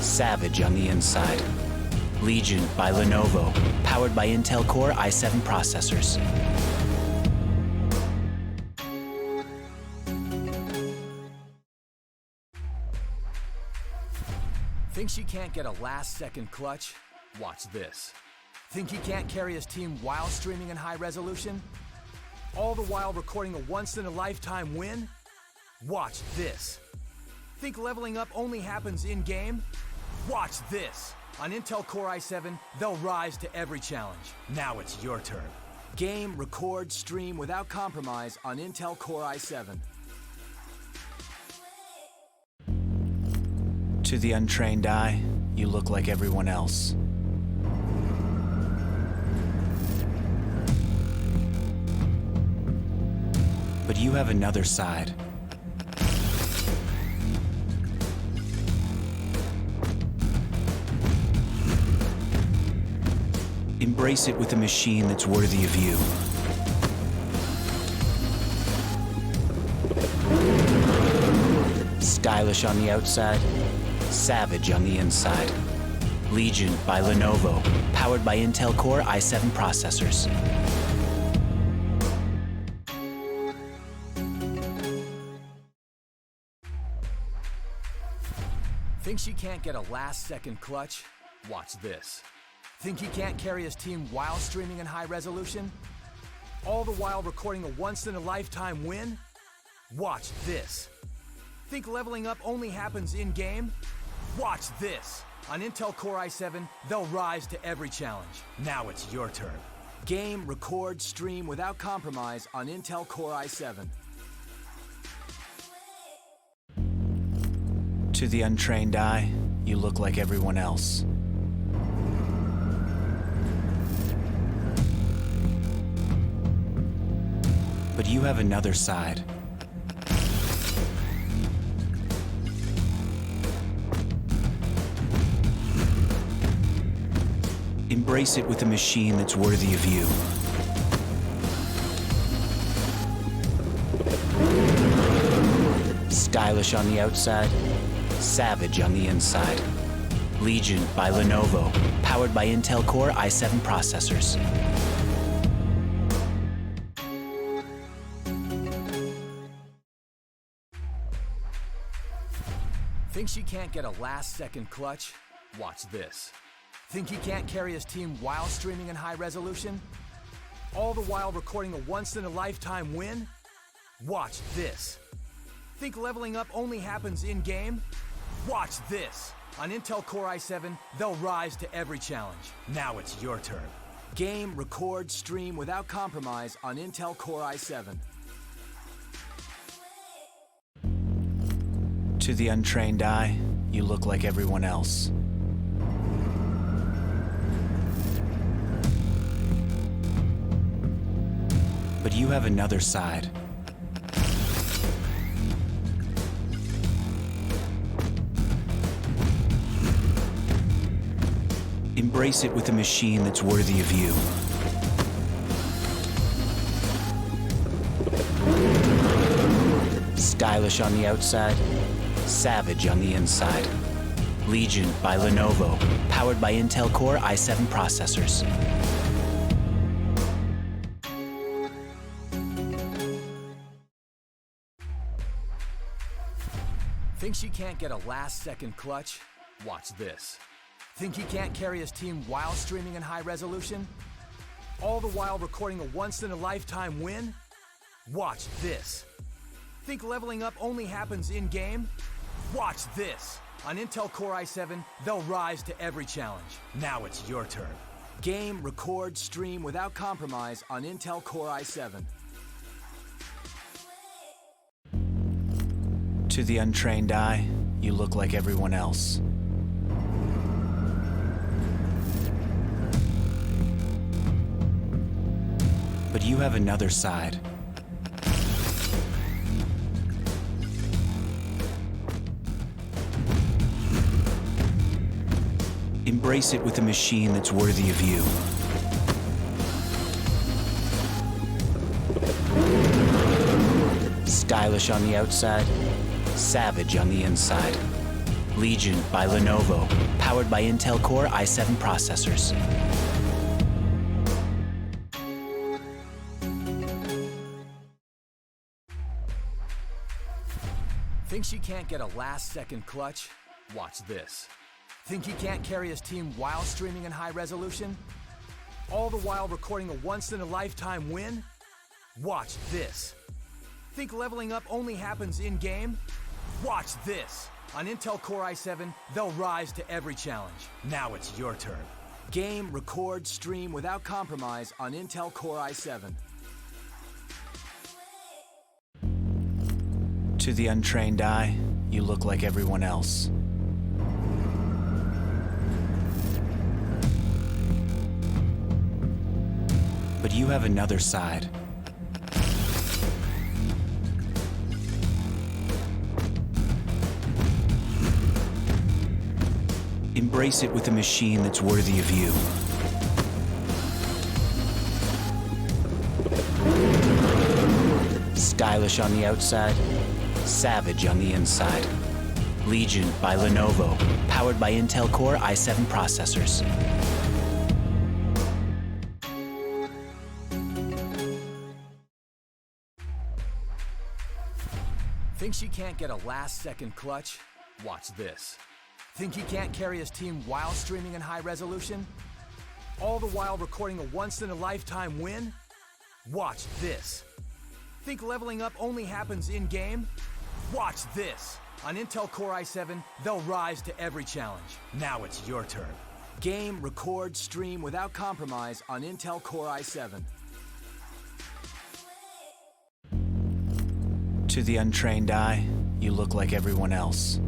savage on the inside. Legion by Lenovo, powered by Intel Core i7 processors. Think she can't get a last-second clutch? Watch this. Think he can't carry his team while streaming in high resolution? All the while recording a once-in-a-lifetime win? Watch this. Think leveling up only happens in-game? Watch this. On Intel Core i7, they'll rise to every challenge. Now it's your turn. Game, record, stream without compromise on Intel Core i7. To the untrained eye, you look like everyone else. But you have another side. Embrace it with a machine that's worthy of you. Stylish on the outside, savage on the inside. Legion by Lenovo, powered by Intel Core i7 processors. Think she can't get a last-second clutch? Watch this. Think he can't carry his team while streaming in high resolution? All the while recording a once-in-a-lifetime win? Watch this. Think leveling up only happens in-game? Watch this. On Intel Core i7, they'll rise to every challenge. Now it's your turn. Game, record, stream without compromise on Intel Core i7. To the untrained eye, you look like everyone else. But you have another side. Embrace it with a machine that's worthy of you. Stylish on the outside, savage on the inside. Legion by Lenovo, powered by Intel Core i7 processors. Think she can't get a last-second clutch? Watch this. Think he can't carry his team while streaming in high resolution? All the while recording a once-in-a-lifetime win? Watch this. Think leveling up only happens in-game? Watch this. On Intel Core i7, they'll rise to every challenge. Now it's your turn. Game, record, stream without compromise on Intel Core i7. To the untrained eye, you look like everyone else. But you have another side. Embrace it with a machine that's worthy of you. Stylish on the outside, savage on the inside. Legion by Lenovo, powered by Intel Core i7 processors. Think she can't get a last-second clutch? Watch this. Think he can't carry his team while streaming in high resolution? All the while recording a once-in-a-lifetime win? Watch this. Think leveling up only happens in-game? Watch this. On Intel Core i7, they'll rise to every challenge. Now it's your turn. Game, record, stream without compromise on Intel Core i7. To the untrained eye, you look like everyone else. But you have another side. Embrace it with a machine that's worthy of you. Stylish on the outside, savage on the inside. Legion by Lenovo, powered by Intel Core i7 processors. Think she can't get a last-second clutch? Watch this. Think he can't carry his team while streaming in high resolution? All the while recording a once-in-a-lifetime win? Watch this. Think leveling up only happens in-game? Watch this. On Intel Core i7, they'll rise to every challenge. Now it's your turn. Game, record, stream without compromise on Intel Core i7. To the untrained eye, you look like everyone else. But you have another side. Embrace it with a machine that's worthy of you. Stylish on the outside, savage on the inside. Legion by Lenovo, powered by Intel Core i7 processors. Think she can't get a last-second clutch? Watch this. Think he can't carry his team while streaming in high resolution? All the while recording a once-in-a-lifetime win? Watch this. Think leveling up only happens in-game? Watch this. On Intel Core i7, they'll rise to every challenge. Now it's your turn. Game, record, stream without compromise on Intel Core i7. To the untrained eye, you look like everyone else.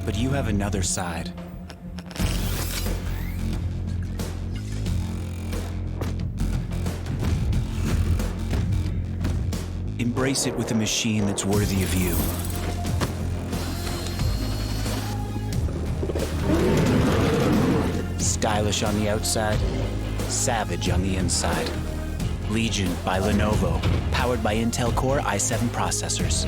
But you have another side. Embrace it with a machine that's worthy of you. Stylish on the outside, savage on the inside. Legion by Lenovo, powered by Intel Core i7 processors.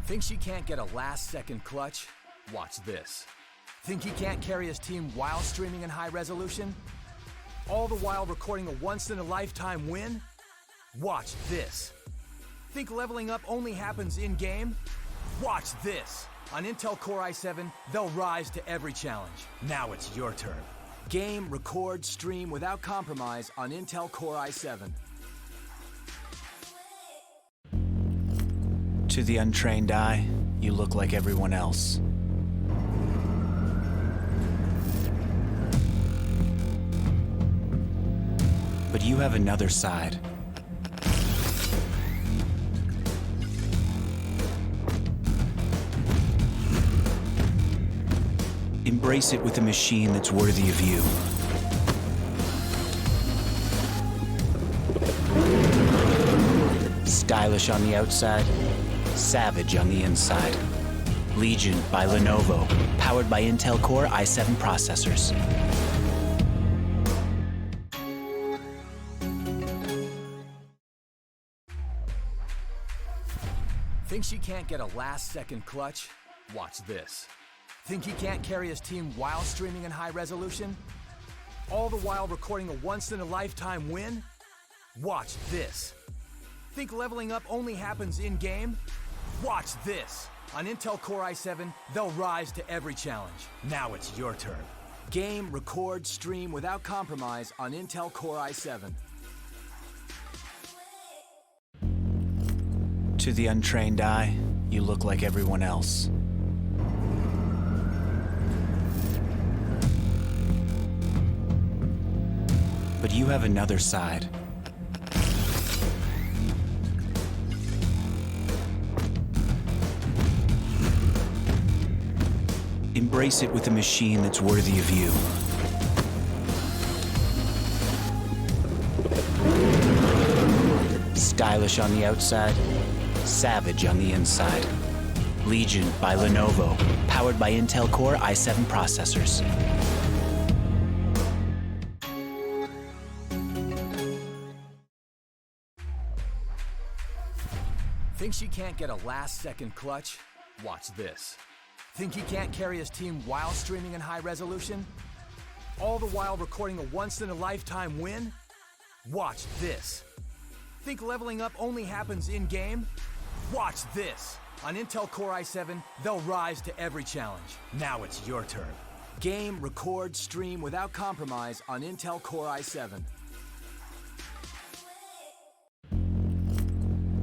Thinks he can't get a last-second clutch? Watch this. Think he can't carry his team while streaming in high resolution? All the while recording a once-in-a-lifetime win? Watch this. Think leveling up only happens in-game? Watch this. On Intel Core i7, they'll rise to every challenge. Now it's your turn. Game, record, stream without compromise on Intel Core i7. To the untrained eye, you look like everyone else. But you have another side. Embrace it with a machine that's worthy of you. Stylish on the outside, savage on the inside. Legion by Lenovo, powered by Intel Core i7 processors. Thinks he can't get a last-second clutch? Watch this. Think he can't carry his team while streaming in high resolution? All the while recording a once-in-a-lifetime win? Watch this. Think leveling up only happens in-game? Watch this. On Intel Core i7, they'll rise to every challenge. Now it's your turn. Game, record, stream without compromise on Intel Core i7. To the untrained eye, you look like everyone else. But you have another side. Embrace it with a machine that's worthy of you. Stylish on the outside, savage on the inside. Legion by Lenovo, powered by Intel Core i7 processors. Thinks he can't get a last-second clutch? Watch this. Think he can't carry his team while streaming in high resolution? All the while recording a once-in-a-lifetime win? Watch this. Think leveling up only happens in-game? Watch this. On Intel Core i7, they'll rise to every challenge. Now it's your turn. Game, record, stream without compromise on Intel Core i7.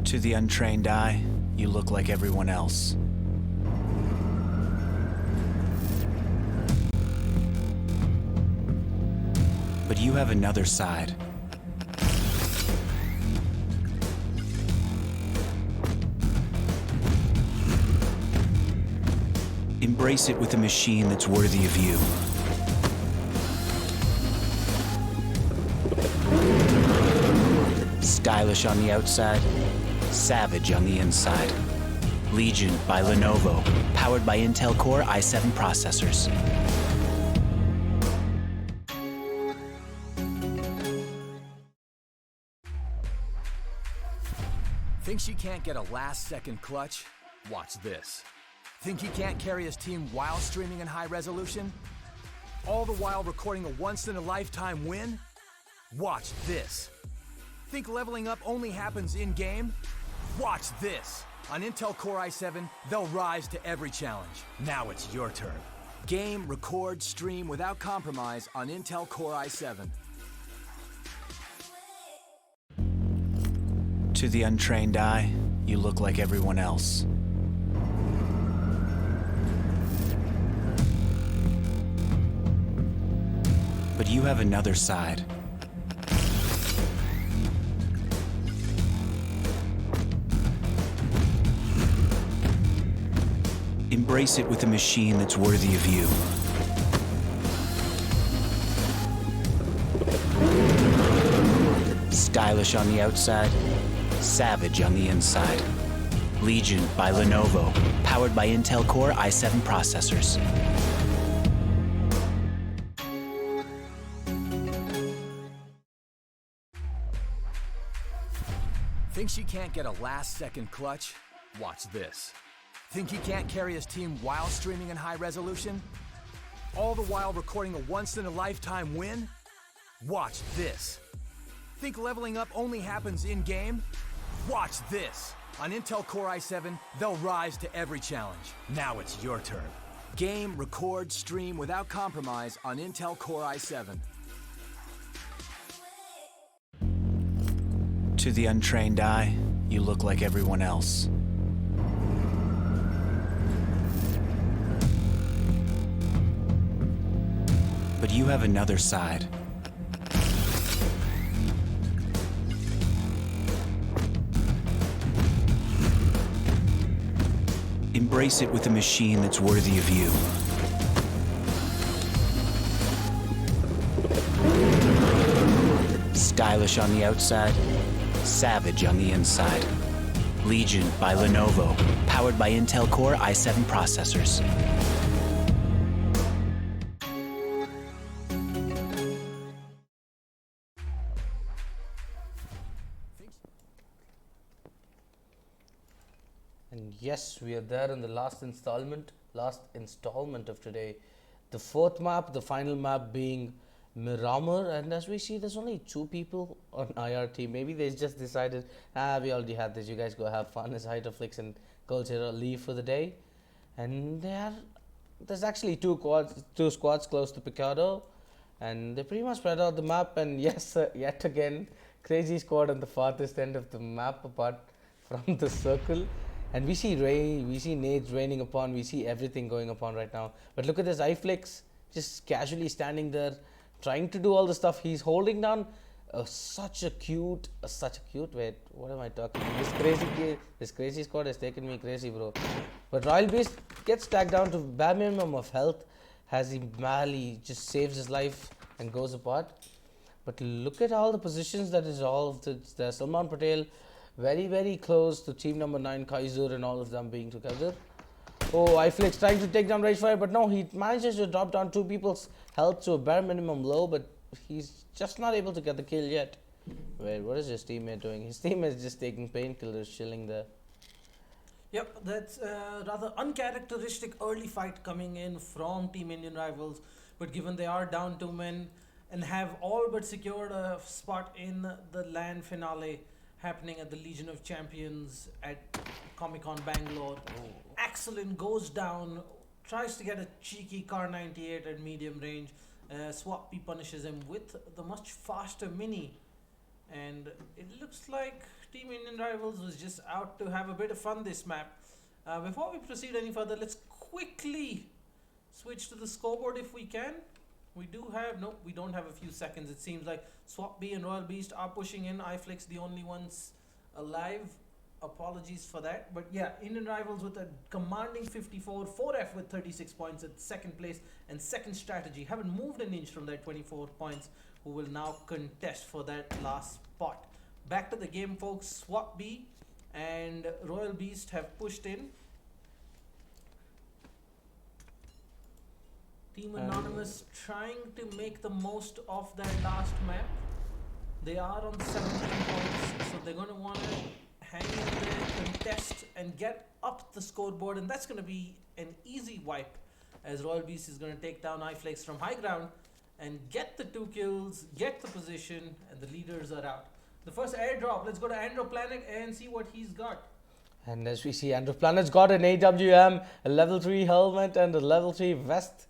To the untrained eye, you look like everyone else. But you have another side. Embrace it with a machine that's worthy of you. Stylish on the outside, savage on the inside. Legion by Lenovo, powered by Intel Core i7 processors. Thinks he can't get a last-second clutch? Watch this. Think he can't carry his team while streaming in high resolution? All the while recording a once-in-a-lifetime win? Watch this. Think leveling up only happens in-game? Watch this. On Intel Core i7, they'll rise to every challenge. Now it's your turn. Game, record, stream without compromise on Intel Core i7. To the untrained eye, you look like everyone else. But you have another side. Embrace it with a machine that's worthy of you. Stylish on the outside, savage on the inside. Legion by Lenovo, powered by Intel Core i7 processors. Think she can't get a last-second clutch? Watch this. Think he can't carry his team while streaming in high resolution? All the while recording a once-in-a-lifetime win? Watch this. Think leveling up only happens in-game? Watch this. On Intel Core i7, they'll rise to every challenge. Now it's your turn. Game, record, stream without compromise on Intel Core i7. To the untrained eye, you look like everyone else. But you have another side. Embrace it with a machine that's worthy of you. Stylish on the outside, savage on the inside. Legion by Lenovo, powered by Intel Core i7 processors. And yes, we are there in the last installment of today. The fourth map, the final map being Miramar, and as we see, there's only 2 people on IR team. Maybe they just decided, we already had this, you guys go have fun as Hydroflix and Culture leave for the day. And there's actually two squads close to Picado, and they pretty much spread out the map. And yes, yet again, Crazy Squad on the farthest end of the map apart from the circle. And we see nades raining upon, we see everything going upon right now. But look at this iFlix just casually standing there, trying to do all the stuff. He's holding down such a cute, wait, what am I talking about? This crazy squad has taken me crazy, bro. But Royal Beast gets tagged down to bare minimum of health as he barely just saves his life and goes apart. But look at all the positions that is all. There's Salman Patel very, very close to team number 9, Kaiser, and all of them being together. Oh, iFlix trying to take down Ragefire, but no, he manages to drop down 2 people's health to a bare minimum low, but he's just not able to get the kill yet. Wait, what is his teammate doing? His teammate is just taking painkillers, chilling there. Yep, that's a rather uncharacteristic early fight coming in from Team Indian Rivals, but given they are down 2 men and have all but secured a spot in the LAN finale happening at the Legion of Champions at Comic-Con Bangalore. Excellent goes down, tries to get a cheeky Car 98 at medium range. Swappy punishes him with the much faster Mini, and it looks like Team Indian Rivals was just out to have a bit of fun this map. Before we proceed any further, let's quickly switch to the scoreboard if we can. We don't have a few seconds. It seems like Swap B and Royal Beast are pushing in. iFlix the only ones alive. Apologies for that. But yeah, Indian Rivals with a commanding 54, 4F with 36 points at second place and second strategy. Haven't moved an inch from that 24 points, who will now contest for that last spot. Back to the game, folks. Swap B and Royal Beast have pushed in. Team Anonymous trying to make the most of that last map. They are on 17 points, so they're going to want to hang in there, contest, and get up the scoreboard, and that's going to be an easy wipe, as Royal Beast is going to take down iFlix from high ground and get the 2 kills, get the position, and the leaders are out. The first airdrop, let's go to Andro Planet and see what he's got. And as we see, Andrew Planet's got an AWM, a level 3 helmet, and a level 3 vest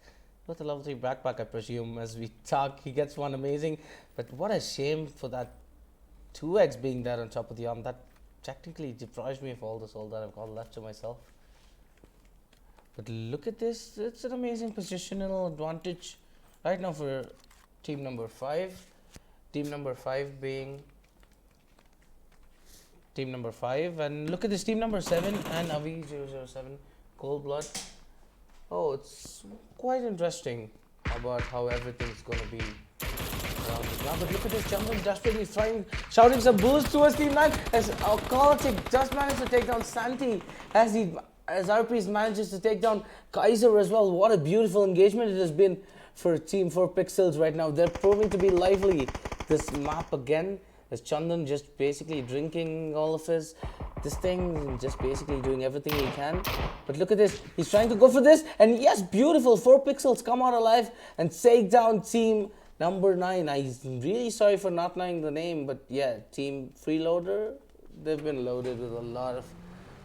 with a level 3 backpack, I presume. As we talk, he gets one amazing. But what a shame for that 2x being there on top of the arm. That technically deprives me of all the soul that I've got left to myself. But look at this. It's an amazing positional advantage right now for team number 5. Team number 5 being team number 5, and look at this, team number 7 and Avi007 Cold Blood. Oh, it's quite interesting about how everything's gonna be around the ground. But look at this, Chandan desperately shouting some boost towards team 9 as Alcoholic just managed to take down Santi as RPs manages to take down Kaiser as well. What a beautiful engagement it has been for Team 4 Pixels right now. They're proving to be lively this map again. As Chandan just basically drinking all of this thing and just basically doing everything he can. But look at this, he's trying to go for this, and yes, beautiful, 4 Pixels come out alive and take down team number 9. I'm really sorry for not knowing the name, but yeah, team Freeloader, they've been loaded with a lot of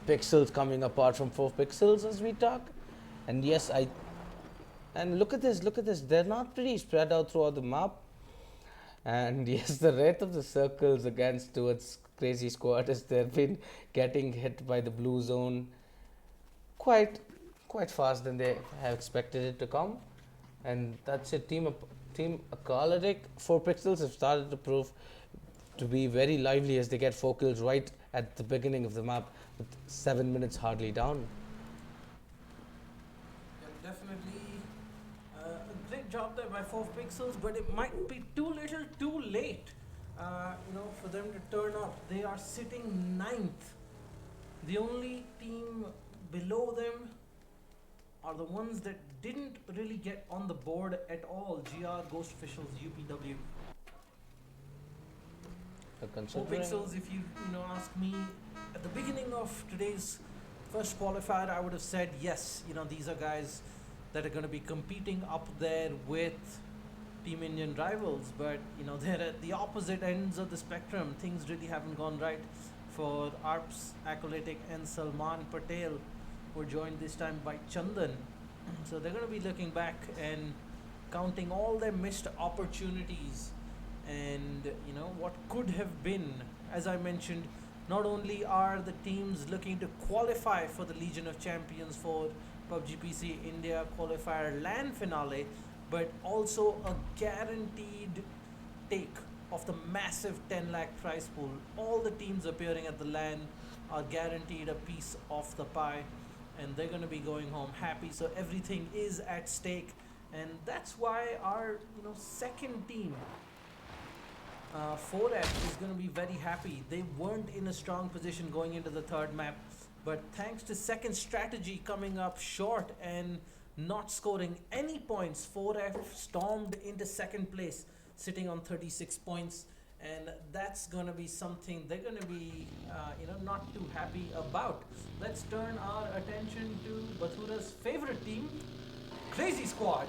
pixels coming apart from 4 Pixels as we talk. And yes, and look at this, they're not pretty spread out throughout the map. And yes, the rate of the circles against towards Crazy Squad as they've been getting hit by the blue zone quite fast than they have expected it to come. And that's it. Team Alcoholic 4 Pixels have started to prove to be very lively as they get 4 kills right at the beginning of the map with 7 minutes hardly down. Yeah, definitely a great job there by 4 Pixels, but it might be too little too late for them to turn up. They are sitting 9th. The only team below them are the ones that didn't really get on the board at all. GR, Ghost Officials, UPW. 4 Pixels, if you ask me, at the beginning of today's first qualifier, I would have said yes, these are guys that are going to be competing up there with Team Indian rivals, but they're at the opposite ends of the spectrum. Things really haven't gone right for ARPS, Acolytic and Salman Patel, who are joined this time by Chandan. So they're going to be looking back and counting all their missed opportunities and what could have been. As I mentioned, not only are the teams looking to qualify for the Legion of Champions for PUBG PC India qualifier LAN finale, but also a guaranteed take of the massive 10 lakh prize pool. All the teams appearing at the LAN are guaranteed a piece of the pie, and they're going to be going home happy. So everything is at stake, and that's why our second team 4F is going to be very happy. They weren't in a strong position going into the third map, but thanks to second strategy coming up short and not scoring any points, 4F stormed into second place, sitting on 36 points, and that's going to be something they're going to be not too happy about. Let's turn our attention to Bathura's favorite team, Crazy Squad.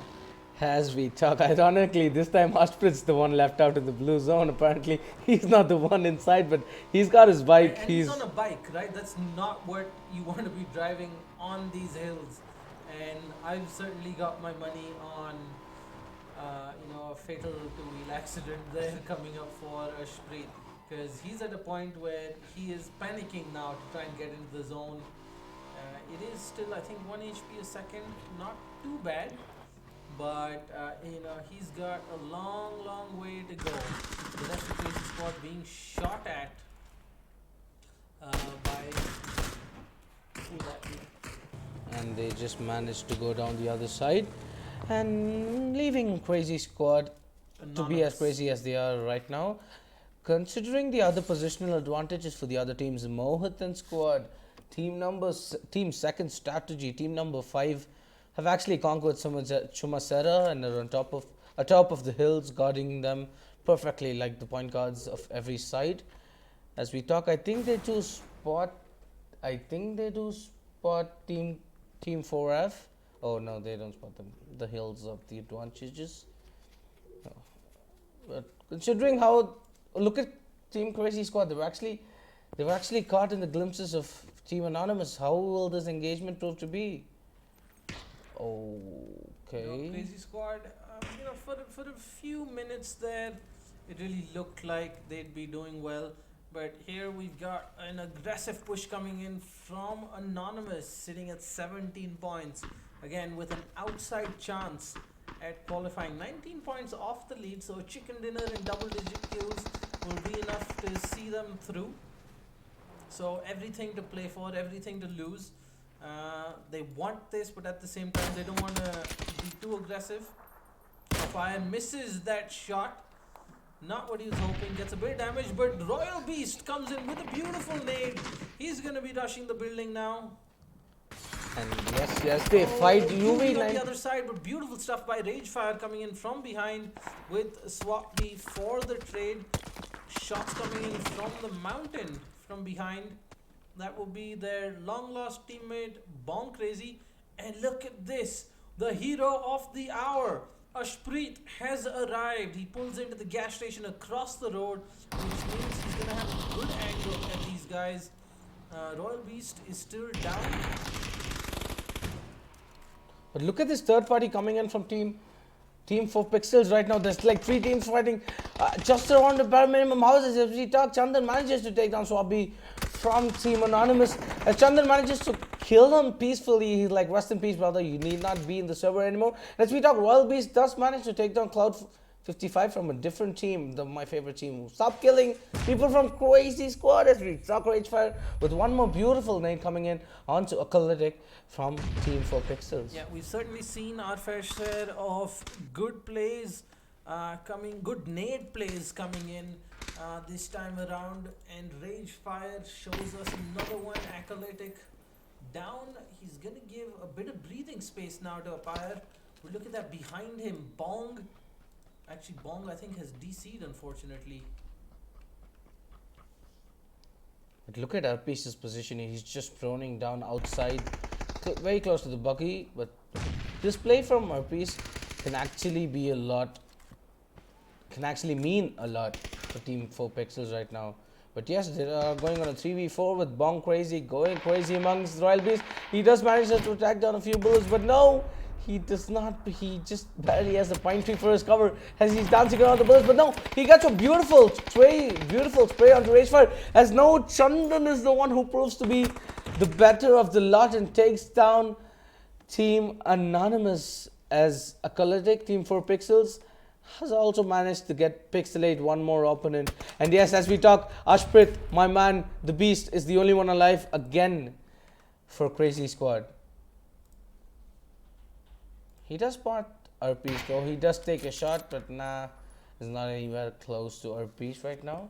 As we talk, ironically, this time Ashprit's the one left out in the blue zone. Apparently, he's not the one inside, but he's got his bike. And he's on a bike, right? That's not what you want to be driving on these hills. And I've certainly got my money on, a fatal two-wheel accident there coming up for Ashprit, because he's at a point where he is panicking now to try and get into the zone. It is still, I think, 1 HP a second, not too bad. But he's got a long way to go. So that's the Crazy Squad being shot at by Meraki. And they just managed to go down the other side and leaving Crazy Squad to be as crazy as they are right now. Considering the other positional advantages for the other teams, Mohit and Squad, team second strategy, team number 5 have actually conquered Chumasera and are atop of the hills, guarding them perfectly like the point guards of every side. As we talk, I think they do spot team 4F. Oh no, they don't spot them. The hills of the advantages. No. But considering how, look at Team Crazy Squad, they were actually caught in the glimpses of Team Anonymous. How will this engagement prove to be? Okay. Crazy Squad, for a few minutes there, it really looked like they'd be doing well. But here we've got an aggressive push coming in from Anonymous, sitting at 17 points. Again, with an outside chance at qualifying. 19 points off the lead, so a chicken dinner and double-digit kills will be enough to see them through. So everything to play for, everything to lose. They want this, but at the same time, they don't want to be too aggressive. Fire misses that shot. Not what he was hoping. Gets a bit of damage, but Royal Beast comes in with a beautiful nade. He's going to be rushing the building now. And yes, they fight UV UV on the line. other side, but beautiful stuff by Ragefire coming in from behind with Swap B for the trade. Shots coming in from the mountain from behind. That will be their long lost teammate Bong Crazy. And look at this, the hero of the hour, Ashpreet, has arrived. He pulls into the gas station across the road, which means he's gonna have a good angle at these guys. Royal Beast is still down. But look at this third party coming in from Team 4 Pixels right now. There's like 3 teams fighting just around the bare minimum houses. If we talk, Chandan manages to take down Swabi from Team Anonymous. As Chandan manages to kill him peacefully, he's like, rest in peace, brother. You need not be in the server anymore. As we talk, Royal Beast does manage to take down Cloud 55 from a different team, my favorite team. Stop killing people from Crazy Squad as we talk Ragefire with one more beautiful nade coming in onto Acolytic from Team 4 Pixels. Yeah, we've certainly seen our fair share of good plays good nade plays coming in this time around, and Ragefire shows us another one. Acolytic down. He's gonna give a bit of breathing space now to Apire. But look at that behind him, Bong. Actually, Bong I think has DC'd, unfortunately. But look at Arpeish's positioning. He's just proning down outside, very close to the buggy. But this play from Arpeish can actually be a lot, can actually mean a lot for Team 4 Pixels right now. But yes, they are going on a 3v4 with Bong Crazy going crazy amongst Royal Beast. He does manage to attack down a few bullets, but no, he does not. He just barely has the pine tree for his cover as he's dancing around the bullets. But no, he gets a beautiful spray onto Ragefire. As no, Chandan is the one who proves to be the better of the lot and takes down Team Anonymous, as Acolytic, Team 4 Pixels, has also managed to get Pixelate one more opponent. And yes, as we talk, Ashpreet, my man, the beast, is the only one alive again for Crazy Squad. He does spot Arpeish though. He does take a shot, but nah, is not anywhere close to Arpeish right now.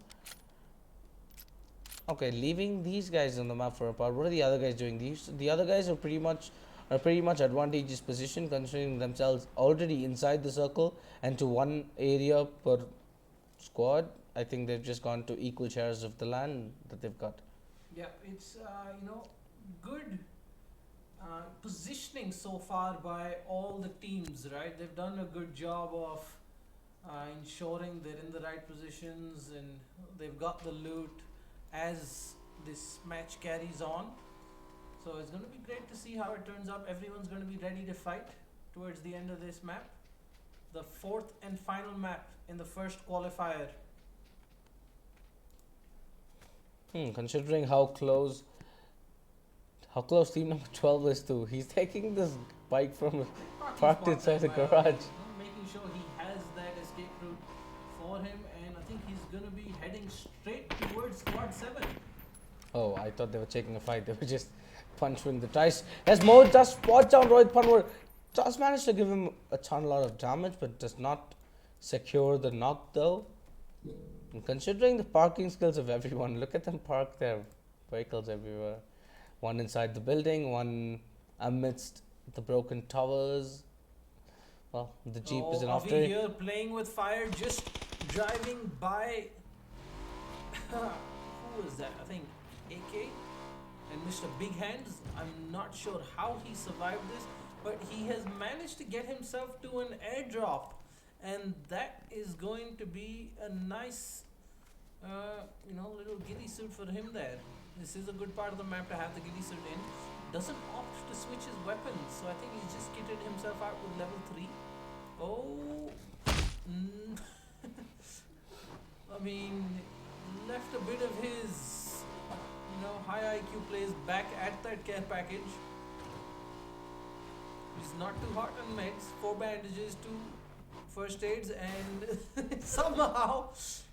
Okay, leaving these guys on the map for a part. What are the other guys doing? The other guys are pretty much advantageous position, considering themselves already inside the circle and to one area per squad. I think they've just gone to equal shares of the land that they've got. Yeah, it's good positioning so far by all the teams, right? They've done a good job of ensuring they're in the right positions and they've got the loot as this match carries on. So it's going to be great to see how it turns out. Everyone's going to be ready to fight towards the end of this map. The fourth and final map in the first qualifier. Considering how close team number 12 is to, he's taking this bike from parked inside the garage. Making sure he has that escape route for him, and I think he's going to be heading straight towards squad 7. Oh, I thought they were taking a fight. They were just punching the dice. As Mo does spot down Rohit Panwar, does manage to give him a lot of damage, but does not secure the knock though. And considering the parking skills of everyone, look at them park their vehicles everywhere. One inside the building, one amidst the broken towers. Well, the Jeep is an after. Avi here playing with fire, just driving by. Who was that? I think AK and Mr. Big Hands. I'm not sure how he survived this, but he has managed to get himself to an airdrop, and that is going to be a nice little ghillie suit for him there. This is a good part of the map to have the ghillie suit in. Doesn't opt to switch his weapons, so I think he's just kitted himself out with level 3. Oh, I mean, left a bit of his, high IQ plays back at that care package. He's not too hot on meds, 4 bandages, 2 first aids, and somehow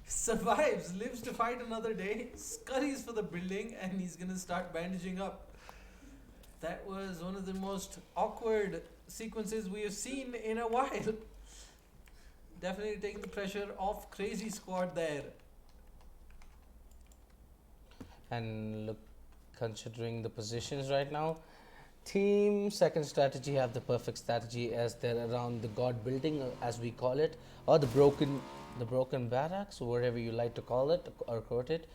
survives, lives to fight another day, scurries for the building, and he's gonna start bandaging up. That was one of the most awkward sequences we have seen in a while. Definitely taking the pressure off Crazy Squad there. And look, considering the positions right now, Team Second Strategy have the perfect strategy as they're around the God building, as we call it, or the broken barracks, or whatever you like to call it or quote it.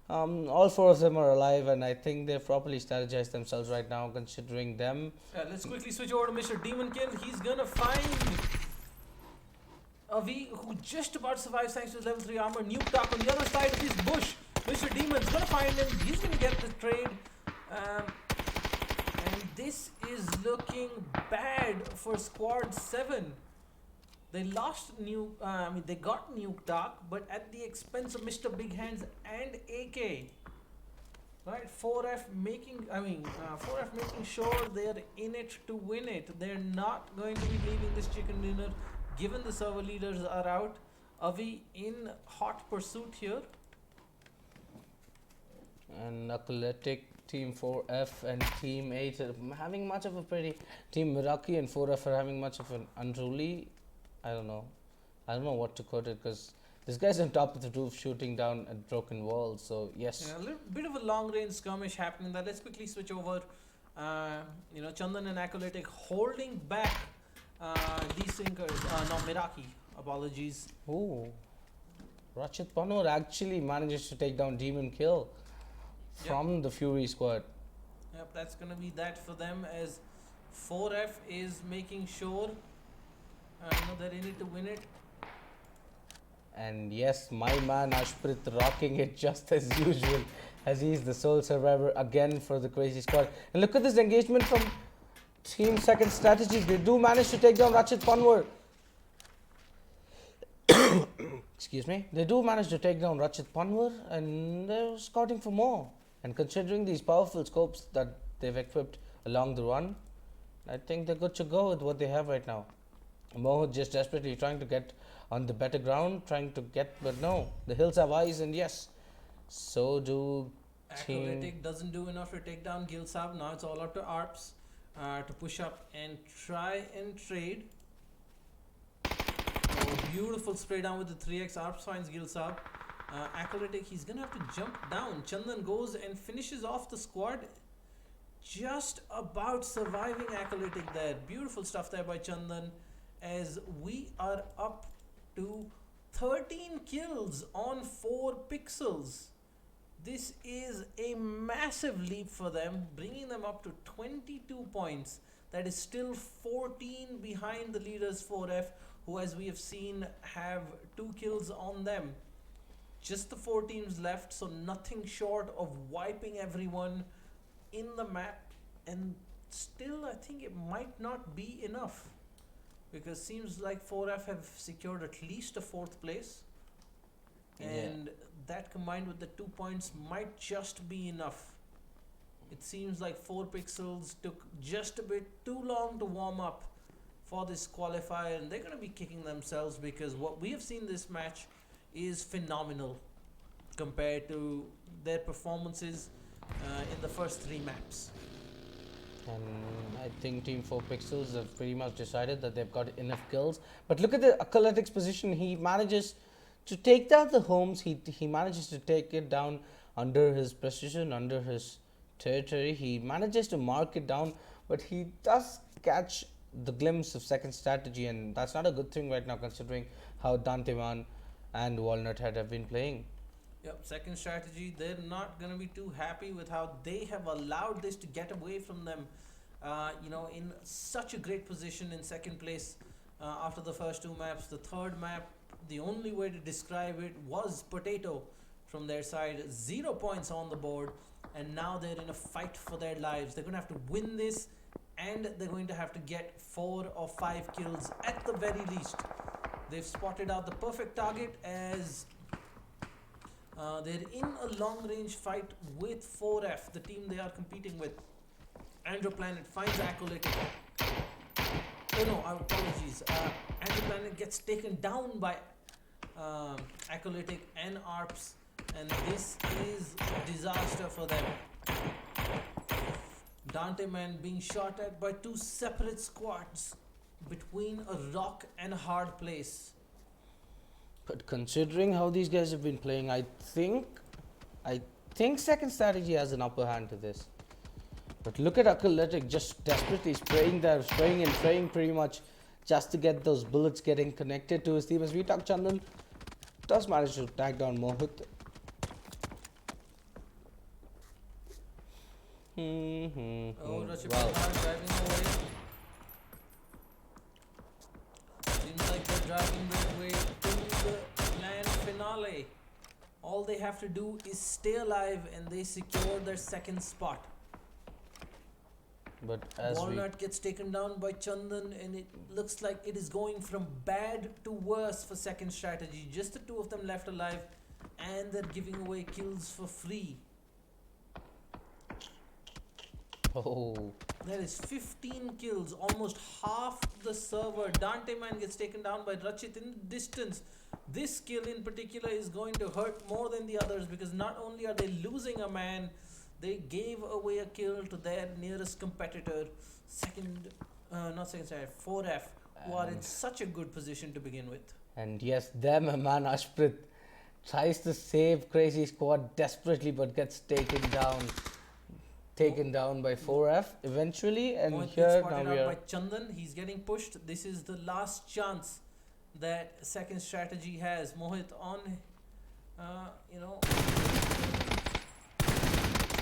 All 4 of them are alive, and I think they've properly strategized themselves right now, considering them. Let's quickly switch over to Mr. Demon Kill. He's gonna find Avi, who just about survives thanks to his level 3 armor. Nuke Talk on the other side of his bush. Mr. Demon's gonna find him. He's gonna get the trade. And this is looking bad for Squad 7. They lost they got Nuke Dark, but at the expense of Mr. Big Hands and AK. Right, 4F making sure they're in it to win it. They're not going to be leaving this chicken dinner, given the server leaders are out. Avi in hot pursuit here. And Athletic, Team 4F and Team 8 are having much of a pretty... Team Meraki and 4F are having much of an unruly... I don't know what to quote it, because this guy's on top of the roof shooting down at broken walls, so yes. Yeah, a little bit of a long range skirmish happening there. Let's quickly switch over. Chandan and Acolytic holding back Desynkers, Meraki, apologies. Ooh. Rachit Panur actually manages to take down Demon Kill from the Fury squad. Yep, that's going to be that for them, as 4F is making sure they're in it to win it. And yes, my man Ashprit rocking it just as usual, as he's the sole survivor again for the Crazy Squad. And look at this engagement from Team Second Strategy. They do manage to take down Rachit Panwar. Excuse me. They do manage to take down Rachit Panwar, and they're scouting for more. And considering these powerful scopes that they've equipped along the run, I think they're good to go with what they have right now. Mohit just desperately trying to get on the better ground, but no, the hills have eyes, and yes, so do Acolytic doesn't do enough to take down Gilsab. Now it's all up to ARPS to push up and try and trade. Oh, beautiful spray down with the 3x. ARPS finds Gilsab. Acolytic, he's gonna have to jump down. Chandan goes and finishes off the squad, just about surviving Acolytic there. Beautiful stuff there by Chandan, as we are up to 13 kills on 4 pixels. This is a massive leap for them, bringing them up to 22 points. That is still 14 behind the leaders 4F, who, as we have seen, have 2 kills on them. Just the 4 teams left, so nothing short of wiping everyone in the map. And still, I think it might not be enough, because seems like 4F have secured at least a 4th place, and that combined with the 2 points might just be enough. It seems like 4 pixels took just a bit too long to warm up for this qualifier, and they're going to be kicking themselves, because what we have seen this match is phenomenal compared to their performances in the first 3 maps. And I think Team 4 Pixels have pretty much decided that they've got enough kills. But look at the Acolytic's position. He manages to take down the homes. He manages to take it down under his precision, under his territory. He manages to mark it down, but he does catch the glimpse of Second Strategy, and that's not a good thing right now, considering how Danteman and Walnut Head have been playing. Yep, Second Strategy, they're not going to be too happy with how they have allowed this to get away from them. In such a great position in second place after the first 2 maps. The third map, the only way to describe it was potato from their side. 0 points on the board. and now they're in a fight for their lives. They're going to have to win this, and they're going to have to get 4 or 5 kills at the very least. They've spotted out the perfect target as they're in a long-range fight with 4F, the team they are competing with. Andrew Planet finds Acolytic. Oh no, apologies. Andrew Planet gets taken down by Acolytic and ARPS, and this is disaster for them. Dante Man being shot at by 2 separate squads between a rock and a hard place. But considering how these guys have been playing, I think second strategy has an upper hand to this. But look at Acolytic just desperately spraying and spraying pretty much just to get those bullets getting connected to his team. As we talk, Chandan does manage to tag down Mohit. Rashid Wow. driving away. Seems like they're driving their way to the land finale. All they have to do is stay alive and they secure their second spot. But as Walnut gets taken down by Chandan, and it looks like it is going from bad to worse for second strategy. Just the 2 of them left alive, and they're giving away kills for free. There is 15 kills, almost half the server. Dante Man gets taken down by Rachit in the distance. This kill in particular is going to hurt more than the others, because not only are they losing a man, they gave away a kill to their nearest competitor, 4F, who are in such a good position to begin with. And yes, them a man Ashprit tries to save Crazy Squad desperately, but gets taken down by 4F eventually. And Mohit here gets now spotted we out are. by Chandan. He's getting pushed. This is the last chance that second strategy has. Mohit on,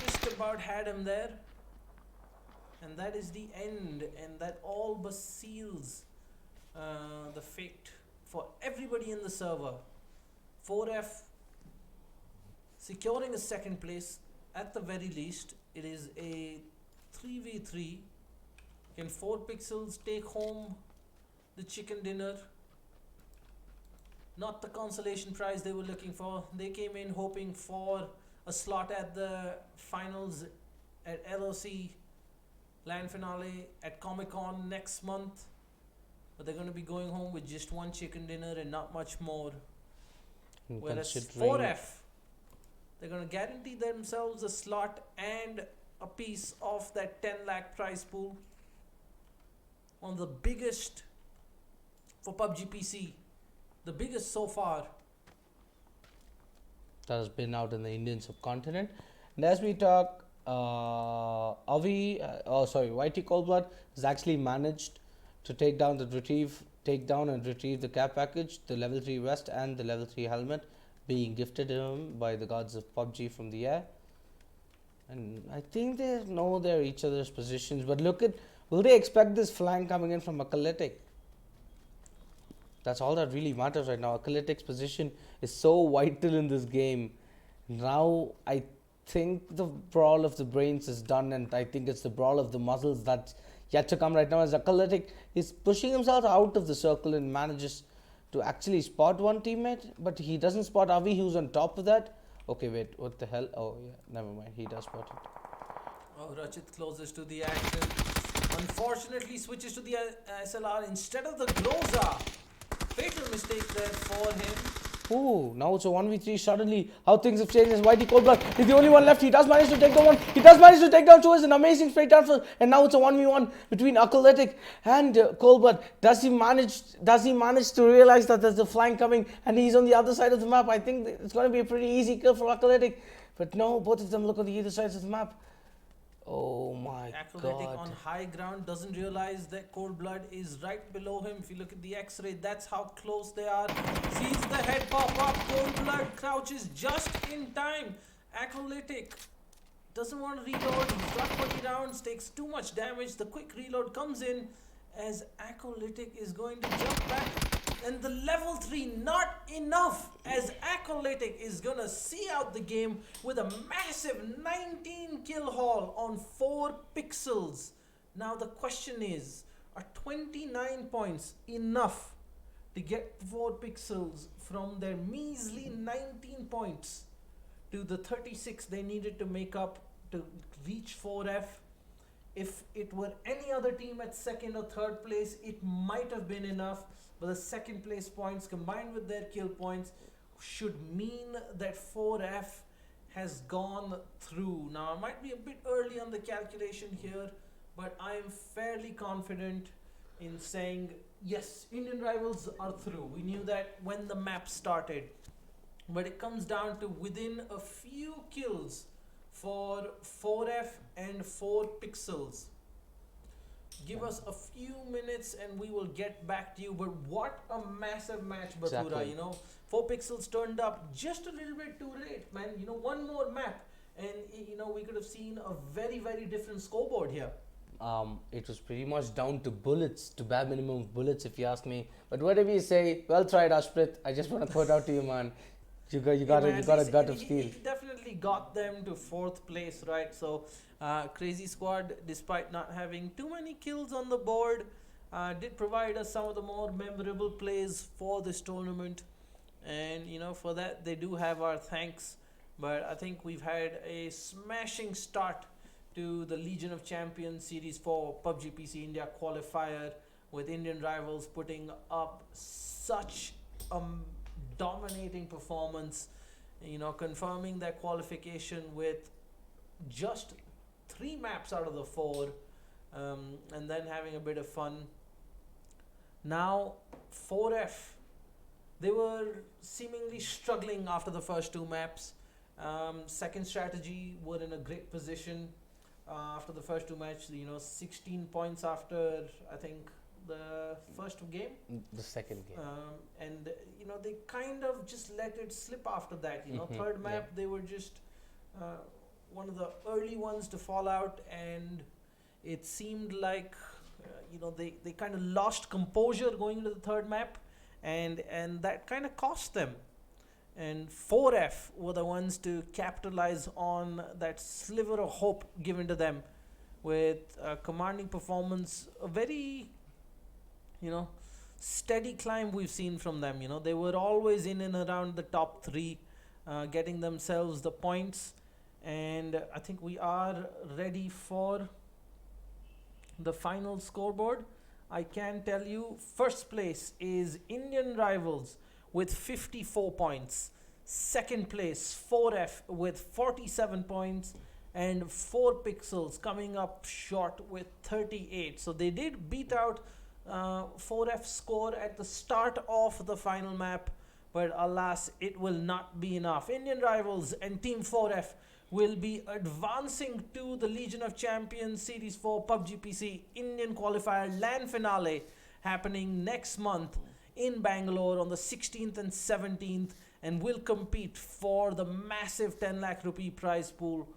just about had him there. And that is the end. And that all but seals the fate for everybody in the server. 4F securing a second place at the very least. It is a 3v3. Can 4 pixels take home the chicken dinner? Not the consolation prize they were looking for. They came in hoping for a slot at the finals at LOC land finale at Comic-Con next month. But they're going to be going home with just 1 chicken dinner and not much more. Whereas 4F, they're going to guarantee themselves a slot and a piece of that 10 lakh prize pool. One of the biggest for PUBG PC. The biggest so far. That has been out in the Indian subcontinent. And as we talk, YT Coldblood has actually managed to take down and retrieve the care package, the level 3 vest and the level 3 helmet being gifted to him by the gods of PUBG from the air. And I think they know their each other's positions, but look at, will they expect this flank coming in from Acolytic? That's all that really matters right now. Acolytic's position is so vital in this game. Now I think the brawl of the brains is done, and I think it's the brawl of the muscles that's yet to come right now, as Acolytic is pushing himself out of the circle and manages to actually spot one teammate, but he doesn't spot Avi, who's on top of that. Okay, wait, what the hell? Oh yeah, never mind, he does spot it. Oh, Rachit closes to the action. Unfortunately switches to the SLR instead of the Groza. Fatal mistake there for him. Ooh, now it's a 1v3 suddenly. How things have changed as YT Coldblood is the only one left. He does manage to take down one. He does manage to take down 2 as an amazing straight transfer. And now it's a 1v1 between Acolytic and Coldblood. Does he manage to realize that there's a flank coming and he's on the other side of the map? I think it's going to be a pretty easy kill for Acolytic. But no, both of them look on the other sides of the map. Oh my Acolytic god. on high ground doesn't realize that Coldblood is right below him. If you look at the x-ray, that's how close they are. Sees the head pop up. Coldblood crouches just in time. Acolytic doesn't want to reload. He's got 20 rounds, takes too much damage. The quick reload comes in as Acolytic is going to jump back And the level 3 not enough, as Acolytic is gonna see out the game with a massive 19 kill haul on 4 pixels. Now the question is, are 29 points enough to get 4 pixels from their measly 19 points to the 36 they needed to make up to reach 4F? If it were any other team at second or third place, it might have been enough, but the second place points combined with their kill points should mean that 4F has gone through. Now, I might be a bit early on the calculation here, but I am fairly confident in saying, yes, Indian Rivals are through. We knew that when the map started, but it comes down to within a few kills for 4F and 4 pixels. Give us a few minutes and we will get back to you. But what a massive match, Bathura. Exactly. You know, 4 pixels turned up just a little bit too late, man. You know, one more map and, you know, we could have seen a very, very different scoreboard here. It was pretty much down to bullets, to bare minimum of bullets, if you ask me. But whatever you say, well tried, Ashprit. I just want to put out to you, man. You got a gut of steel. He definitely got them to 4th place, right? So Crazy Squad, despite not having too many kills on the board, did provide us some of the more memorable plays for this tournament, and you know, for that they do have our thanks. But I think we've had a smashing start to the Legion of Champions Series 4 PUBG PC India qualifier, with Indian Rivals putting up such a dominating performance, you know, confirming their qualification with just 3 maps out of the 4, and then having a bit of fun. Now 4F, they were seemingly struggling after the first 2 maps. Second strategy were in a great position after the first 2 matches. You know, 16 points after I think the first game, the second game, and you know, they kind of just let it slip after that. You know, third map they were just one of the early ones to fall out, and it seemed like you know, they kind of lost composure going into the third map, and that kind of cost them. And 4F were the ones to capitalize on that sliver of hope given to them with a commanding performance, a very, you know, steady climb we've seen from them. You know, they were always in and around the top 3, getting themselves the points. And I think we are ready for the final scoreboard. I can tell you, first place is Indian Rivals with 54 points. Second place, 4F with 47 points. And 4 pixels coming up short with 38. So they did beat out 4F score at the start of the final map, but alas, it will not be enough. Indian Rivals and Team 4F will be advancing to the Legion of Champions Series 4 PUBG PC Indian Qualifier LAN finale, happening next month in Bangalore on the 16th and 17th, and will compete for the massive 10 lakh rupee prize pool.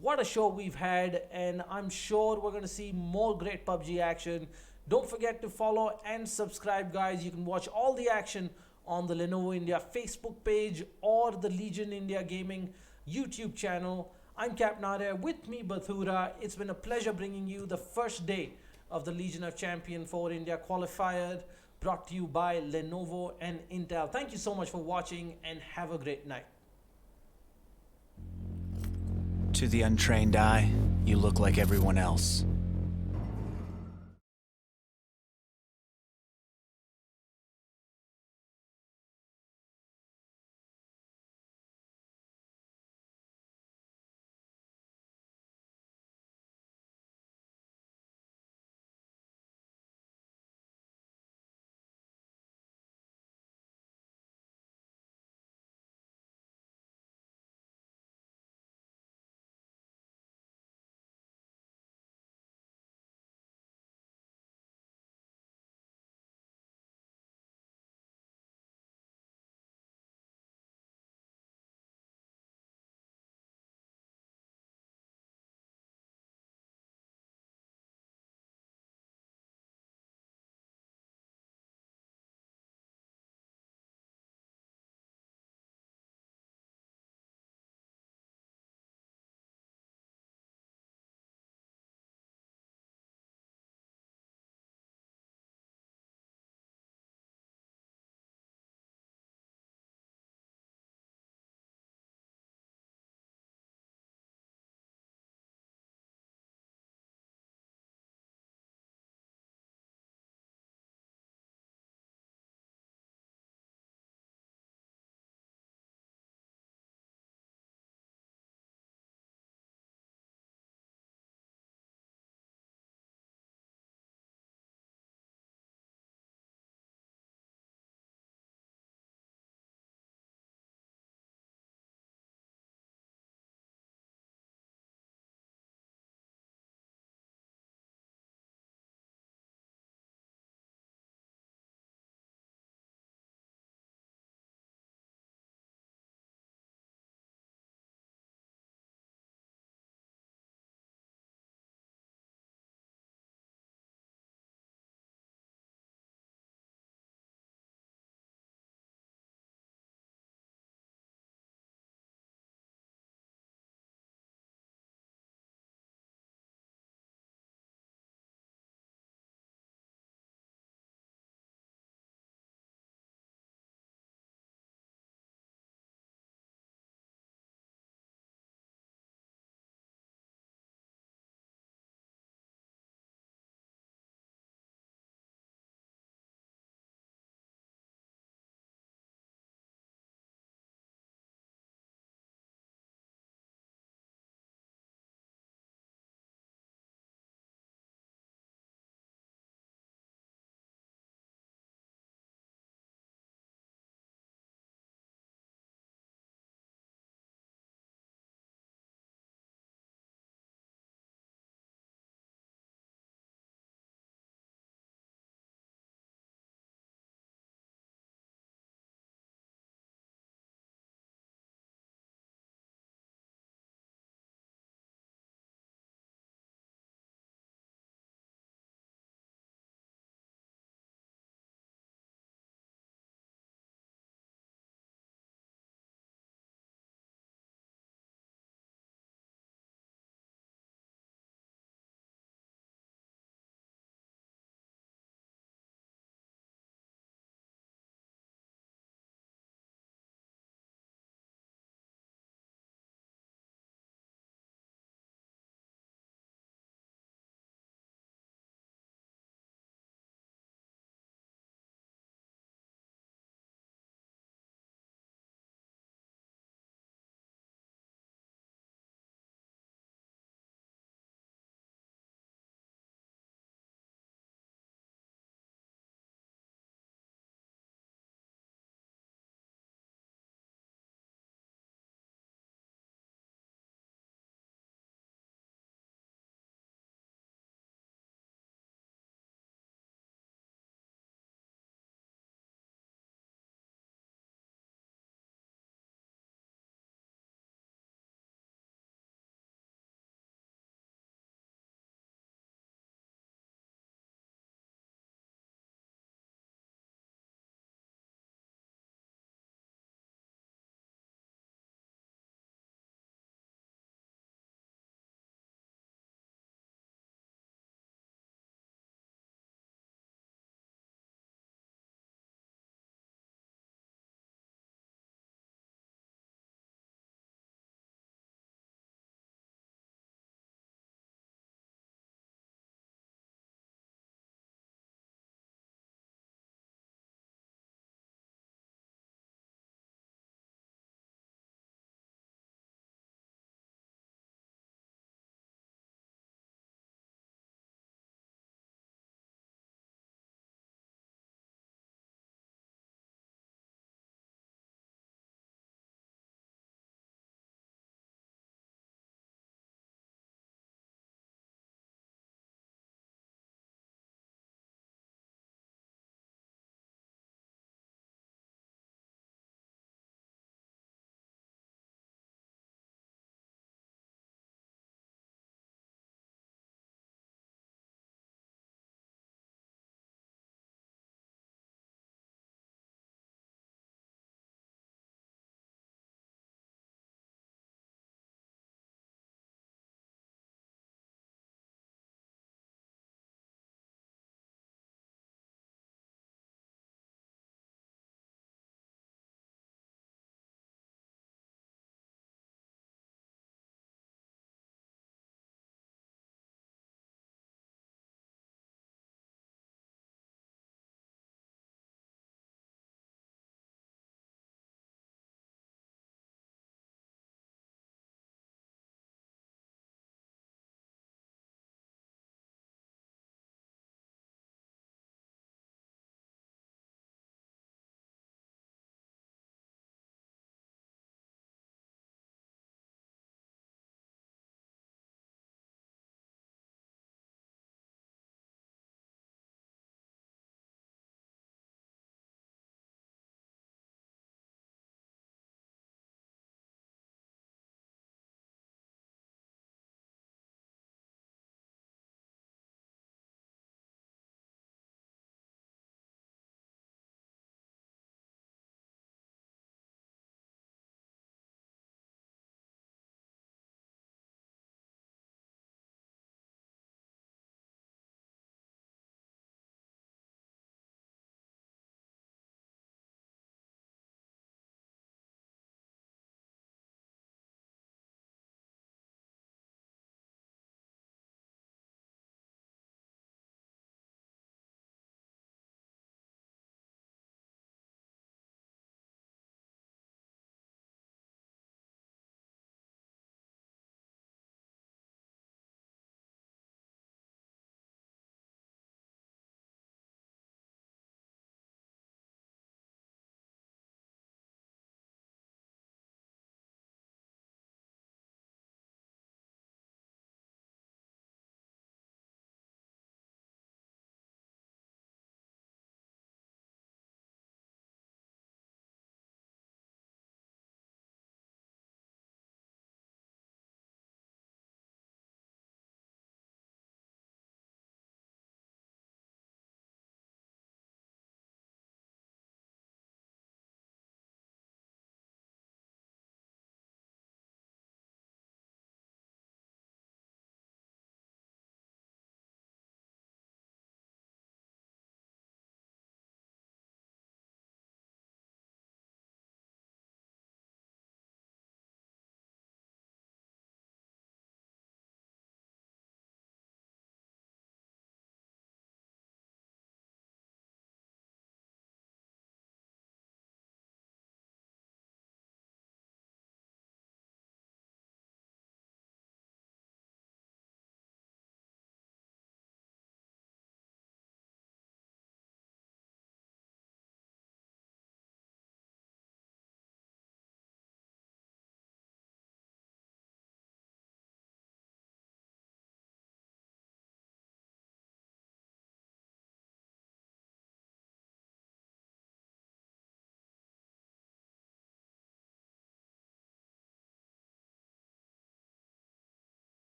What a show we've had, and I'm sure we're going to see more great PUBG action. Don't forget to follow and subscribe, guys. You can watch all the action on the Lenovo India Facebook page or the Legion India Gaming YouTube channel. I'm Cap Nadia, with me Bathura. It's been a pleasure bringing you the first day of the Legion of Champion 4 India qualifier, brought to you by Lenovo and Intel. Thank you so much for watching, and have a great night. To the untrained eye, you look like everyone else.